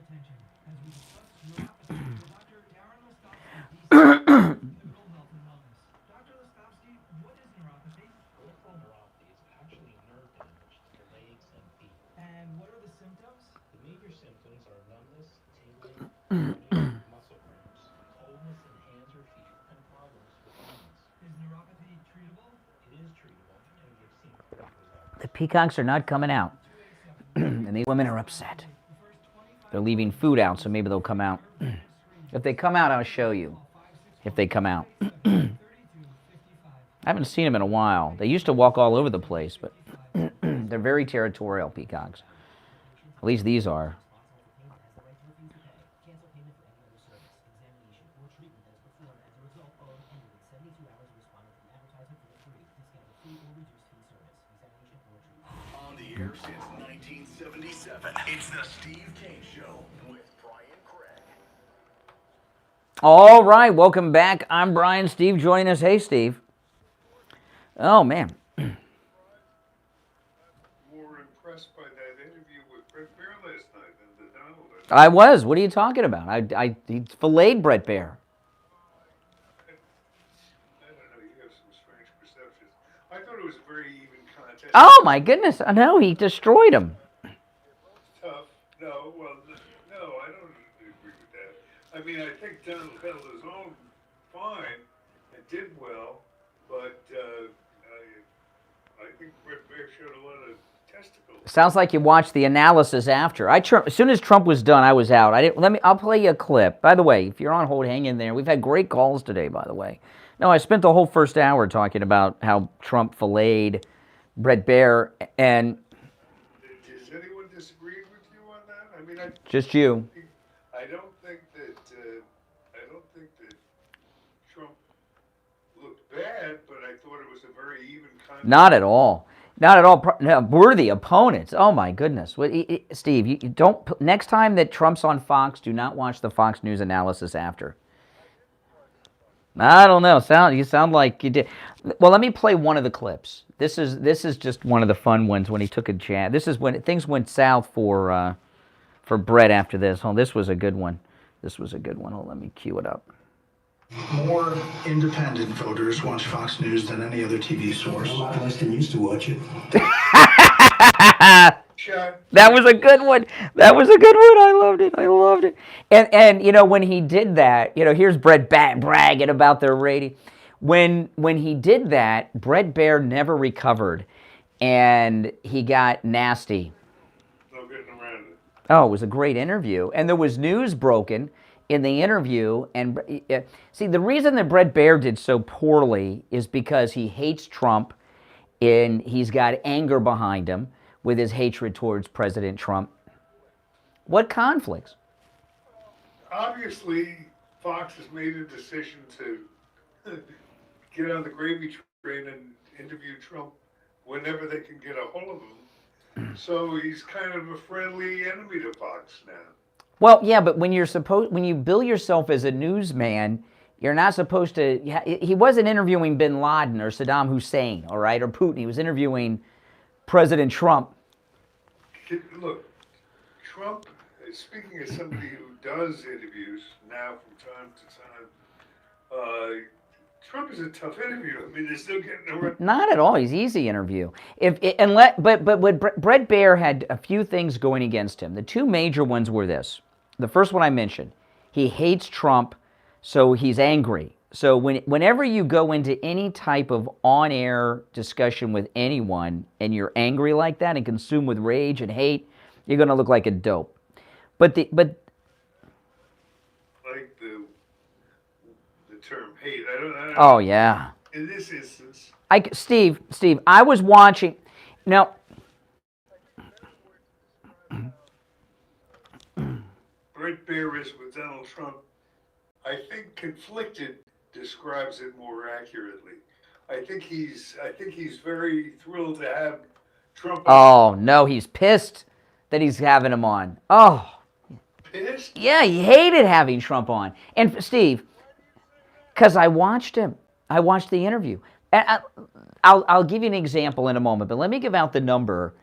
attention as we discuss neuropathy with Dr. Darren Leskovsky, PCP, Pivotal Health and Wellness. Dr. Leskovsky, what is neuropathy? Peripheral neuropathy is actually nerve damage to the legs and feet. And what are the symptoms? The major symptoms are numbness, tingling, burning, muscle cramps, coldness in hands or feet, and problems with lungs. Is neuropathy treatable? It is treatable, and we have seen great results. The peacocks are not coming out. And these women are upset. They're leaving food out, so maybe they'll come out. If they come out, I'll show you. If they come out. I haven't seen them in a while. They used to walk all over the place, but they're very territorial peacocks. At least these are. On the air since 1977, it's the Steve King Show with Brian Craig. All right, welcome back. I'm Brian. Steve joining us. Hey, Steve. Oh, man. More impressed by that interview with Bret Baier last night than the Donald. I was. What are you talking about? He filleted Bret Baier. I don't know, you have some strange perceptions. I thought it was a very even contest. Oh, my goodness. I know. He destroyed him. Tough. No, well, no, I don't agree with that. I mean, I think Donald held his own fine and did well, but I think Bret Baier showed a lot of testicles. Sounds like you watched the analysis after. As soon as Trump was done, I was out. I'll play you a clip. By the way, if you're on hold, hang in there. We've had great calls today, by the way. No, I spent the whole first hour talking about how Trump filleted Bret Baier, and Does anyone disagree with you on that? I mean, just you. I don't think that Trump looked bad, but I thought it was a very even contest. Not at all. Not at all. No, worthy opponents. Oh my goodness. Steve, you don't. Next time that Trump's on Fox, do not watch the Fox News analysis after. I don't know. You sound like you did. Well, let me play one of the clips. This is just one of the fun ones when he took a chance. This is when things went south for Bret after this. Oh, this was a good one. This was a good one. Oh, let me cue it up. More independent voters watch Fox News than any other TV source. A lot less than used to watch it. That was a good one. That was a good one. I loved it. I loved it. And you know, when he did that, you know, here's Bret bragging about their rating. When he did that, Bret Baier never recovered, and he got nasty. No getting around it. Oh, it was a great interview, and there was news broken in the interview. And see, the reason that Bret Baier did so poorly is because he hates Trump, and he's got anger behind him with his hatred towards President Trump. What conflicts? Obviously, Fox has made a decision to get on the gravy train and interview Trump whenever they can get a hold of him. So he's kind of a friendly enemy to Fox now. Well, yeah, but when you bill yourself as a newsman, you're not supposed to. He wasn't interviewing Bin Laden or Saddam Hussein, all right, or Putin. He was interviewing President Trump. Look, Trump, speaking as somebody who does interviews now from time to time, Trump is a tough interview. I mean, there's no getting around. Not at all. He's easy interview. But Bret Baier had a few things going against him. The two major ones were this. The first one I mentioned, he hates Trump, so he's angry. So whenever you go into any type of on-air discussion with anyone and you're angry like that and consumed with rage and hate, you're going to look like a dope. But like the term hate, I don't. Oh yeah. In this instance. Steve, I was watching. Now. Bret Baier is with Donald Trump. I think conflicted describes it more accurately. I think he's very thrilled to have Trump. Oh no, he's pissed that he's having him on. Oh. Pissed? Yeah, he hated having Trump on. And Steve, because I watched him. I watched the interview. And I'll give you an example in a moment, but let me give out the number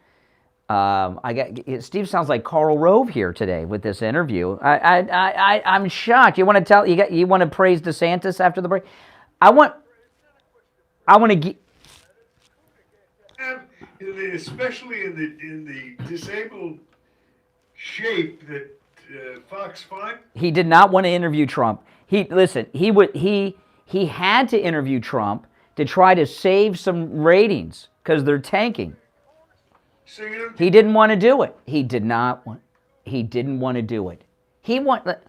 Steve sounds like Karl Rove here today with this interview. I'm shocked. You want to you want to praise DeSantis after the break? I want to get. Especially in the disabled shape that Fox finds. He did not want to interview Trump. He had to interview Trump to try to save some ratings because they're tanking. So you don't He didn't want to do it. He didn't want to do it. what?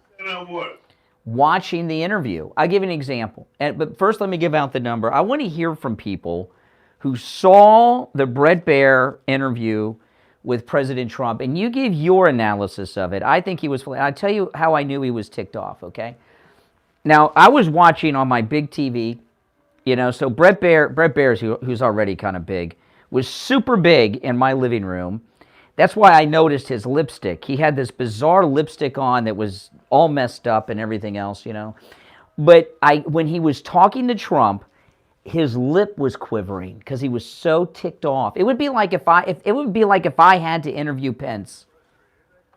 Watching the interview. I'll give you an example. But first, let me give out the number. I want to hear from people who saw the Bret Baier interview with President Trump, and you give your analysis of it. I think he was. I'll tell you how I knew he was ticked off. Okay. Now I was watching on my big TV. So Bret Baier, who's already kind of big, was super big in my living room. That's why I noticed his lipstick. He had this bizarre lipstick on that was all messed up and everything else, But when he was talking to Trump, his lip was quivering because he was so ticked off. It would be like if I had to interview Pence.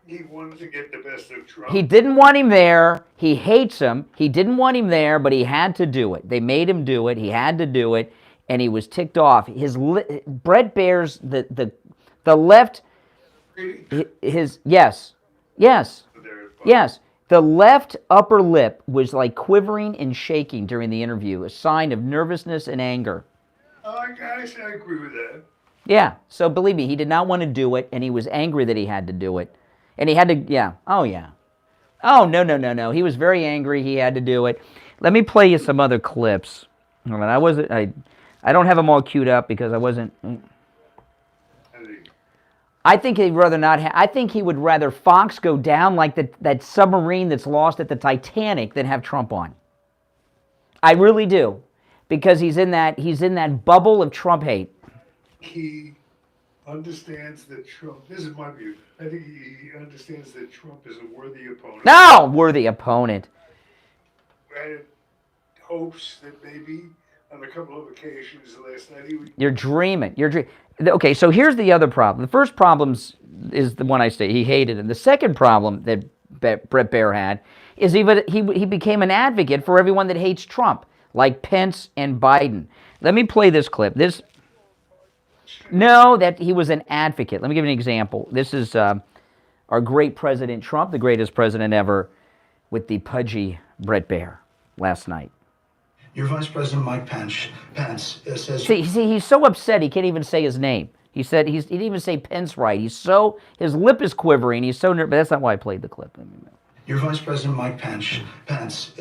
He wanted to get the best of Trump. He didn't want him there. He hates him. He didn't want him there, but he had to do it. They made him do it. He had to do it, and he was ticked off. Bret Baier's the left. Yes. The left upper lip was like quivering and shaking during the interview, a sign of nervousness and anger. I agree with that. Yeah, so believe me, he did not want to do it, and he was angry that he had to do it. And he had to, yeah. Oh, no. He was very angry. He had to do it. Let me play you some other clips. I don't have them all queued up because I wasn't. I think he'd rather not. I think he would rather Fox go down like that submarine that's lost at the Titanic than have Trump on. I really do, because he's in that bubble of Trump hate. He understands that Trump. This is my view. I think he understands that Trump is a worthy opponent. No, worthy opponent. And hopes that maybe on a couple of occasions last night he would. You're dreaming. Okay, so here's the other problem. The first problem is the one I say he hated, and the second problem that Bret Baier had is he became an advocate for everyone that hates Trump, like Pence and Biden. Let me play this clip. That he was an advocate. Let me give you an example. This is our great President Trump, the greatest president ever, with the pudgy Bret Baier last night. Your Vice President Mike Pence says... See, he's so upset he can't even say his name. He didn't even say Pence right. His lip is quivering. He's so nervous. But that's not why I played the clip. Your Vice President Mike Pence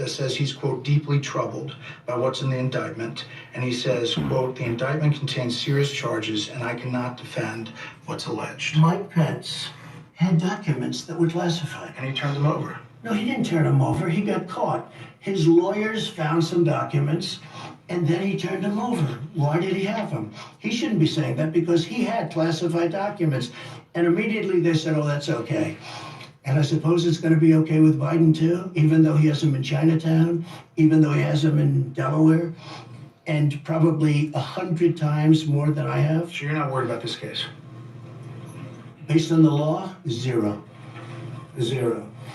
says he's, quote, deeply troubled by what's in the indictment. And he says, quote, the indictment contains serious charges and I cannot defend what's alleged. Mike Pence had documents that were classified. And he turned them over. No, he didn't turn them over. He got caught. His lawyers found some documents, and then he turned them over. Why did he have them? He shouldn't be saying that because he had classified documents. And immediately they said, oh, that's okay. And I suppose it's going to be okay with Biden, too, even though he has them in Chinatown, even though he has them in Delaware, and probably 100 times more than I have. So you're not worried about this case? Based on the law, zero.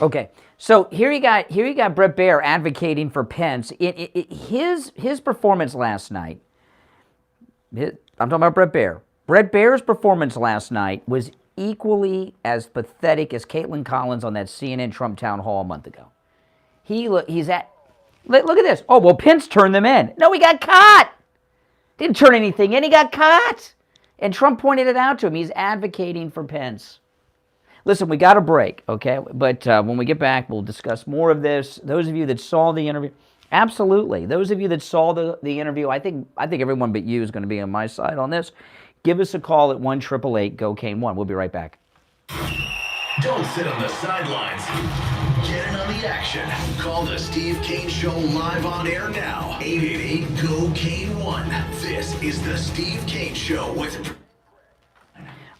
Okay. So here you got Bret Baier advocating for Pence. His performance last night. I'm talking about Bret Baier. Bret Baier's performance last night was equally as pathetic as Caitlin Collins on that CNN Trump town hall a month ago. Look at this. Oh well, Pence turned them in. No, he got caught. Didn't turn anything in. He got caught. And Trump pointed it out to him. He's advocating for Pence. Listen, we got a break, okay? But when we get back, we'll discuss more of this. Those of you that saw the interview, absolutely. Those of you that saw the interview, I think everyone but you is going to be on my side on this. Give us a call at 1-888-GO-CANE1. We'll be right back. Don't sit on the sidelines. Get in on the action. Call the Steve Kane Show live on air now. 888-GO-CANE1. This is the Steve Kane Show with...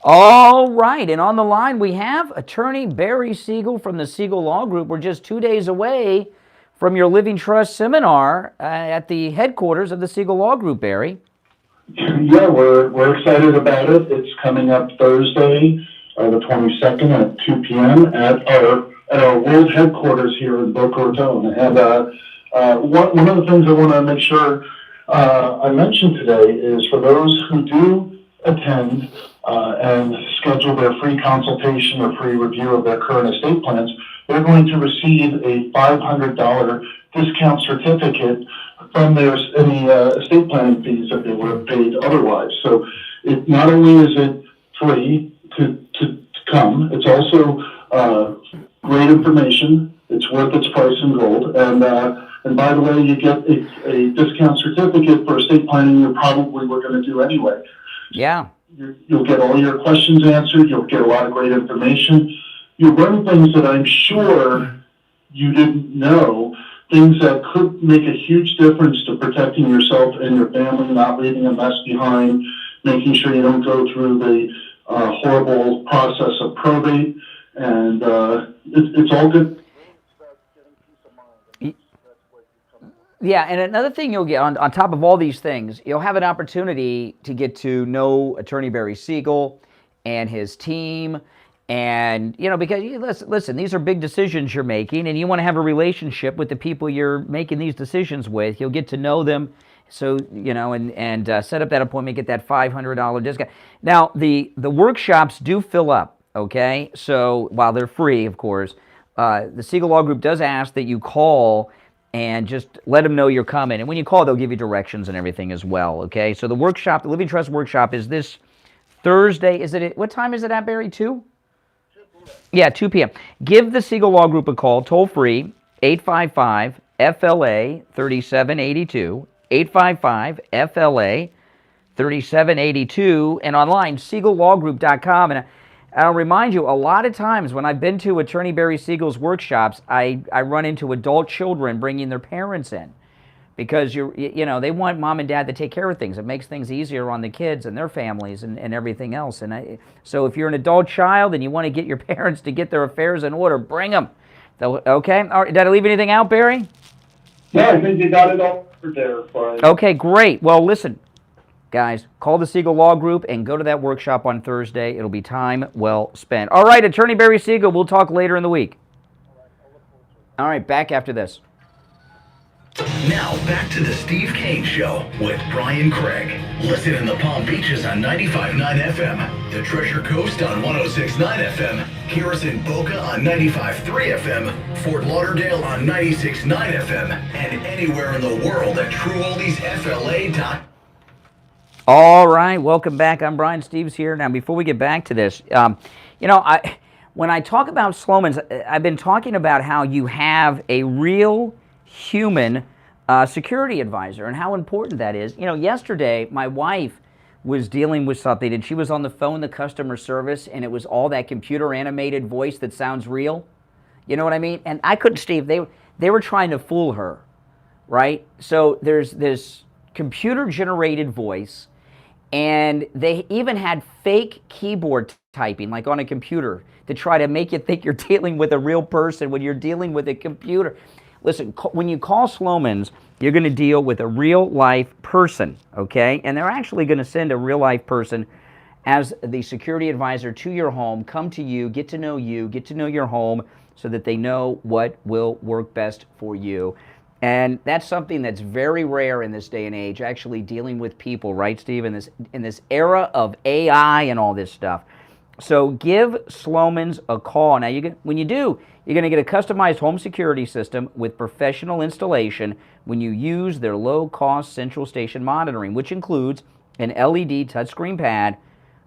All right, and on the line we have attorney Barry Siegel from the Siegel Law Group. We're just 2 days away from your Living Trust seminar at the headquarters of the Siegel Law Group, Barry. Yeah, we're excited about it. It's coming up Thursday, the 22nd at 2 p.m. at our world headquarters here in Boca Raton. And one of the things I want to make sure I mention today is for those who do attend and schedule their free consultation or free review of their current estate plans, they're going to receive a $500 discount certificate from their any estate planning fees that they would have paid otherwise. So it not only is it free to come, it's also great information. It's worth its price in gold. And by the way, you get a discount certificate for estate planning you probably were going to do anyway. Yeah. You'll get all your questions answered. You'll get a lot of great information. You'll learn things that I'm sure you didn't know, things that could make a huge difference to protecting yourself and your family, not leaving a mess behind, making sure you don't go through the horrible process of probate. And it's all good. Yeah, and another thing you'll get on top of all these things, you'll have an opportunity to get to know Attorney Barry Siegel and his team. And, because listen, these are big decisions you're making, and you want to have a relationship with the people you're making these decisions with. You'll get to know them, so, and set up that appointment, get that $500 discount. Now, the workshops do fill up, okay? So while they're free, of course, the Siegel Law Group does ask that you call and just let them know you're coming. And when you call, they'll give you directions and everything as well, okay? So the workshop, the Living Trust workshop is this Thursday. What time is it at, Barry? 2? Yeah, 2 p.m. Give the Siegel Law Group a call, toll free, 855-FLA-3782, 855-FLA-3782, and online, siegellawgroup.com. And I'll remind you, a lot of times when I've been to Attorney Barry Siegel's workshops, I run into adult children bringing their parents in. Because they want mom and dad to take care of things. It makes things easier on the kids and their families and everything else. And so if you're an adult child and you want to get your parents to get their affairs in order, bring them. Okay? All right, did I leave anything out, Barry? No, I think you got it all covered there, Brian. Okay, great. Well, listen, guys, call the Siegel Law Group and go to that workshop on Thursday. It'll be time well spent. All right, Attorney Barry Siegel, we'll talk later in the week. All right, back after this. Now, back to the Steve Kane Show with Brian Craig. Listen in the Palm Beaches on 95.9 FM, the Treasure Coast on 106.9 FM, hear us in Boca on 95.3 FM, Fort Lauderdale on 96.9 FM, and anywhere in the world at TrueOldiesFLA.com. All right, welcome back. I'm Brian Steves here. Now, before we get back to this, when I talk about Sloman's, I've been talking about how you have a real human security advisor and how important that is. Yesterday, my wife was dealing with something, and she was on the phone, the customer service, and it was all that computer-animated voice that sounds real. You know what I mean? And I couldn't, Steve, they were trying to fool her, right? So there's this computer-generated voice, and they even had fake keyboard typing, like on a computer, to try to make you think you're dealing with a real person when you're dealing with a computer. Listen, when you call Sloman's, you're going to deal with a real-life person, okay? And they're actually going to send a real-life person as the security advisor to your home, come to you, get to know your home, so that they know what will work best for you. And that's something that's very rare in this day and age, actually dealing with people, right, Steve, in this era of AI and all this stuff. So give Sloman's a call. Now, when you do, you're going to get a customized home security system with professional installation when you use their low-cost central station monitoring, which includes an LED touchscreen pad,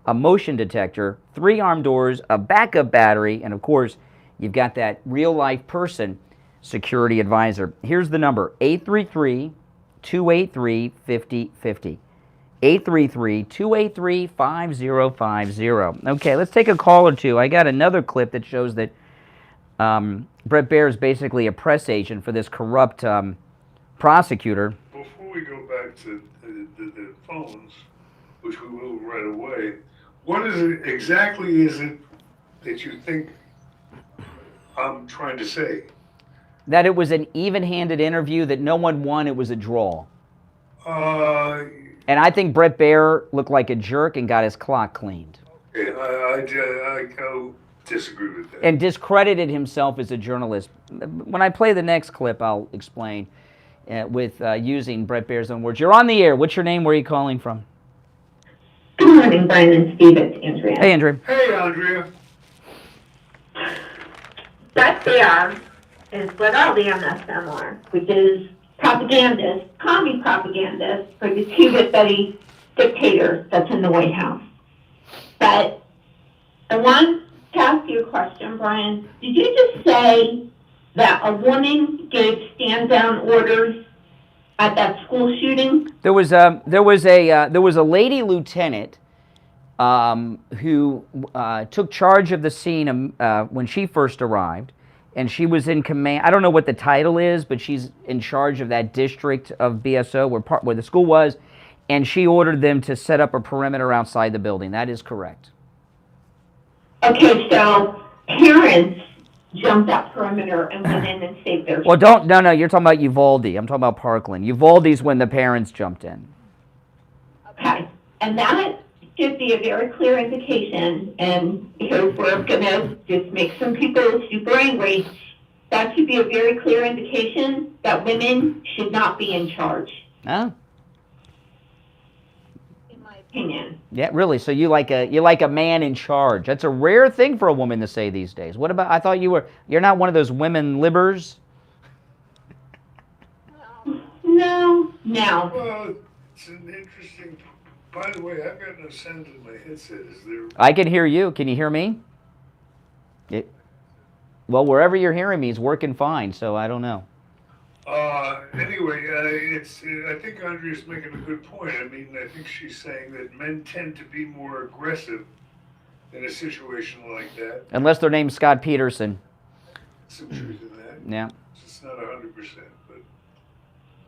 a motion detector, 3 arm doors, a backup battery, and of course, you've got that real-life person security advisor. Here's the number, 833-283-5050. 833-283-5050. Okay, let's take a call or two. I got another clip that shows that Bret Baier is basically a press agent for this corrupt prosecutor. Before we go back to the phones, which we will right away, what is it exactly that you think I'm trying to say? That it was an even-handed interview, that no one won, it was a draw. And I think Bret Baier looked like a jerk and got his clock cleaned. Okay, I disagree with that. And discredited himself as a journalist. When I play the next clip, I'll explain with using Bret Baier's own words. You're on the air. What's your name? Where are you calling from? Good morning, Brian and Steve. It's Andrea. Hey, Andrea. Hey, Andrea. Bret Baier is what all the MSM are, which is propagandists, commie propagandists for the two-bit dictator that's in the White House. But I want to ask you a question, Brian. Did you just say that a woman gave stand-down orders at that school shooting? There was a lady lieutenant who took charge of the scene when she first arrived, and she was in command. I don't know what the title is, but she's in charge of that district of BSO where the school was, and she ordered them to set up a perimeter outside the building. That is correct. Okay, so parents jumped that perimeter and went in and saved their Well, no, you're talking about Uvalde. I'm talking about Parkland. Uvalde's when the parents jumped in. Okay, and that should be a very clear indication, and because we're going to just make some people super angry, that should be a very clear indication that women should not be in charge. Oh. In my opinion. Yeah, really. So you like a man in charge. That's a rare thing for a woman to say these days. What about? I thought you're not one of those women libbers. No. Well, it's an interesting. By the way, I've got no sound in my headset. Is there? I can hear you. Can you hear me? Well, wherever you're hearing me is working fine. So I don't know. Anyway, I think Andrea's making a good point. I mean, I think she's saying that men tend to be more aggressive in a situation like that. Unless their name's Scott Peterson. Some truth in that. Yeah. It's not 100%, but.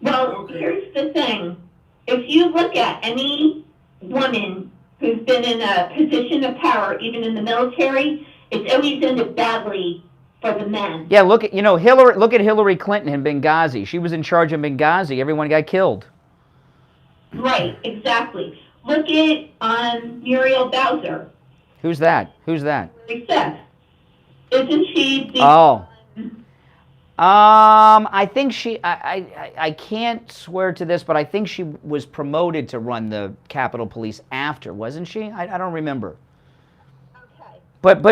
Well, here's the thing. If you look at any woman who's been in a position of power, even in the military, it's always ended badly for the men. Yeah, look at Hillary Clinton in Benghazi. She was in charge of Benghazi. Everyone got killed. Right, exactly. Look at Muriel Bowser. Who's that? Isn't she the... Oh. I think I can't swear to this, but I think she was promoted to run the Capitol Police after, wasn't she? I don't remember. Okay. But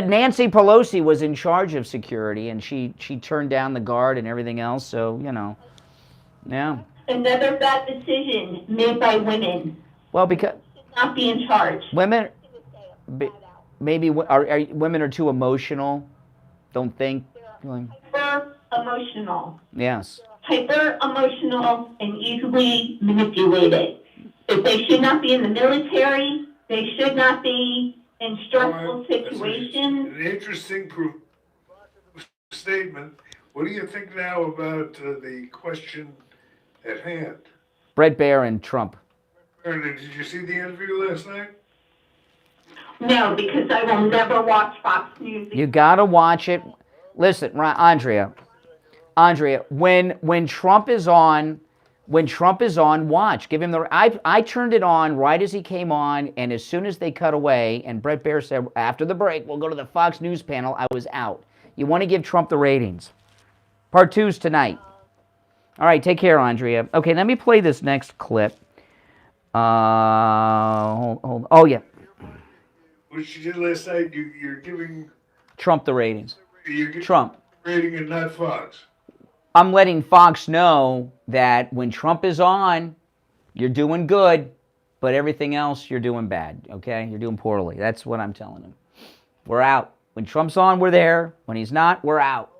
Nancy Pelosi was in charge of security, and she turned down the guard and everything else, so, yeah. Another bad decision made by women. Well, because... Should not be in charge. Women... Maybe women are too emotional, don't think... Hyper emotional. Yes. Hyper emotional and easily manipulated. If they should not be in the military, they should not be in stressful situations. An interesting statement. What do you think now about the question at hand? Bret Baier and Trump. Did you see the interview last night? No, because I will never watch Fox News. You gotta watch it. Listen, Andrea, when Trump is on, watch. Give him the. I turned it on right as he came on, and as soon as they cut away, and Bret Baier said, after the break, we'll go to the Fox News panel, I was out. You want to give Trump the ratings. Part 2's tonight. All right, take care, Andrea. Okay, let me play this next clip. Hold. Oh yeah. What you did last night, you're giving Trump the ratings. Trump rating and not Fox. I'm letting Fox know that when Trump is on, you're doing good, but everything else you're doing bad, okay? You're doing poorly. That's what I'm telling him. We're out. When Trump's on, we're there. When he's not, we're out.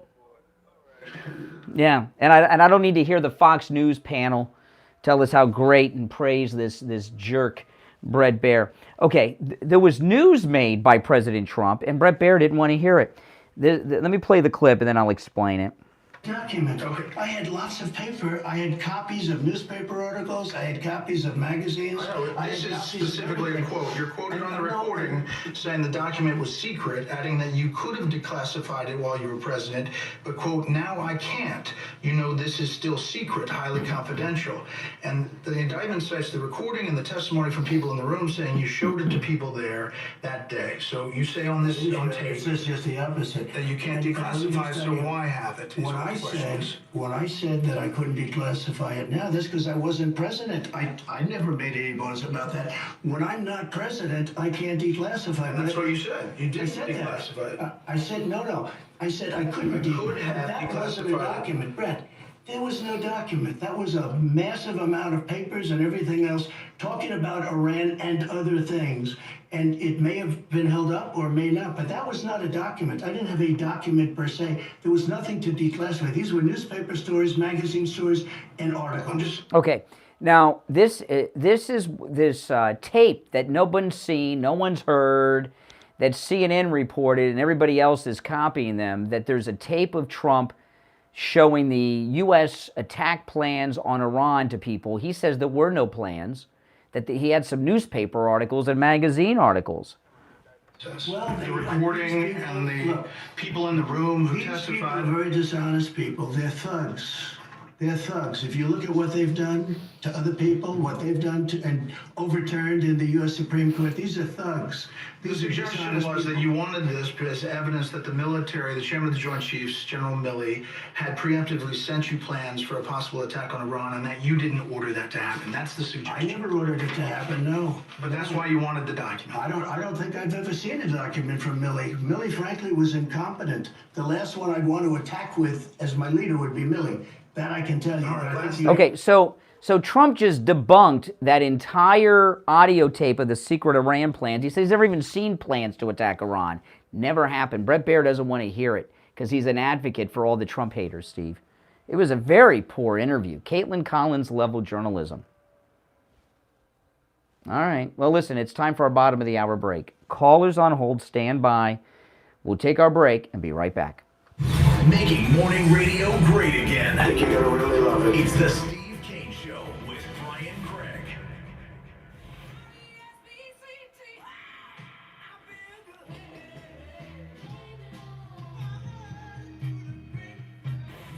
Yeah, and I don't need to hear the Fox News panel tell us how great and praise this jerk Bret Baier. Okay, there was news made by President Trump, and Bret Baier didn't want to hear it. Let me play the clip, and then I'll explain it. Document. I had lots of paper. I had copies of newspaper articles. I had copies of magazines. This is specifically a quote. You're quoted on the recording saying the document was secret, adding that you could have declassified it while you were president, but quote, now I can't. You know, this is still secret, highly confidential. And the indictment cites the recording and the testimony from people in the room saying you showed it to people there that day. So you say on this on tape It says just the opposite. that you can't declassify, so why have it? When I said that I couldn't declassify it now, that's because I wasn't president. I never made any bones about that. When I'm not president, I can't declassify it. That's what you said. You I didn't said declassify it. that. I said no. I said I couldn't declassify. That wasn't a declassified it. document, Brett. There was no document. That was a massive amount of papers and everything else talking about Iran and other things. And it may have been held up or may not, but that was not a document. I didn't have a document per se. There was nothing to declassify. These were newspaper stories, magazine stories, and articles. Okay, now this tape that no one's seen, no one's heard, that CNN reported, and everybody else is copying them. That there's a tape of Trump showing the U.S. attack plans on Iran to people. He says there were no plans. That he had some newspaper articles and magazine articles. Well, the recording and the people in the room who testified. People are very dishonest people. They're thugs. They're thugs. If you look at what they've done to other people, what they've done to and overturned in the U.S. Supreme Court, these are thugs. The suggestion was that you wanted this as evidence that the military, the chairman of the Joint Chiefs, General Milley, had preemptively sent you plans for a possible attack on Iran, and that you didn't order that to happen. That's the suggestion. I never ordered it to happen, no. But that's why you wanted the document. I don't think I've ever seen a document from Milley. Milley, frankly, was incompetent. The last one I'd want to attack with as my leader would be Milley. That I can tell you. Okay, so Trump just debunked that entire audio tape of the secret Iran plans. He says he's never even seen plans to attack Iran. Never happened. Bret Baier doesn't want to hear it because he's an advocate for all the Trump haters, Steve. It was a very poor interview. Caitlin Collins level journalism. All right. Well, listen, it's time for our bottom of the hour break. Callers on hold, stand by. We'll take our break and be right back. Making morning radio great again. I think you're gonna really love it. It's the Steve Kane Show with Brian Craig.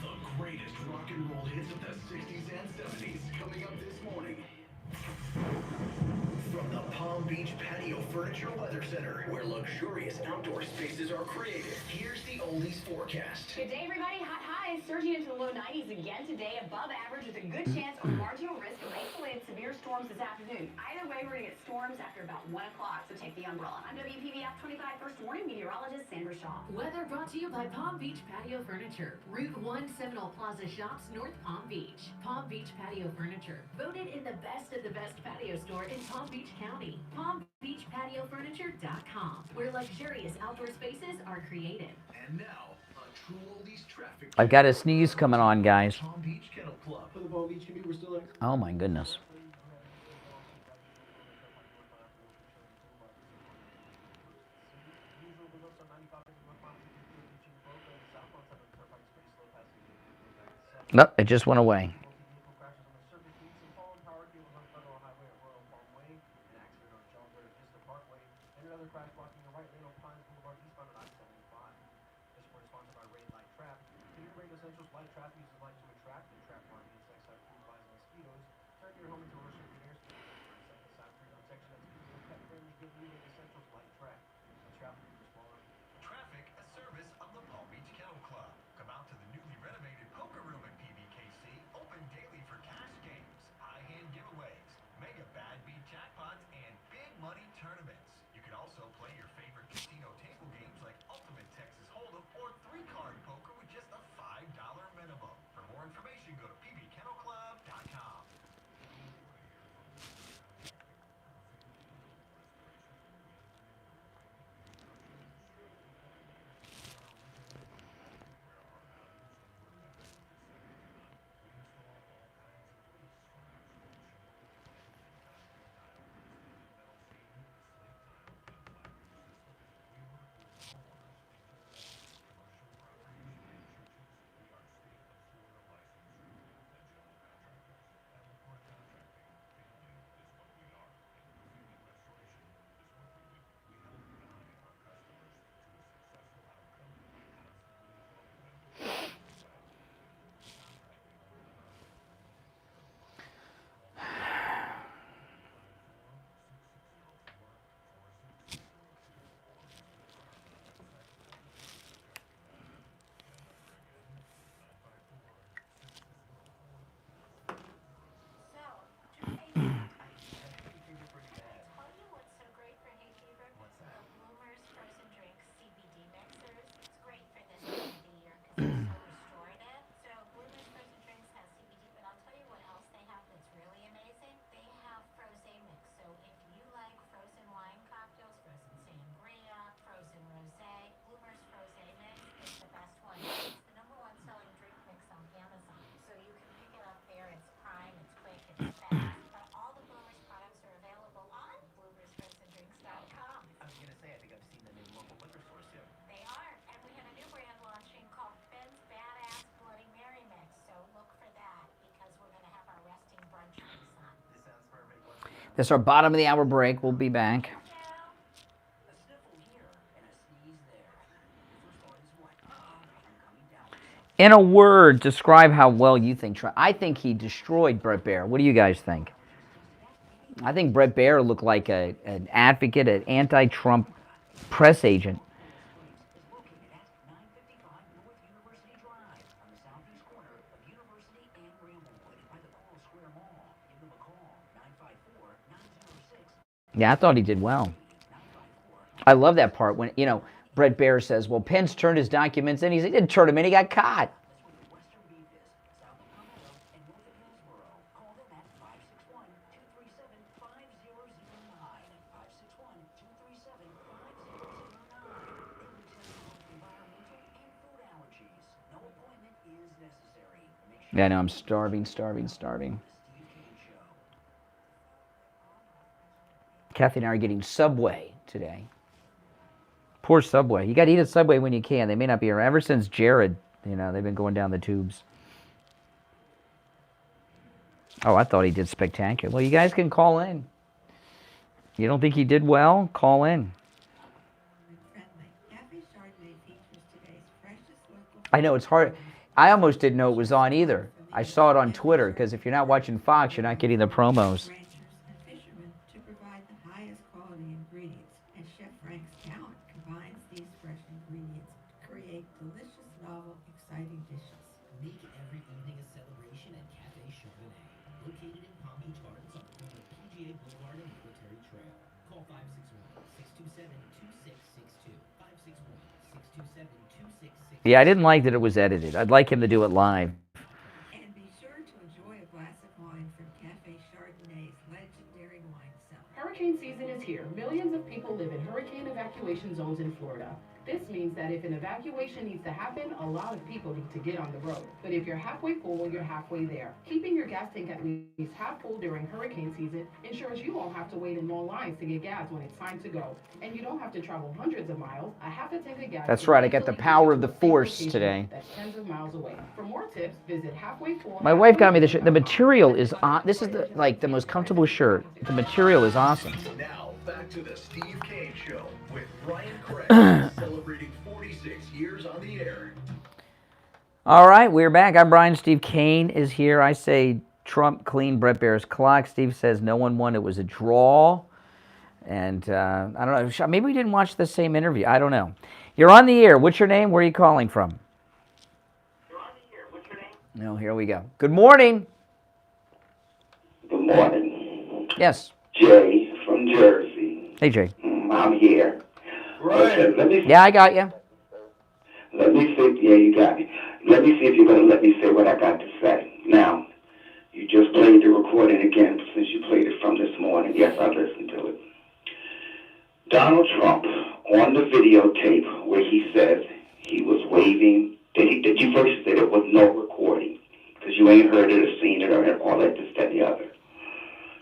The greatest rock and roll hits of the 60s and 70s coming up this morning. From the Palm Beach Patio Furniture Weather Center, where luxurious outdoor spaces are created, here's the Oldies forecast. Good day, everybody. Hot highs surging into the low 90s again today, above average with a good chance of marginal risk of isolated severe storms this afternoon. Either way, we're going to get storms after about 1 o'clock, so take the umbrella. I'm WPVF 25 First Warning Meteorologist Sandra Shaw. Weather brought to you by Palm Beach Patio Furniture. Route 1 Seminole Plaza Shops, North Palm Beach. Palm Beach Patio Furniture. Voted in the best of the best patio store in Palm Beach County. PalmBeachPatioFurniture.com, where luxurious outdoor spaces are created. And now, a true Oldies traffic. I've got a sneeze coming on, guys. Palm Beach Kennel Club. For the Palm Beach community, we're still there. Oh, my goodness. Nope, it just went away. Traffic, a service of the Palm Beach Kennel Club. Come out to the newly renovated poker room at PBKC, open daily for cash games, high hand giveaways, mega bad beat jackpots, and big money tournaments. You can also play your favorite casino table games like Ultimate Texas Hold'em or 3-card poker with just a $5 minimum. For more information, go to pbkennelclub.com. That's our bottom of the hour break. We'll be back. In a word, describe how well you think Trump. I think he destroyed Bret Baier. What do you guys think? I think Bret Baier looked like an advocate, an anti-Trump press agent. Yeah, I thought he did well. I love that part when, Bret Baier says, well, Pence turned his documents in. He didn't turn them in. He got caught. Yeah, I know. I'm starving. Kathy and I are getting Subway today. Poor Subway. You got to eat at Subway when you can. They may not be around. Ever since Jared, they've been going down the tubes. Oh, I thought he did spectacular. Well, you guys can call in. You don't think he did well? Call in. I know, it's hard. I almost didn't know it was on either. I saw it on Twitter, because if you're not watching Fox, you're not getting the promos. To provide the highest quality ingredients, and Chef Frank's talent combines these fresh ingredients to create delicious, novel, exciting dishes. Make every evening a celebration at Cafe Chardonnay, located in Palm Beach Gardens on the corner of PGA Boulevard and Military Trail. Call 561-627-2662, 561-627-2662. Yeah, I didn't like that it was edited. I'd like him to do it live. And be sure to enjoy a glass of wine from Cafe Chardonnay's legendary wine cellar. Hurricane season is here. Millions of people live in hurricane evacuation zones in Florida. This means that if an evacuation needs to happen, a lot of people need to get on the road. But if you're halfway full, you're halfway there. Keeping your gas tank at least half full during hurricane season ensures you won't have to wait in long lines to get gas when it's time to go. And you don't have to travel hundreds of miles. A half a tank of gas. That's right, I got the power of the force today. That's tens of miles away. For more tips, visit halfway full. My wife got me the shirt. The material is on. This is the most comfortable shirt. The material is awesome. Now, back to the Steve Kane Show with Brian Craig, celebrating 46 years on the air. All right, we're back. I'm Brian. Steve Kane is here. I say Trump cleaned Bret Baier's clock. Steve says no one won. It was a draw. And I don't know. Maybe we didn't watch the same interview. I don't know. You're on the air. What's your name? Where are you calling from? You're on the air. What's your name? No, here we go. Good morning. Good morning. Yes. Jay from Jersey. Hey, Jay. I'm here. Right. Okay, yeah, I got you. Let me see. Yeah, you got me. Let me see if you're going to let me say what I got to say. Now, you just played the recording again since you played it from this morning. Yes, I listened to it. Donald Trump, on the videotape where he says he was waving, did you first say there was no recording? Because you ain't heard it or seen it or all that, this, that, and the other.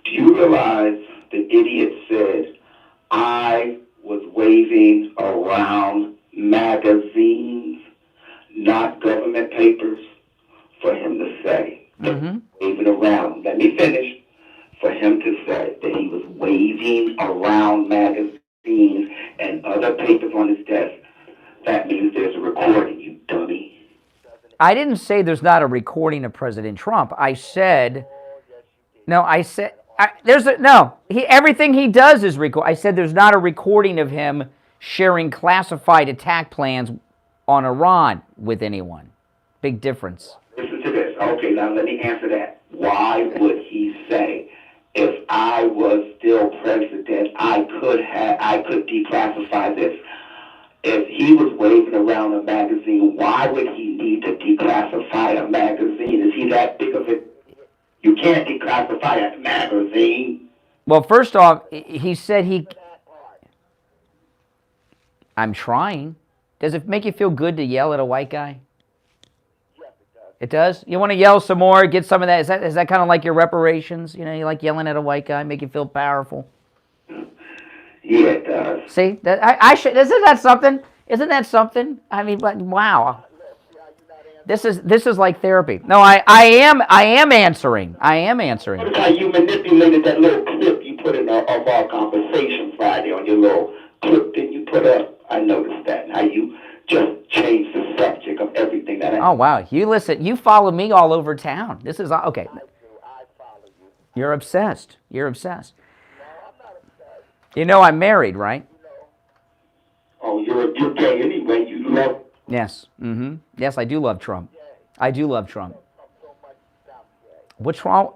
Do you realize the idiot said, I was waving around magazines, not government papers, for him to say, waving around. Let me finish. For him to say that he was waving around magazines and other papers on his desk, that means there's a recording, you dummy. I didn't say there's not a recording of President Trump. I said, no, I said, everything he does is record. I said there's not a recording of him sharing classified attack plans on Iran with anyone. Big difference. Listen to this. Okay, now let me answer that. Why would he say, if I was still president, I could declassify this? If he was waving around a magazine, why would he need to declassify a magazine? Is he that big of a... You can't declassify a magazine. Well, first off, he said I'm trying. Does it make you feel good to yell at a white guy? Yes, it does? You want to yell some more, get some of that? Is that kind of like your reparations? You like yelling at a white guy, make you feel powerful? Yeah, it does. See, isn't that something? Isn't that something? I mean, wow. This is like therapy. No, I am answering. I am answering. Look how you manipulated that little clip you put in of our conversation Friday on your little clip that you put up. I noticed that, and how you just changed the subject of everything that I... Oh, wow. You listen, you follow me all over town. This is, okay. You're obsessed. You're obsessed. You know I'm married, right? Oh, you're gay anyway. You love... Yes. Mm-hmm. Yes, I do love Trump. I do love Trump. What's wrong?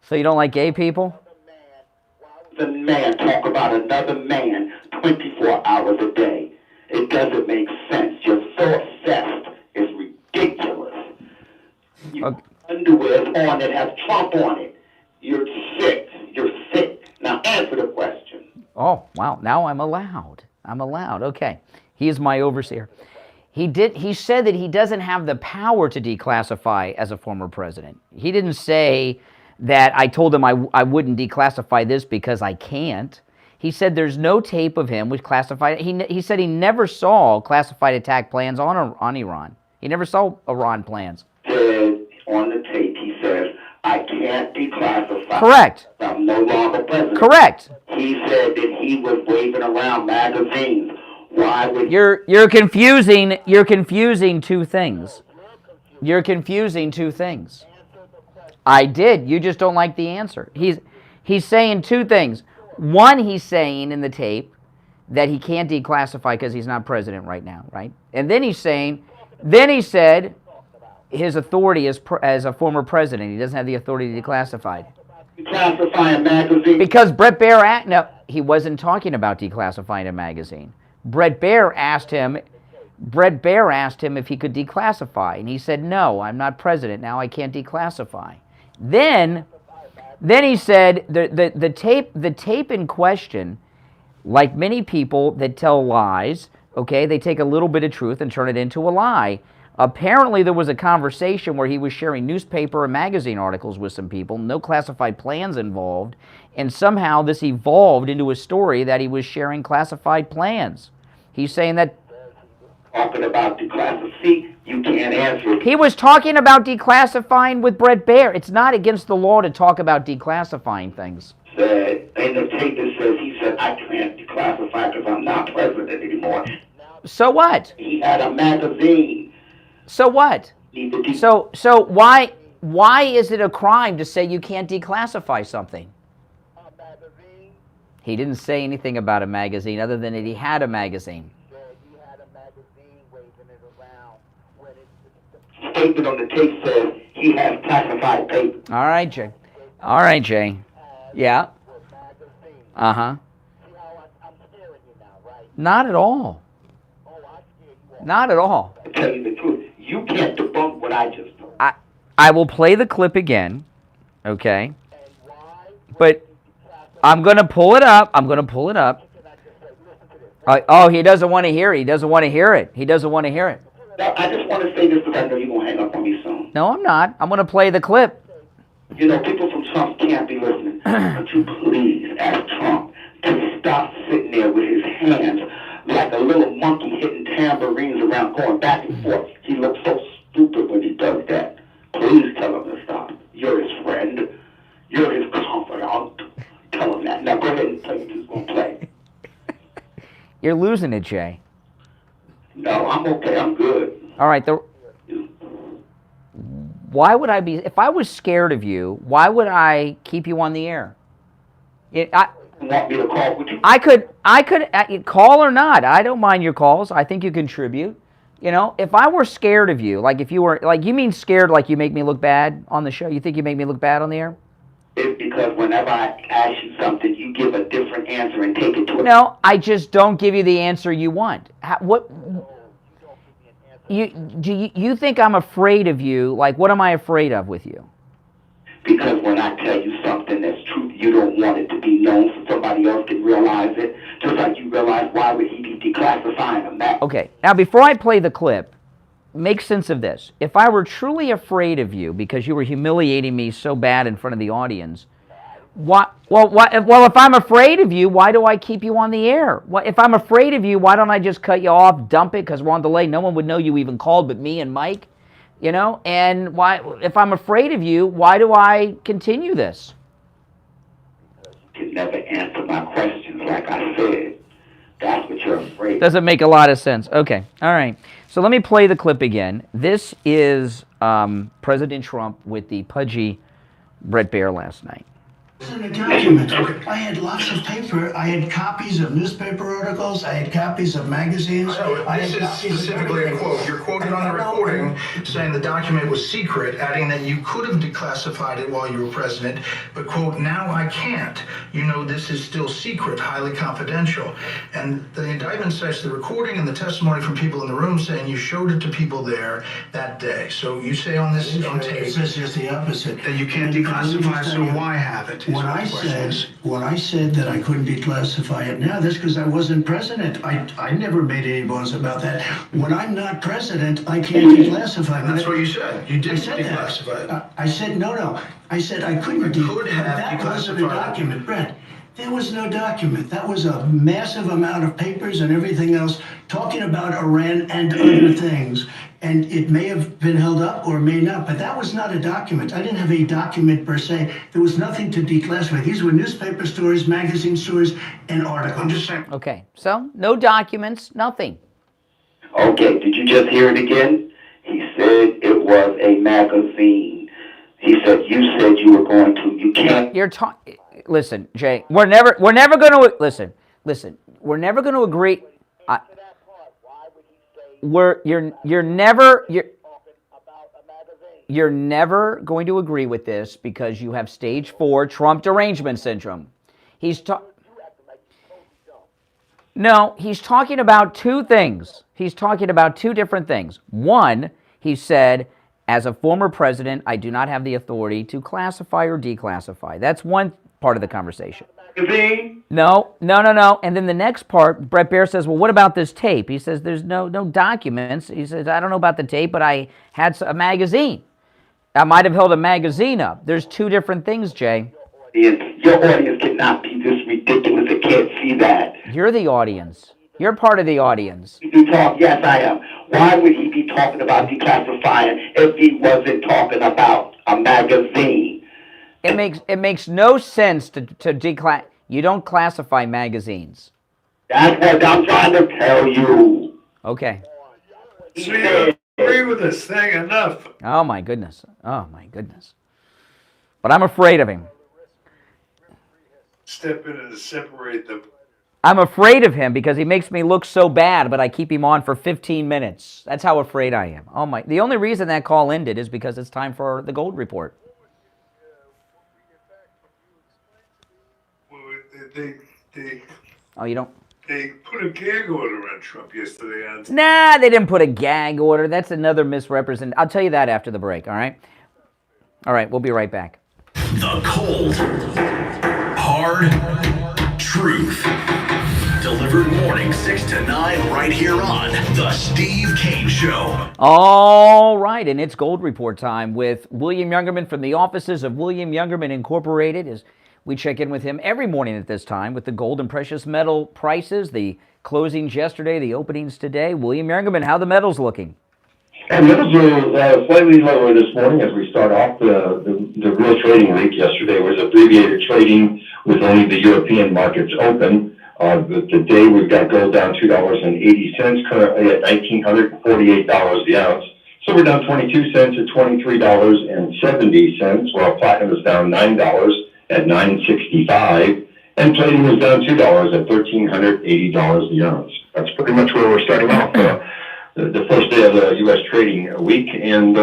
So you don't like gay people? The man talk about another man 24 hours a day. It doesn't make sense. You're so obsessed. It's ridiculous. Your underwear on that has Trump on it. You're sick. You're sick. Now answer the question. Oh, wow. Now I'm allowed. I'm allowed. Okay. He is my overseer. He said that he doesn't have the power to declassify as a former president. He didn't say that I told him I wouldn't declassify this because I can't. He said there's no tape of him with classified. He said he never saw classified attack plans on Iran. He never saw Iran plans. Said on the tape, he says, I can't declassify. Correct. I'm no longer president. Correct. He said that he was waving around magazines. Why would... You're confusing two things. You're confusing two things. I did. You just don't like the answer. He's saying two things. One, he's saying in the tape that he can't declassify because he's not president right now, right? And then he said his authority as a former president, he doesn't have the authority to declassify. Declassify a magazine? Because Bret Baier, no, he wasn't talking about declassifying a magazine. Bret Baier asked him if he could declassify, and he said, no, I'm not president, now I can't declassify. Then he said the tape in question, like many people that tell lies, okay, they take a little bit of truth and turn it into a lie. Apparently there was a conversation where he was sharing newspaper and magazine articles with some people, no classified plans involved, and somehow this evolved into a story that he was sharing classified plans. He's saying that... Talking about declassifying, you can't answer. He was talking about declassifying with Bret Baier. It's not against the law to talk about declassifying things. Said, in the tape it says, he said, I can't declassify because I'm not president anymore. So what? He had a magazine. So what? So why is it a crime to say you can't declassify something? He didn't say anything about a magazine other than that he had a magazine. Statement on the tape says he has classified paper. All right, Jay. All right, Jay. Yeah. Uh-huh. Not at all. Not at all. To tell you the truth, you can't debunk what I just told. I will play the clip again, okay? But I'm going to pull it up. I'm going to pull it up. Oh, he doesn't want to hear it. He doesn't want to hear it. He doesn't want to hear it. Now, I just want to say this because I know you're going to hang up on me soon. No, I'm not. I'm going to play the clip. You know, people from Trump can't be listening. Would you please ask Trump to stop sitting there with his hands like a little monkey hitting tambourines around, going back and forth. He looks so stupid when he does that. Please tell him to stop. You're his friend. You're his confidant. Tell him that. Now go ahead and tell me who's going to play. You're losing it, Jay. No, I'm okay. I'm good. All right. Why would I be... If I was scared of you, why would I keep you on the air? Want me to call? Would you? I could call or not. I don't mind your calls. I think you contribute. You know, if I were scared of you, like if you were... Like, you mean scared like you make me look bad on the show? You think you make me look bad on the air? It's because whenever I ask you something, you give a different answer and take it to... No, I just don't give you the answer you want. What... You think I'm afraid of you? Like, what am I afraid of with you? Because when I tell you something that's true, you don't want it to be known so somebody else can realize it. Just like you realize, why would he be declassifying a map? Okay, now before I play the clip, make sense of this. If I were truly afraid of you because you were humiliating me so bad in front of the audience, well, if I'm afraid of you, why do I keep you on the air? If I'm afraid of you, why don't I just cut you off, dump it, because we're on delay? No one would know you even called but me and Mike, you know? And why? If I'm afraid of you, why do I continue this? never answer my questions like I said. That's what you're afraid of. Doesn't make a lot of sense. Okay, all right. So let me play the clip again. This is President Trump with the pudgy Bret Baier last night. It wasn't a document. I had lots of paper. I had copies of newspaper articles. I had copies of magazines. This is specifically a quote. You're quoted on the recording saying the document was secret, adding that you could have declassified it while you were president, but quote, now I can't. You know, this is still secret, highly confidential. And the indictment cites the recording and the testimony from people in the room saying you showed it to people there that day. So you say on this on tape, it says just the opposite. That you can't declassify, so why have it? When I said that I couldn't declassify it now, that's because I wasn't president. I never made any bones about that. When I'm not president, I can't declassify. That's what you said. You didn't declassify it. I said no. I said I couldn't. That wasn't a document, Brett. There was no document. That was a massive amount of papers and everything else talking about Iran and other things. And it may have been held up or may not, but that was not a document. I didn't have a document per se. There was nothing to declassify. These were newspaper stories, magazine stories, and articles. I'm just saying. Okay, so no documents, nothing. Okay, did you just hear it again? He said it was a magazine. He said you you were going to. You can't. You're talking. Listen, Jay. We're never going to listen. We're never going to agree. You're never going to agree with this because you have stage 4 Trump derangement syndrome. No, he's talking about two things. He's talking about two different things. One, he said, as a former president, I do not have the authority to classify or declassify. That's one part of the conversation. No. And then the next part, Bret Baier says, well, what about this tape? He says, there's no documents. He says, I don't know about the tape, but I had a magazine. I might have held a magazine up. There's two different things, Jay. Your audience cannot be this ridiculous. They can't see that. You're the audience. You're part of the audience. Yes, I am. Why would he be talking about declassifying if he wasn't talking about a magazine? It makes no sense to declass. You don't classify magazines. That's what I'm trying to tell you. Okay. So you agree with this thing enough. Oh my goodness. But I'm afraid of him. Step in and separate them. I'm afraid of him because he makes me look so bad, but I keep him on for 15 minutes. That's how afraid I am. Oh my! The only reason that call ended is because it's time for the Gold Report. Oh, you don't? They put a gag order on Trump yesterday. Nah, they didn't put a gag order. That's another misrepresentation. I'll tell you that after the break, all right? All right, we'll be right back. The cold, hard truth. Delivered morning 6 to 9 right here on The Steve Kane Show. All right, and it's Gold Report time with William Youngerman from the offices of William Youngerman Incorporated. As we check in with him every morning at this time with the gold and precious metal prices, the closings yesterday, the openings today. William Youngerman, how the metals looking? And metals are slightly lower this morning as we start off the real trading week. Yesterday was abbreviated trading with only the European markets open. Today we've got gold down $2.80, currently at $1,948 the ounce. So we're down 22 cents at $23.70, while platinum is down $9 at $9.65, and palladium is down $2 at $1,380 the ounce. That's pretty much where we're starting off the first day of the U.S. trading week, and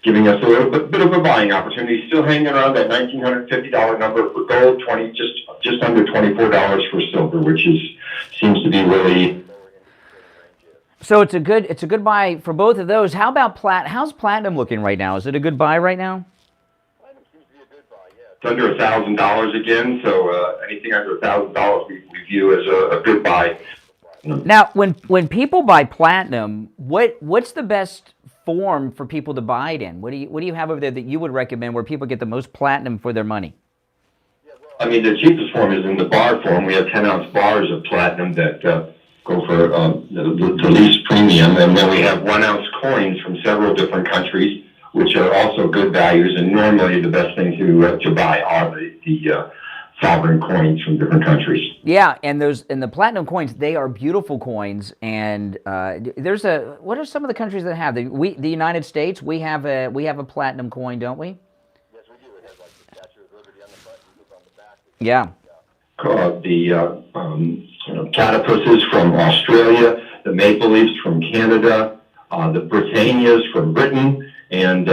giving us a little bit of a buying opportunity. Still hanging around that $1,950 number for gold, just under $24 for silver, which seems to be really. So it's a good buy for both of those. How about how's platinum looking right now? Is it a good buy right now? It's under $1,000 again, so anything under $1,000 we view as a good buy. Now, when people buy platinum, what's the best form for people to buy it in? What do you have over there that you would recommend where people get the most platinum for their money? I mean, the cheapest form is in the bar form. We have 10-ounce bars of platinum that go for the least premium, and then we have 1-ounce coins from several different countries, which are also good values, and normally the best thing to buy are the sovereign coins from different countries. Yeah, and the platinum coins, they are beautiful coins. And what are some of the countries that have the United States? We have a platinum coin, don't we? Yes, we do. It has like the Statue of Liberty on the front, and on the back. Yeah. The platypuses from Australia, the maple leafs from Canada, the Britannias from Britain, and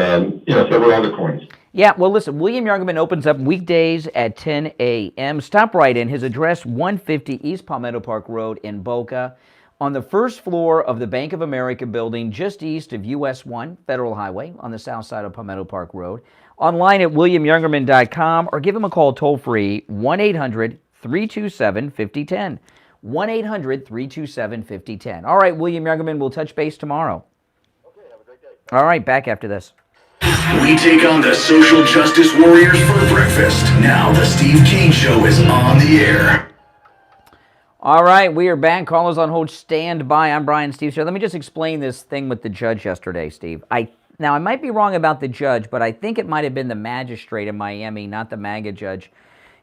several other coins. Yeah, well, listen, William Youngerman opens up weekdays at 10 a.m. Stop right in. His address, 150 East Palmetto Park Road in Boca, on the first floor of the Bank of America building just east of US 1 Federal Highway on the south side of Palmetto Park Road. Online at williamyoungerman.com or give him a call toll-free, 1-800-327-5010. 1-800-327-5010. All right, William Youngerman, we'll touch base tomorrow. Okay, have a great day. All right, back after this. We take on the social justice warriors for breakfast. Now the Steve Kane Show is on the air. All right, we are back. Callers on hold, stand by. I'm Brian Steve Show. Let me just explain this thing with the judge yesterday, Steve. Now, I might be wrong about the judge, but I think it might have been the magistrate in Miami, not the MAGA judge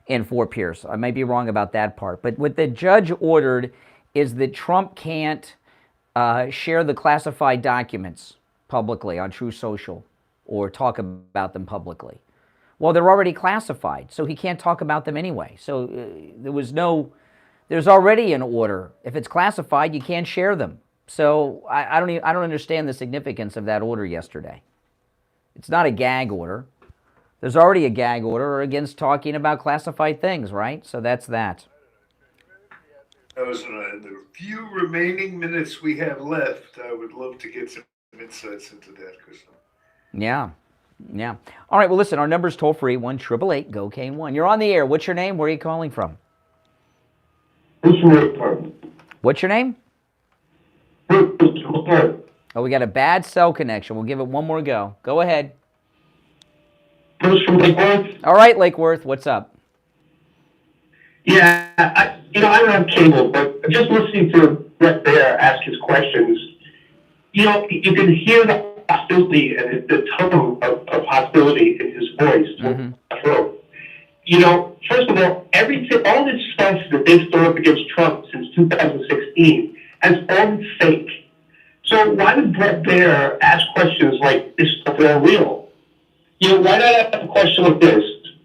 in Fort Pierce. I might be wrong about that part. But what the judge ordered is that Trump can't share the classified documents publicly on True Social or talk about them publicly. Well, they're already classified, so he can't talk about them anyway. So there's already an order. If it's classified, you can't share them. So I don't understand the significance of that order yesterday. It's not a gag order. There's already a gag order against talking about classified things, right? So that's that. Those the few remaining minutes we have left, I would love to get some insights into that, Chris. Yeah. All right, well, listen, our number's toll-free, 1-888-GO-KANE-1. You're on the air. What's your name? Where are you calling from? What's your name? Oh, we got a bad cell connection. We'll give it one more go. Go ahead. All right, Lake Worth, what's up? Yeah, I don't have cable, but just listening to Bret Baier ask his questions, you can hear the hostility and the tone of hostility in his voice. Mm-hmm. First of all, all this stuff that they've thrown up against Trump since 2016 has all been fake. So why would Bret Baier ask questions like, this stuff is all real? Why not ask a question like this?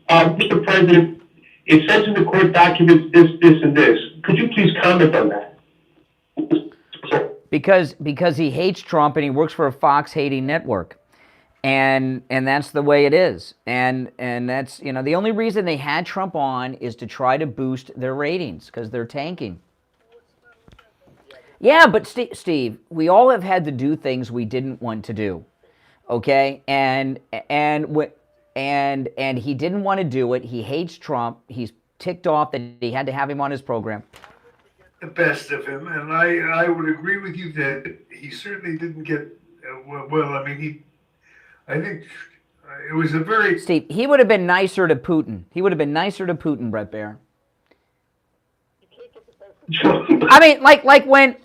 Mr. President, it says in the court documents this, and this. Could you please comment on that? Because he hates Trump and he works for a Fox-hating network. And that's the way it is. And that's, the only reason they had Trump on is to try to boost their ratings because they're tanking. Yeah, but Steve, we all have had to do things we didn't want to do. Okay? And he didn't want to do it. He hates Trump. He's ticked off that he had to have him on his program. The best of him, and I would agree with you that he certainly didn't get I think it was a very... Steve, he would have been nicer to Putin. Bret Baier. I mean, like when...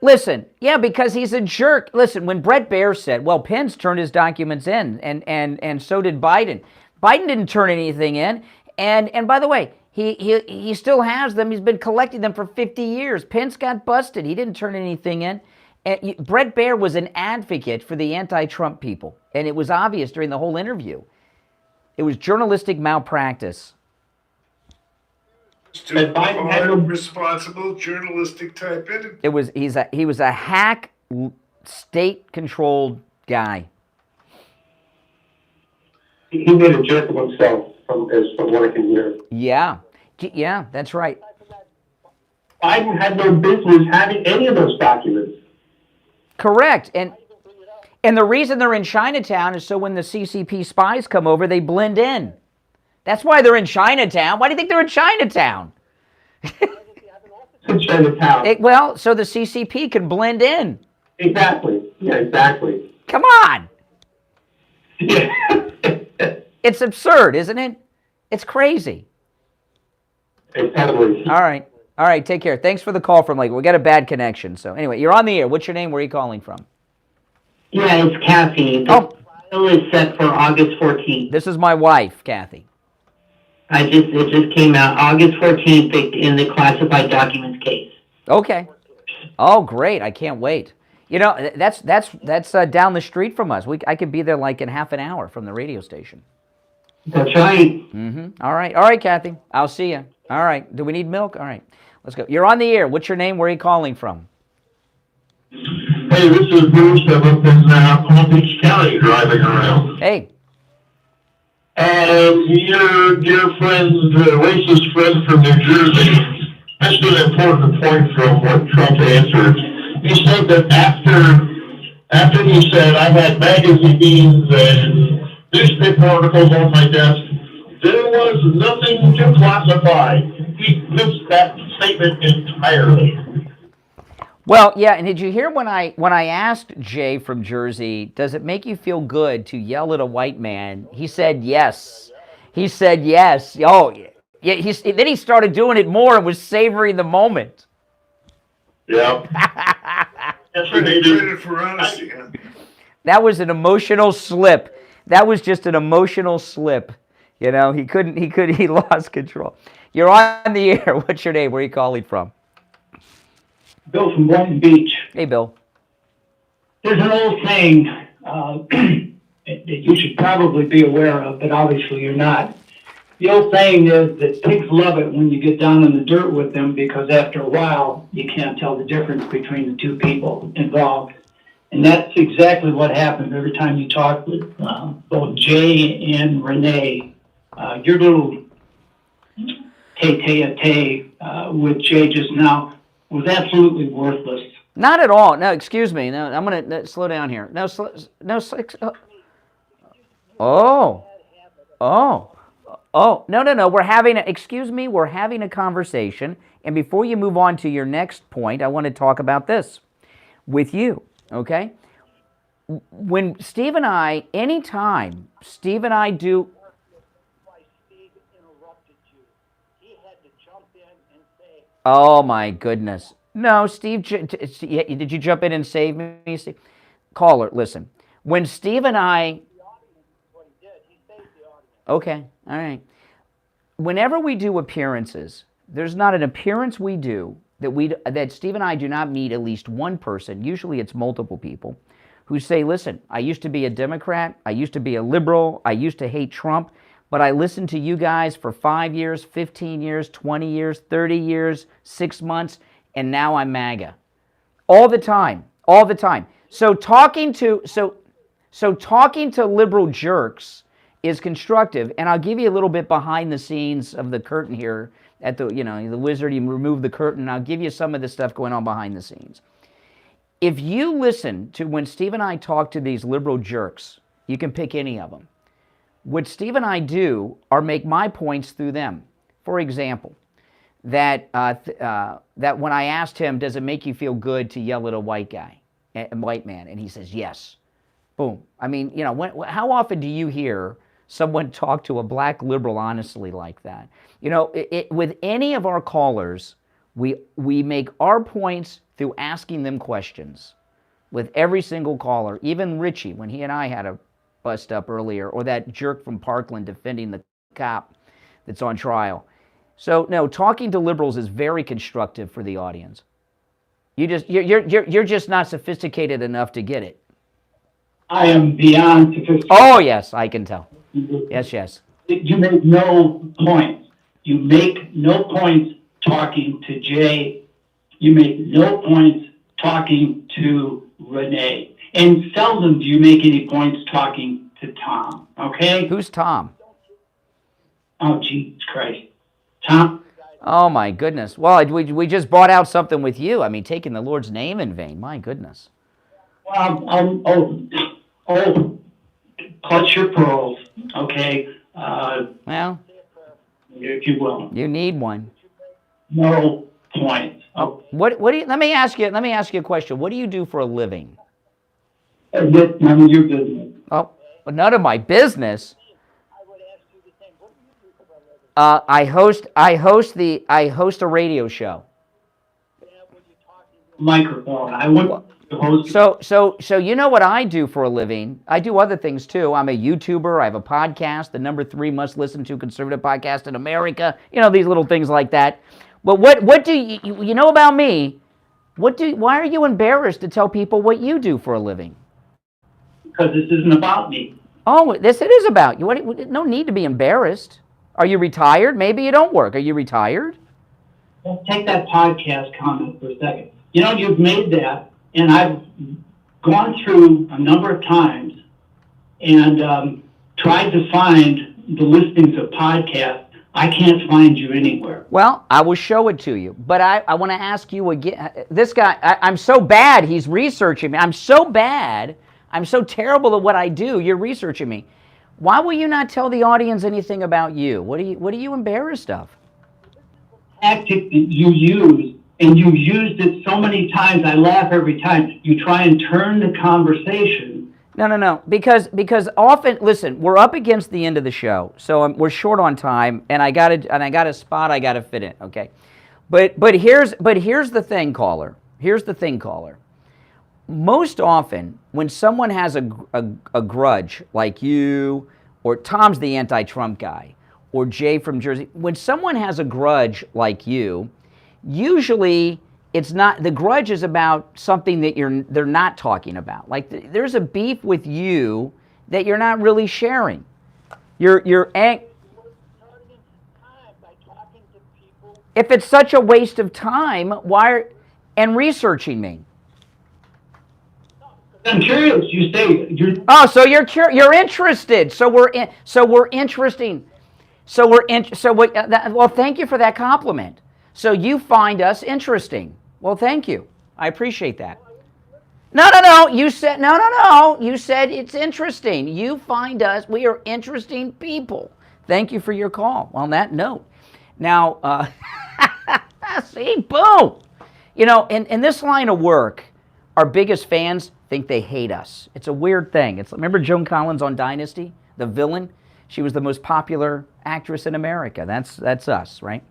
Listen, yeah, because he's a jerk. Listen, when Bret Baier said, well, Pence turned his documents in, and so did Biden. Biden didn't turn anything in, and by the way, he still has them. He's been collecting them for 50 years. Pence got busted. He didn't turn anything in. And Bret Baier was an advocate for the anti-Trump people, and it was obvious during the whole interview. It was journalistic malpractice. Responsible journalistic type interview. He was a hack, state-controlled guy. He made a jerk of himself, from what I can hear. Yeah, that's right. Biden had no business having any of those documents. Correct, and the reason they're in Chinatown is so when the CCP spies come over, they blend in. That's why they're in Chinatown. Why do you think they're in Chinatown? Chinatown. So the CCP can blend in. Exactly. Yeah, exactly. Come on. Yeah. It's absurd, isn't it? It's crazy. Totally. All right, take care. Thanks for the call from Lakewood. We got a bad connection. So anyway, you're on the air. What's your name? Where are you calling from? Yeah, it's Kathy. The trial is set for August 14th. This is my wife, Kathy. It just came out August 14th in the classified documents case. Okay. Oh, great! I can't wait. You know, that's down the street from us. I could be there like in half an hour from the radio station. That's right. All right, Kathy. I'll see you. All right. Do we need milk? All right. Let's go. You're on the air. What's your name? Where are you calling from? Hey, this is Bruce. I'm up in Palm Beach County driving around. Hey. Your dear friend, the racist friend from New Jersey, missed an important point from what Trump answered. He said that after he said, I had magazines and newspaper articles on my desk, there was nothing to classify. He missed that statement entirely. Well, yeah, and did you hear when I asked Jay from Jersey, does it make you feel good to yell at a white man? He said yes. He said yes. Oh, yeah. Then he started doing it more and was savoring the moment. Yeah. Credit for honesty. Huh? That was an emotional slip. That was just an emotional slip. You know, he lost control. You're on the air. What's your name? Where are you calling from? Bill from Boynton Beach. Hey, Bill. There's an old saying that you should probably be aware of, but obviously you're not. The old saying is that pigs love it when you get down in the dirt with them because after a while you can't tell the difference between the two people involved. And that's exactly what happens every time you talk with both Jay and Renee. Your little tete-a-tete with Jay just now was absolutely worthless. Not at all. No, excuse me. No, I'm going to slow down here. No. No. We're having a conversation. And before you move on to your next point, I want to talk about this with you, okay? When Steve and I, anytime Steve and I do... Oh, my goodness. No, Steve, did you jump in and save me, Steve? Caller, listen. When Steve and I... Okay, all right. Whenever we do appearances, there's not an appearance we do that Steve and I do not meet at least one person, usually it's multiple people, who say, listen, I used to be a Democrat, I used to be a liberal, I used to hate Trump, but I listened to you guys for 5 years, 15 years, 20 years, 30 years, 6 months, and now I'm MAGA. All the time. So talking to liberal jerks is constructive, and I'll give you a little bit behind the scenes of the curtain here at the Wizard. You remove the curtain, and I'll give you some of the stuff going on behind the scenes. If you listen to when Steve and I talk to these liberal jerks, you can pick any of them. What Steve and I do are make my points through them. For example, that when I asked him, does it make you feel good to yell at a white man? And he says, yes. Boom. I mean, how often do you hear someone talk to a black liberal honestly like that? With any of our callers, we make our points through asking them questions. With every single caller, even Richie, when he and I had a bust up earlier, or that jerk from Parkland defending the cop that's on trial. So no, talking to liberals is very constructive for the audience. You're just not sophisticated enough to get it. I am beyond sophisticated. Oh yes, I can tell. Yes. You make no points. You make no points talking to Jay. You make no points talking to Renee. And seldom do you make any points talking to Tom, okay? Who's Tom? Oh, Jesus Christ. Tom? Oh, my goodness. Well, we just brought out something with you. I mean, taking the Lord's name in vain. My goodness. Well, clutch your pearls, okay? Well, if you will. You need one. No points. Oh, what do you? Let me ask you a question. What do you do for a living? None of your business. Oh, none of my business. I host a radio show. Microphone. I wouldn't. So you know what I do for a living? I do other things too. I'm a YouTuber. I have a podcast, the #3 must listen to conservative podcast in America. You know, these little things like that. But what do you know about me? Why are you embarrassed to tell people what you do for a living? Because this isn't about me. Oh, it is about you. No need to be embarrassed. Are you retired? Maybe you don't work. Are you retired? Let's take that podcast comment for a second. You know, you've made that, and I've gone through a number of times and tried to find the listings of podcasts. I can't find you anywhere. Well, I will show it to you. But I want to ask you again. This guy, I'm so bad, he's researching me. I'm so bad. I'm so terrible at what I do. You're researching me. Why will you not tell the audience anything about you? What are you embarrassed of? Tactic that you use, and you've used it so many times, I laugh every time. You try and turn the conversation. No. Because often, listen, we're up against the end of the show, so we're short on time, and I got a spot I got to fit in. Okay, but here's the thing, caller. Here's the thing, caller. Most often, when someone has a grudge, like you, or Tom's the anti-Trump guy, or Jay from Jersey, when someone has a grudge like you, usually it's not, the grudge is about something that they're not talking about. Like there's a beef with you that you're not really sharing. If it's such a waste of time, and researching me? I'm curious. You say you're. Oh, so you're interested. We're interesting. Well, thank you for that compliment. So you find us interesting. Well, thank you. I appreciate that. No. You said no. You said it's interesting. You find us. We are interesting people. Thank you for your call. On that note, now, see, boom. You know, in this line of work, our biggest fans think they hate us. It's a weird thing. Remember Joan Collins on Dynasty, the villain? She was the most popular actress in America. That's us, right?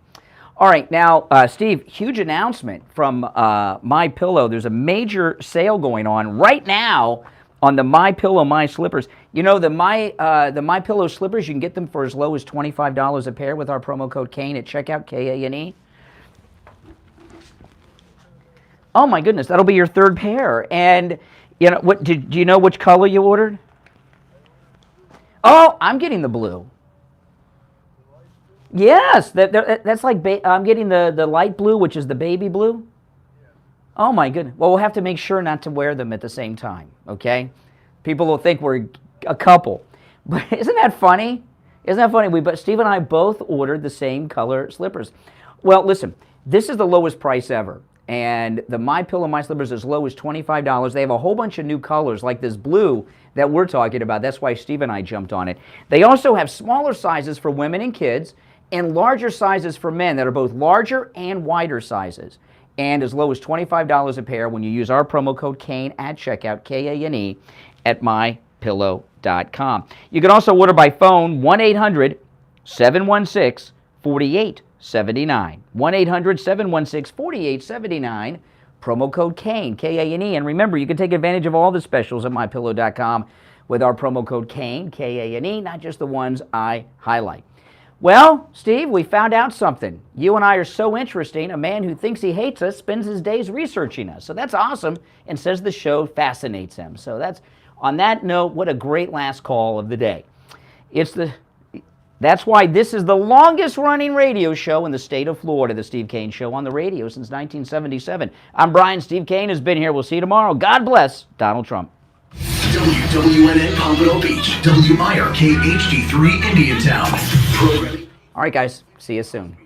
All right, now, Steve, huge announcement from My Pillow. There's a major sale going on right now on the My Pillow My Slippers. You know, the My Pillow slippers, you can get them for as low as $25 a pair with our promo code KANE at checkout, KANE. Oh my goodness, that'll be your third pair. And you know what? Do you know which color you ordered? Oh, I'm getting the blue. Yes, that's like I'm getting the light blue, which is the baby blue. Oh my goodness. Well, we'll have to make sure not to wear them at the same time. Okay, people will think we're a couple. But isn't that funny? Isn't that funny? But Steve and I both ordered the same color slippers. Well, listen, this is the lowest price ever. And the My Pillow My Slippers as low as $25. They have a whole bunch of new colors like this blue that we're talking about. That's why Steve and I jumped on it. They also have smaller sizes for women and kids and larger sizes for men that are both larger and wider sizes. And as low as $25 a pair when you use our promo code KANE at checkout, KANE, at mypillow.com. You can also order by phone 1-800-716-4879. 1-800-716-4879, promo code KANE, K-A-N-E. And remember, you can take advantage of all the specials at mypillow.com with our promo code KANE, K-A-N-E, not just the ones I highlight. Well, Steve, we found out something. You and I are so interesting. A man who thinks he hates us spends his days researching us. So that's awesome, and says the show fascinates him. So on that note, what a great last call of the day. That's why this is the longest running radio show in the state of Florida, the Steve Kane Show on the radio since 1977. I'm Brian. Steve Kane has been here. We'll see you tomorrow. God bless Donald Trump. WWNN Pompano Beach, WMIR KHD3 Indiantown. All right, guys. See you soon.